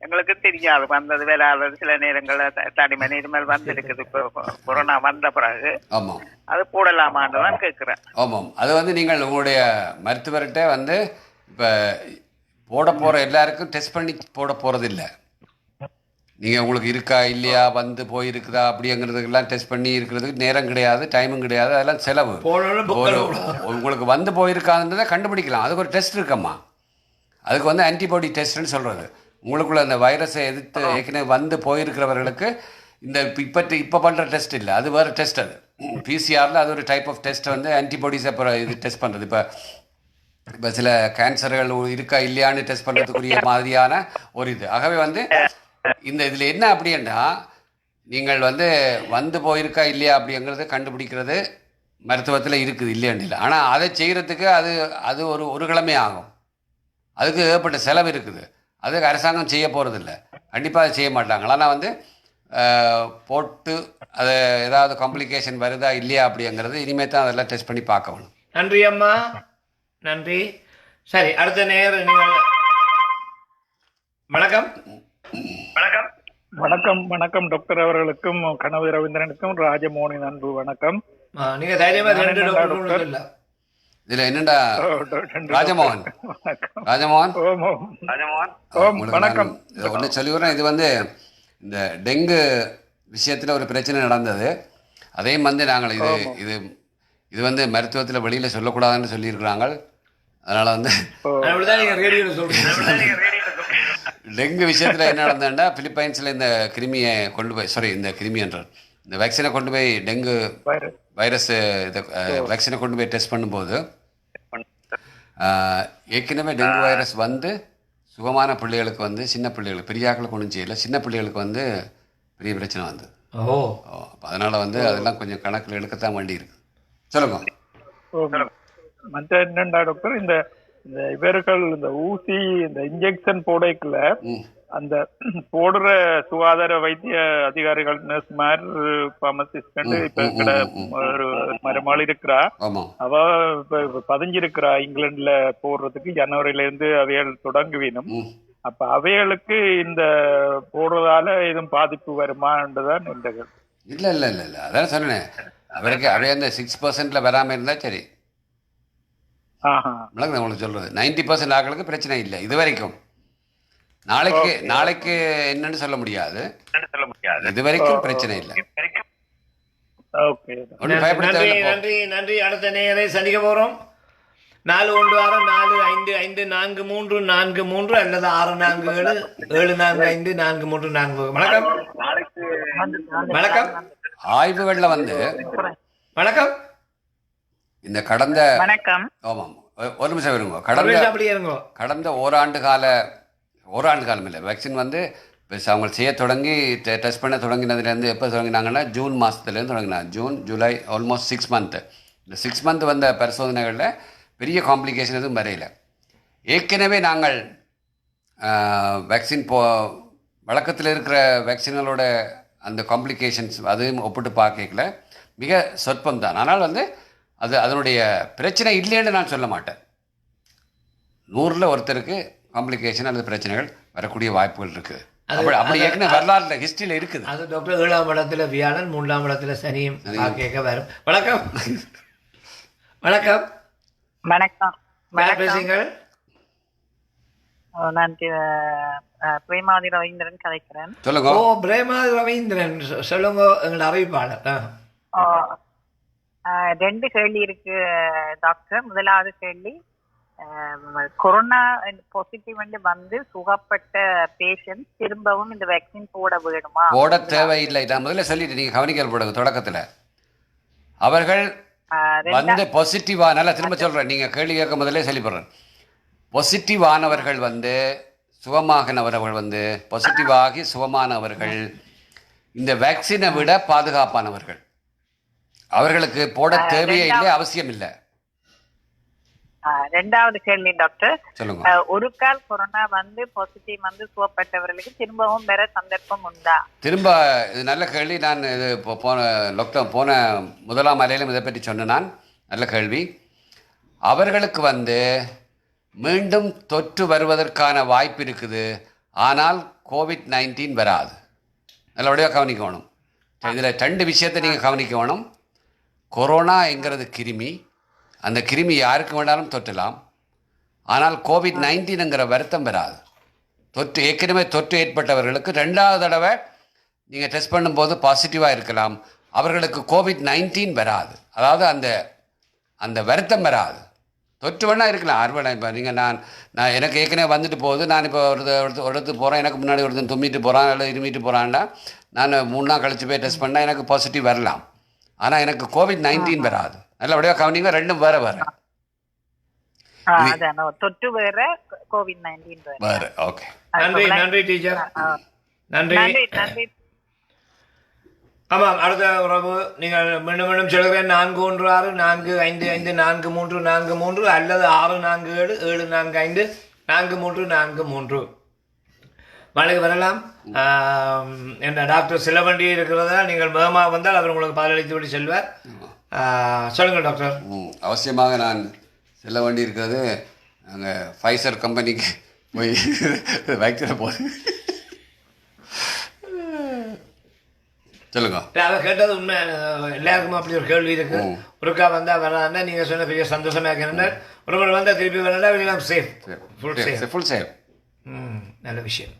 எங்களுக்கு தெரியாது வந்தது வராதது. சில நேரங்கள்ல தனிமணி இருமல் வந்திருக்குது இப்போ கொரோனா வந்த பிறகு. ஆமாம், அது போடலாமான்னு தான் கேட்குறேன். ஆமாம். அது நீங்கள் உங்களுடைய மருத்துவர்கிட்ட இப்போ போட போகிற எல்லாருக்கும் டெஸ்ட் பண்ணி போட போகிறது இல்லை. நீங்கள் உங்களுக்கு இருக்கா இல்லையா, போயிருக்குதா அப்படிங்கிறதுக்கெல்லாம் டெஸ்ட் பண்ணி இருக்கிறதுக்கு நேரம் கிடையாது, டைமும் கிடையாது, அதெல்லாம் செலவு. உங்களுக்கு போயிருக்காதுன்றதை கண்டுபிடிக்கலாம். அதுக்கு ஒரு டெஸ்ட் இருக்கம்மா. அதுக்கு ஆன்டிபாடி டெஸ்ட்னு சொல்கிறது. உங்களுக்குள்ள அந்த வைரஸை எதிர்த்து ஏற்கனவே போயிருக்கிறவர்களுக்கு இந்த இப்போ பண்ணுற டெஸ்ட் இல்லை, அது வேறு டெஸ்ட். அது பிசிஆரில் அது ஒரு டைப் ஆஃப் டெஸ்ட் ஆன்டிபாடிஸை இது டெஸ்ட் பண்ணுறது. இப்போ சில கேன்சர்கள் இருக்கா இல்லையான்னு டெஸ்ட் பண்ணுறதுக்குரிய மாதிரியான ஒரு இது. ஆகவே இந்த இதில் என்ன அப்படின்னா, நீங்கள் போயிருக்கா இல்லையா அப்படிங்கிறத கண்டுபிடிக்கிறது மருத்துவத்தில் இருக்குது, இல்லையான்னு இல்லை. ஆனால் அதை செய்கிறதுக்கு அது ஒரு கிழமை ஆகும். அதுக்கு ஏற்பட்ட செலவு இருக்குது. அதுக்கு அரசாங்கம் செய்ய போகிறதில்ல, கண்டிப்பாக அதை செய்ய மாட்டாங்க. ஆனால் போட்டு அது ஏதாவது காம்ப்ளிகேஷன் வருதா இல்லையா அப்படிங்கிறது இனிமேல் தான் அதெல்லாம் டெஸ்ட் பண்ணி பார்க்கணும். நன்றி அம்மா, நன்றி. சரி, அடுத்த நேரம் நீங்கள். வணக்கம் வணக்கம் வணக்கம் வணக்கம் டாக்டர் அவர்களுக்கும் கனவு ரவீந்திரனுக்கும் ராஜமோகனின் அன்பு வணக்கம். நீங்க தைரியமா டாக்டர். இதுல என்னடா ராஜமோகன் வணக்கம். ஒன்று சொல்லிவிடுறேன். இது இந்த டெங்கு விஷயத்தில் ஒரு பிரச்சனை நடந்தது. அதையும் நாங்கள் இது மருத்துவத்தில் வெளியில் சொல்லக்கூடாதுன்னு சொல்லியிருக்கிறாங்க. அதனால் டெங்கு விஷயத்தில் என்ன நடந்ததுன்னா, பிலிப்பைன்ஸில் இந்த கிருமியை கொண்டு போய் இந்த வேக்சினை கொண்டு போய் டெங்கு வைரஸ் வேக்சினை கொண்டு போய் டெஸ்ட் பண்ணும்போது ஏற்கனவே டெங்கு வைரஸ் சுகமான பிள்ளைகளுக்கு சின்ன பிள்ளைகளுக்கு, பெரிய ஆட்களுக்கு ஒன்றும் செய்யலை, சின்ன பிள்ளைகளுக்கு பெரிய பிரச்சனை வந்தது. அப்போ அதனால் அதெல்லாம் கொஞ்சம் கணக்கில் எடுக்கத்தான் வேண்டி இருக்கு. சொல்லுங்க. மற்ற என்னண்டா டாக்டர், இந்த இவர்கள் இந்த ஊசி இந்த இன்ஜெக்ஷன் போடக்குள்ள அந்த போடுற சுகாதார வைத்திய அதிகாரிகள், நர்ஸ்மார், பார்மசிஸ்ட் இப்ப ஒரு மரமாள் இருக்கிறா, அவ பதிஞ்சிருக்கிறா இங்கிலாந்துல போடுறதுக்கு. ஜனவரியில இருந்து அவைகள் தொடங்குவீனும். அப்ப அவைகளுக்கு இந்த போடுறதால எதுவும் பாதிப்பு வருமானதான் இந்த இல்ல இல்ல இல்ல இல்ல அதான் சொன்னேன். அவருக்கு அவைய அந்த 6% வராம இருந்தா சரி. உங்களுக்கு சொல்றது 90% ஆட்களுக்கு பிரச்சனை இல்லை இது வரைக்கும். நாளைக்கு என்னன்னு சொல்ல முடியாது, இது வரைக்கும் பிரச்சனை இல்லை. நன்றி நன்றி. அடுத்த நேரை சந்திக்க போறோம். 416-4554-43 அல்லது 647-745-4344. வணக்கம் வணக்கம். ஆய்வுகள்ல வணக்கம். இந்த கடந்த ஆமாம் ஒரு நிமிஷம் இருங்க. கடந்த ஓராண்டு காலம் இல்லை, வேக்சின் அவங்க செய்ய தொடங்கி டெஸ்ட் பண்ண தொடங்கினதுலேருந்து எப்போ தொடங்கினாங்கன்னா ஜூன் மாதத்துலேருந்து தொடங்கினாங்க. June, July, almost 6 month. இந்த 6 மந்த் வந்த பரிசோதனைகளில் பெரிய காம்ப்ளிகேஷன் எதுவும் வரையில. ஏற்கனவே நாங்கள் வேக்சின் வழக்கத்தில் இருக்கிற வேக்சின்களோட அந்த காம்ப்ளிகேஷன்ஸ் அதையும் ஒப்பிட்டு பார்க்கல மிக சொற்பம் தான். ஆனால் வந்து அது அதனுடைய பிரச்சனை இல்லைன்னு நான் சொல்ல மாட்டேன். 100ல் ஒருத்தருக்கு காம்ப்ளிகேஷன் அல்லது பிரச்சனைகள் வரக்கூடிய வாய்ப்புகள் இருக்குது. அப்படி ஏற்கனவே வரலாறுல ஹிஸ்டரியில் இருக்குது. அது டாக்டர் 7ஆம் இடத்துல வியாழன், 3ஆம் இடத்துல சனியும் கேட்க வரும். வணக்கம். வணக்கம். வணக்கம். யார் பேசுங்கள்? நான் பிரேமாவதி ரவீந்திரன் கலைக்கிறேன். சொல்லுங்க. ஓ, பிரேமா ரவீந்திரன், சொல்லுங்க. எங்களோட அறிவிப்பாளர். 2 கேள்வி இருக்கு டாக்டர். முதலாவது கேள்வி, கொரோனா பாசிட்டிவ் வந்து சுகப்பட்ட பேஷண்ட் திரும்பவும் இந்த வேக்சின் போட வேணுமா? போட தேவையில்லை. நான் முதல்ல சொல்லிட்டு நீங்கள் கவனிக்கல் போடுங்க. தொடக்கத்தில் அவர்கள் வந்து பாசிட்டிவாக, நல்லா திரும்ப சொல்கிறேன், நீங்கள் கேள்வி கேட்க முதல்ல சொல்லிப்படுறேன். பாசிட்டிவானவர்கள் வந்து சுகமாகினவர்கள் வந்து பாசிட்டிவாகி சுகமானவர்கள் இந்த வேக்சினை விட பாதுகாப்பானவர்கள். அவர்களுக்கு போட தேவையே இல்லை, அவசியம் இல்லை. 2வது கேள்வி டாக்டர், சொல்லுங்க. ஒரு கால் கொரோனா வந்து பாசிட்டிவ் வந்து சுகப்பட்டவர்களுக்கு திரும்பவும் வேற சந்தர்ப்பம் உண்டா? திரும்ப இது நல்ல கேள்வி. நான் இது போன முதலாம் அலையிலும் இதை பற்றி சொன்னேன். நான் நல்ல கேள்வி. அவர்களுக்கு வந்து மீண்டும் தொற்று வருவதற்கான வாய்ப்பு இருக்குது, ஆனால் COVID-19 வராது. நல்லபடியாக கவனிக்கணும். இதில் 2 விஷயத்தை நீங்கள் கவனிக்கணும். கொரோனாங்கிறது கிருமி, அந்த கிருமி யாருக்கு வேணாலும் தொற்றலாம். ஆனால் COVID-19ங்கிற வருத்தம் வராது. ஏற்கனவே தொற்று ஏற்பட்டவர்களுக்கு 2வது தடவை நீங்கள் டெஸ்ட் பண்ணும்போது பாசிட்டிவாக இருக்கலாம், அவர்களுக்கு COVID-19 வராது. அதாவது அந்த வருத்தம் வராது. தொற்று வேணா இருக்கலாம், அறுவடை. இப்போ நீங்கள் நான் எனக்கு ஏற்கனவே வந்துட்டு போகுது, நான் இப்போ ஒரு இடத்துக்கு போகிறேன், எனக்கு முன்னாடி ஒருத்தன் தும்மிட்டு போகிறான் இல்லை இருமிட்டு போகிறான்டா, நான் 3 நாள் கழிச்சு போய் டெஸ்ட் பண்ணால் எனக்கு பாசிட்டிவ் வரலாம். ஆனால் எனக்கு COVID-19 வராது. நல்லபடியாக கவனிங்க, 2ம் வேறு வேறு. தொற்று வேற, COVID-19 வேறு. ஓகே, நன்றி. நன்றி டீச்சர். நன்றி. நன்றி. ஆமாம், அடுத்த உறவு நீங்கள் மீண்டும் மீண்டும் சொல்கிறேன். 416 455 4343 அல்லது 647 745 4343 மழைக்கு வரலாம். என்ற டாக்டர் சிலவண்டி இருக்கிறதா, நீங்கள் வேகமாக வந்தால் அவர் உங்களுக்கு பதிலளித்து விட்டு செல்வார். சொல்லுங்கள் டாக்டர். அவசியமாக நான் செல்ல வேண்டி இருக்கிறது. நாங்கள் ஃபைசர் கம்பெனிக்கு போய் வேக்சினை போது சொல்லுங்க. அதை கேட்டது உண்மை. எல்லாருக்கும் அப்படி ஒரு கேள்வி இருக்கு. ஒருக்கா வந்தால் வராதுன்னா நீங்கள் சொன்ன பெரிய சந்தோஷமாக இருக்கிறார். ஒரு முறை வந்தால் திருப்பி வரா எல்லாம் சேஃப், ஃபுல் சேஃப். நல்ல விஷயம்.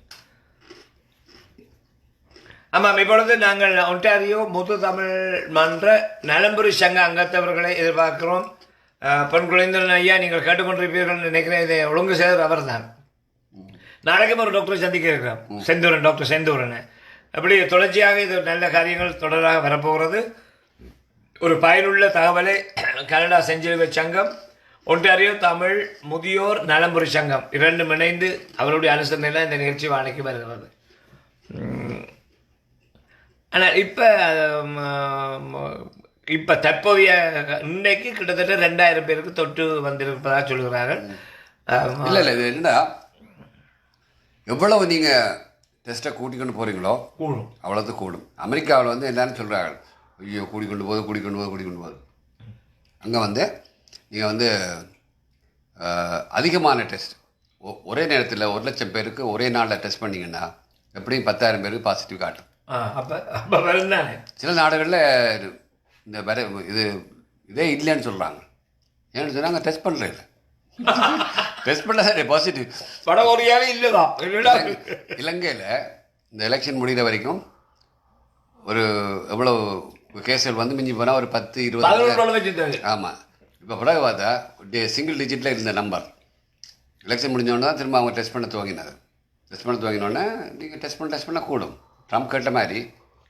ஆமாம், இப்பொழுது நாங்கள் ஒன்டாரியோ முது தமிழ் மன்ற நலம்புரி சங்க அங்கத்தவர்களை எதிர்பார்க்கிறோம். பொன் குழந்தைன் ஐயா, நீங்கள் கேட்டுக்கொண்டிருப்பீர்கள் நினைக்கிறேன். இதை ஒழுங்கு செய்தவர் அவர் தான். நாளைக்கும் ஒரு டாக்டரை சந்திக்க இருக்கிறோம், செந்தூரன், டாக்டர் செந்தூரன். அப்படி தொடர்ச்சியாக இது நல்ல காரியங்கள் தொடராக வரப்போகிறது. ஒரு பயனுள்ள தகவலை கனடா செஞ்சிலுவை சங்கம், ஒன்டாரியோ தமிழ் முதியோர் நலம்புரி சங்கம் 2ம் இணைந்து அவருடைய அனுசரணையில் இந்த நிகழ்ச்சி வாழைக்கு வருகிறது. ஆனால் இப்போ தற்போதைய இன்றைக்கு கிட்டத்தட்ட 2000 பேருக்கு தொற்று வந்திருப்பதாக சொல்கிறார்கள். இல்லை இது என்னடா, எவ்வளவு நீங்கள் டெஸ்ட்டை கூட்டிக்கொண்டு போகிறீங்களோ கூடும், அவ்வளோது கூடும். அமெரிக்காவில் வந்து எல்லாரும் சொல்கிறாங்க, ஐயோ கூட்டிக்கொண்டு போகுது. அங்கே வந்து நீங்கள் வந்து அதிகமான டெஸ்ட் ஒரே நேரத்தில் 1,00,000 பேருக்கு ஒரே நாளில் டெஸ்ட் பண்ணிங்கன்னா எப்படியும் 10,000 பேருக்கு பாசிட்டிவ் காட்டும். அப்போ வருந்தானே. சில நாடுகளில் இந்த இதே இல்லைன்னு சொல்கிறாங்க. ஏன்னு சொன்னாங்க, டெஸ்ட் பண்ணுறதில்ல. டெஸ்ட் பண்ண பாசிட்டிவ். வட கொரியாவே இல்லைதான். இலங்கையில் இந்த எலெக்ஷன் முடிகிற வரைக்கும் ஒரு எவ்வளோ கேஸ்கள் வந்து மிஞ்சி போனால் ஒரு 10-20. ஆமாம், இப்போ பிறகு பார்த்தா சிங்கிள் டிஜிட்டில் இருந்த நம்பர். எலெக்ஷன் முடிஞ்சோடனே தான் திரும்ப அவங்க டெஸ்ட் பண்ண துவங்கினாங்க. டெஸ்ட் பண்ண துவங்கினோடனே நீங்கள் டெஸ்ட் பண்ண கூடும். ட்ரம்ப் கேட்ட மாதிரி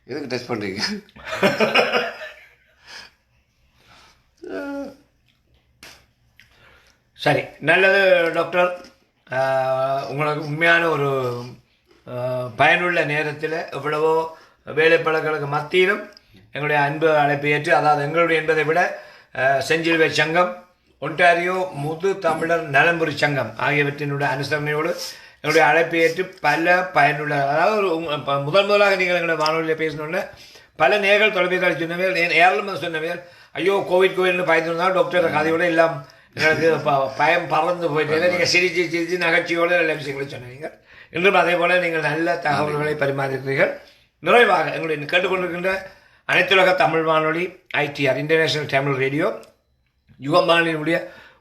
எதுக்கு டெஸ்ட் பண்ணுறீங்க? சரி, நல்லது டாக்டர். உங்களுக்கு உண்மையான ஒரு பயனுள்ள நேரத்தில் எவ்வளவோ வேலைப்பழங்களுக்கு மத்தியிலும் எங்களுடைய அன்பு அழைப்பு ஏற்று, அதாவது எங்களுடைய என்பதை விட செஞ்சிலுவை சங்கம், ஒன்டாரியோ முது தமிழர் நலம்புரி சங்கம் ஆகியவற்றினுடைய அனுசரணையோடு எங்களுடைய அழைப்பு ஏற்று பல பயனுள்ள, அதாவது ஒரு முதலாக நீங்கள் எங்களுடைய வானொலியில் பேசணுன்னு பல நேர்கள் தொலைபேசியில் சொன்னவர்கள் ஏராளமாக சொன்னவர்கள் ஐயோ கோவிட்னு பயந்துருந்தால் டாக்டர் கதையோட எல்லாம் எங்களுக்கு பயம் பறந்து போயிட்டு நீங்கள் சிரிச்சு நகைச்சியோடு நல்ல விஷயங்களை சொன்னீங்க. இன்றும் அதே போல் நீங்கள் நல்ல தகவல்களை பரிமாறுகிறீர்கள். நிறைவாக எங்களுடைய கேட்டுக்கொண்டிருக்கின்ற அனைத்துலக தமிழ் வானொலி ITR இன்டர்நேஷனல் தமிழ் ரேடியோ யுகம் வானொலியினுடைய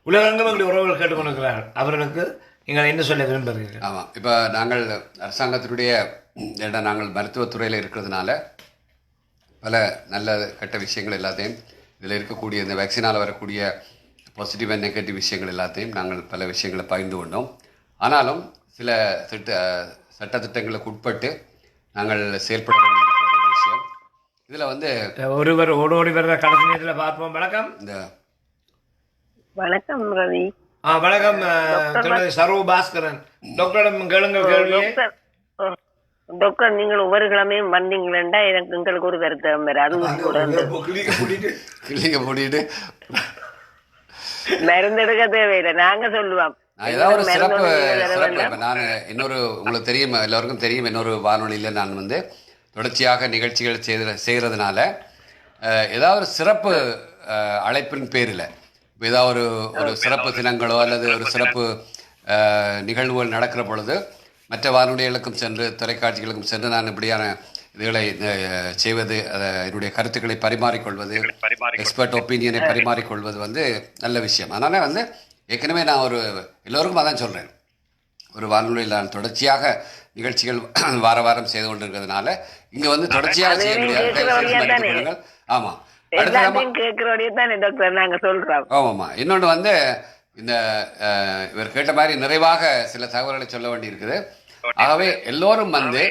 உலகெங்கும் எங்களுடைய உறவுகள் கேட்டுக்கொண்டிருக்கிறார்கள். அவர்களுக்கு நீங்கள் என்ன சொல்ல விரும்புகிறீர்கள்? ஆமாம், இப்போ நாங்கள் அரசாங்கத்தினுடைய நாங்கள் மருத்துவத்துறையில் இருக்கிறதுனால பல நல்ல கெட்ட விஷயங்கள் எல்லாத்தையும் இதில் இருக்கக்கூடிய இந்த வேக்சினால் வரக்கூடிய பாசிட்டிவ் அண்ட் நெகட்டிவ் விஷயங்கள் எல்லாத்தையும் நாங்கள் பல விஷயங்களை பகிர்ந்து கொண்டோம். ஆனாலும் சில சட்டத்திட்டங்களுக்கு உட்பட்டு நாங்கள் செயல்பட வேண்டியிருக்கிற விஷயம் இதில் வந்து ஒருவர் ஓடோடி வர்ற கடைசி நேரத்தில் பார்ப்போம். வணக்கம். இந்த வணக்கம் ரவி. வணக்கம் சர்வ பாஸ்கரன். டாக்டரிடம் கேளுங்கள் கேள்வியை. டாக்டர், நீங்கள் ஒவ்வொரு கிழமையும் வந்தீங்களா எங்களுக்கு ஒரு கருத்தம் வேற அதுவும் போட்டிட்டு மருந்து எடுக்க தேவையில்லை, நாங்க சொல்லுவோம். ஏதாவது ஒரு சிறப்பு நான் இன்னொரு உங்களுக்கு தெரியும், எல்லோருக்கும் தெரியும், இன்னொரு வானொலியில் நான் வந்து தொடர்ச்சியாக நிகழ்ச்சிகள் செய்கிறதுனால ஏதாவது ஒரு சிறப்பு அழைப்பின் பேரில் இப்போ ஏதாவது ஒரு சிறப்பு தினங்களோ அல்லது ஒரு சிறப்பு நிகழ்வுகள் நடக்கிற பொழுது மற்ற வானொலிகளுக்கும் சென்று தொலைக்காட்சிகளுக்கும் சென்று நான் இப்படியான இதுகளை செய்வது, என்னுடைய கருத்துக்களை பரிமாறிக்கொள்வது, எக்ஸ்பர்ட் ஒப்பீனியனை பரிமாறிக்கொள்வது வந்து நல்ல விஷயம். அதனால் வந்து ஏற்கனவே நான் எல்லோருக்கும் அதான் சொல்கிறேன், ஒரு வானொலியில் நான் தொடர்ச்சியாக நிகழ்ச்சிகள் வார வாரம் செய்து கொண்டிருக்கிறதுனால இங்கே வந்து தொடர்ச்சியாக செய்ய முடியாது. ஆமாம், ஆமாம்மா. இன்னொன்று வந்து இந்த இவர் கேட்ட மாதிரி நிறைவாக சில தகவல்களை சொல்ல வேண்டியிருக்குது. ஆகவே எல்லோரும் வந்து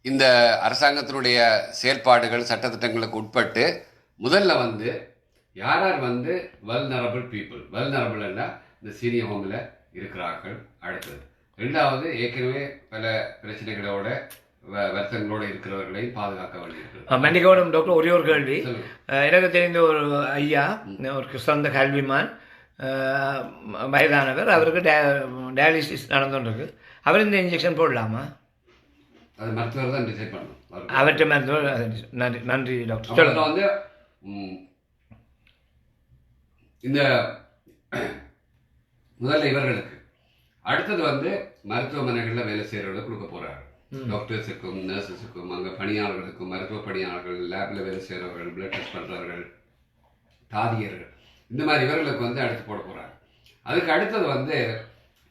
இந்த அரசாங்கத்தினுடைய செயல்பாடுகள் சட்டத்திட்டங்களுக்கு உட்பட்டு முதல்ல வந்து யார் வந்து வல்னரபிள் பீப்புள், வல்னரபிள்னா இந்த சீனியர் ஹோமில் இருக்கிறார்கள். அடுத்தது ரெண்டாவது ஏற்கனவே பல பிரச்சனைகளோட வருத்தங்களோடு இருக்கிறவர்களையும் பாதுகாக்க வேண்டியிருக்கிறது. மன்னிக்கணும் டாக்டர், ஒரே ஒரு கேள்வி. எனக்கு தெரிந்த ஒரு ஐயா, ஒரு சிறந்த கல்விமான், வயதானவர், அவருக்கு டயாலிசிஸ் நடந்துருக்கு. அவர் இந்த இன்ஜெக்ஷன் போடலாமா? அது மருத்துவர் தான் டிசைட் பண்ணணும். அவற்றை மருத்துவர். நன்றி டாக்டர். வந்து இந்த முதல்ல இவர்களுக்கு, அடுத்தது வந்து மருத்துவமனைகளில் வேலை செய்கிறவர்களுக்கு கொடுக்க போகிறாரு. டாக்டர்ஸுக்கும் நர்ஸஸுக்கும் அங்கே பணியாளர்களுக்கும், மருத்துவ பணியாளர்கள், லேபில் வேலை செய்கிறவர்கள், பிளட் டெஸ்ட் பண்ணுறவர்கள், தாதியர்கள், இந்த மாதிரி இவர்களுக்கு வந்து அடுத்து போட போகிறாங்க. அதுக்கு அடுத்தது வந்து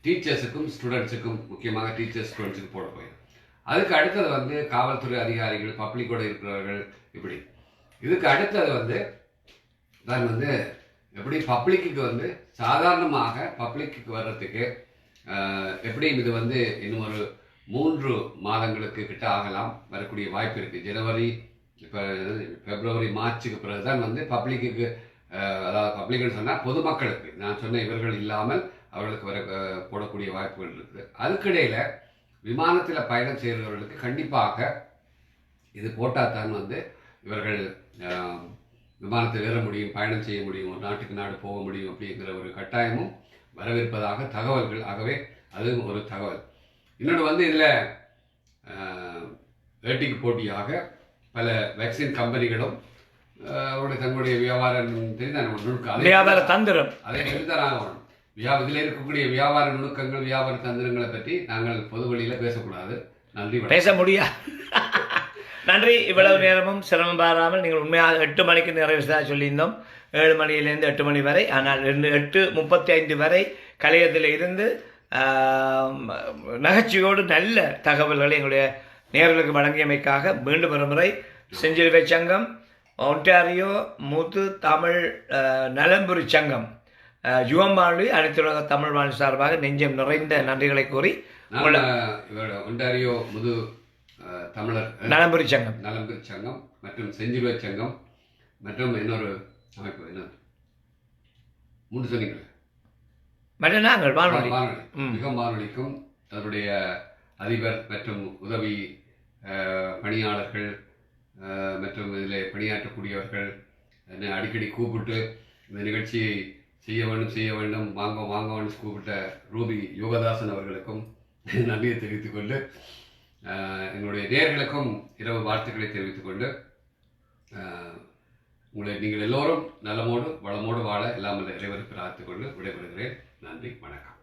டீச்சர்ஸுக்கும் ஸ்டூடெண்ட்ஸுக்கும், முக்கியமாக டீச்சர்ஸ் ஸ்டூடெண்ட்ஸுக்கு போட போயிடும். அதுக்கு அடுத்தது வந்து காவல்துறை அதிகாரிகள், பப்ளிக்கோட இருக்கிறவர்கள், இப்படி. இதுக்கு அடுத்தது வந்து நான் வந்து எப்படி பப்ளிக்கு வந்து சாதாரணமாக பப்ளிக்கு வர்றதுக்கு எப்படியும் இது வந்து இன்னும் ஒரு 3 மாதங்களுக்கு கிட்ட ஆகலாம், வரக்கூடிய வாய்ப்பு இருக்குது. ஜனவரி, இப்போ பிப்ரவரி, மார்ச்சுக்கு பிறகுதான் வந்து பப்ளிக்கு, அதாவது பப்ளிக்னு சொன்னால் பொதுமக்களுக்கு, நான் சொன்ன இவர்கள் இல்லாமல் அவர்களுக்கு வர போடக்கூடிய வாய்ப்புகள் இருக்குது. அதுக்கிடையில் விமானத்தில் பயணம் செய்கிறவர்களுக்கு கண்டிப்பாக இது போட்டால் தான் வந்து இவர்கள் விமானத்தில் ஏற முடியும், பயணம் செய்ய முடியும், ஒரு நாட்டுக்கு நாடு போக முடியும் அப்படிங்கிற ஒரு கட்டாயமும் வரவிருப்பதாக தகவல்கள். ஆகவே அதுவும் ஒரு தகவல். இன்னொன்று வந்து இதில் வேட்டிக்கு போட்டியாக பல வேக்சின் கம்பெனிகளும் அவருடைய தங்களுடைய வியாபாரம் வியாபார தந்திரம் அதை எழுதறாங்க. இதில் இருக்கக்கூடிய வியாபார நுணுக்கங்கள், வியாபார தந்திரங்களை பற்றி நாங்கள் பொது வழியில் பேசக்கூடாது. நன்றி, பேச முடியாது. நன்றி. இவ்வளவு நேரமும் சிரமம் பாராமல் நீங்கள் உண்மையாக 8 மணிக்கு நிறைவு சொல்லியிருந்தோம். 7 மணியிலிருந்து 8 மணி வரை. ஆனால் 8:35 வரை கலையத்தில் இருந்து நகைச்சுவையோடு நல்ல தகவல்களை எங்களுடைய நேயர்களுக்கு வழங்கியமைக்காக மீண்டும் ஒரு முறை செஞ்சிலுவை சங்கம், ஒன்டாரியோ முது தமிழ் நலம்புரி சங்கம், யுகம் வானொலி, அனைத்துலக தமிழ் வானொலி சார்பாக நெஞ்சம் நிறைந்த நன்றிகளை கூறி ஒன்டாரியோ முது தமிழர் நலம்புரி சங்கம் மற்றும் செஞ்சிலுவை சங்கம் மற்றும் இன்னொரு அமைப்பு என்ன 3 சொன்னீங்களே, மற்ற நாங்கள் வானொலி யுகம் வானொலிக்கும் அதனுடைய அதிபர் மற்றும் உதவி பணியாளர்கள் மற்றும் இதில் பணியாற்றக்கூடியவர்கள் என்னை அடிக்கடி கூப்பிட்டு இந்த நிகழ்ச்சியை செய்ய வேண்டும் வாங்க கூப்பிட்ட ரூபி யோகதாசன் அவர்களுக்கும் நன்றியை தெரிவித்துக் கொண்டு எங்களுடைய நேயர்களுக்கும் இரவு வாழ்த்துக்களை தெரிவித்துக் கொண்டு நீங்கள் எல்லோரும் நலமோடு வளமோடு வாழ எல்லாம் இறைவருக்கு பிரார்த்தித்துக் கொண்டு விடைபெறுகிறேன். நன்றி, வணக்கம்.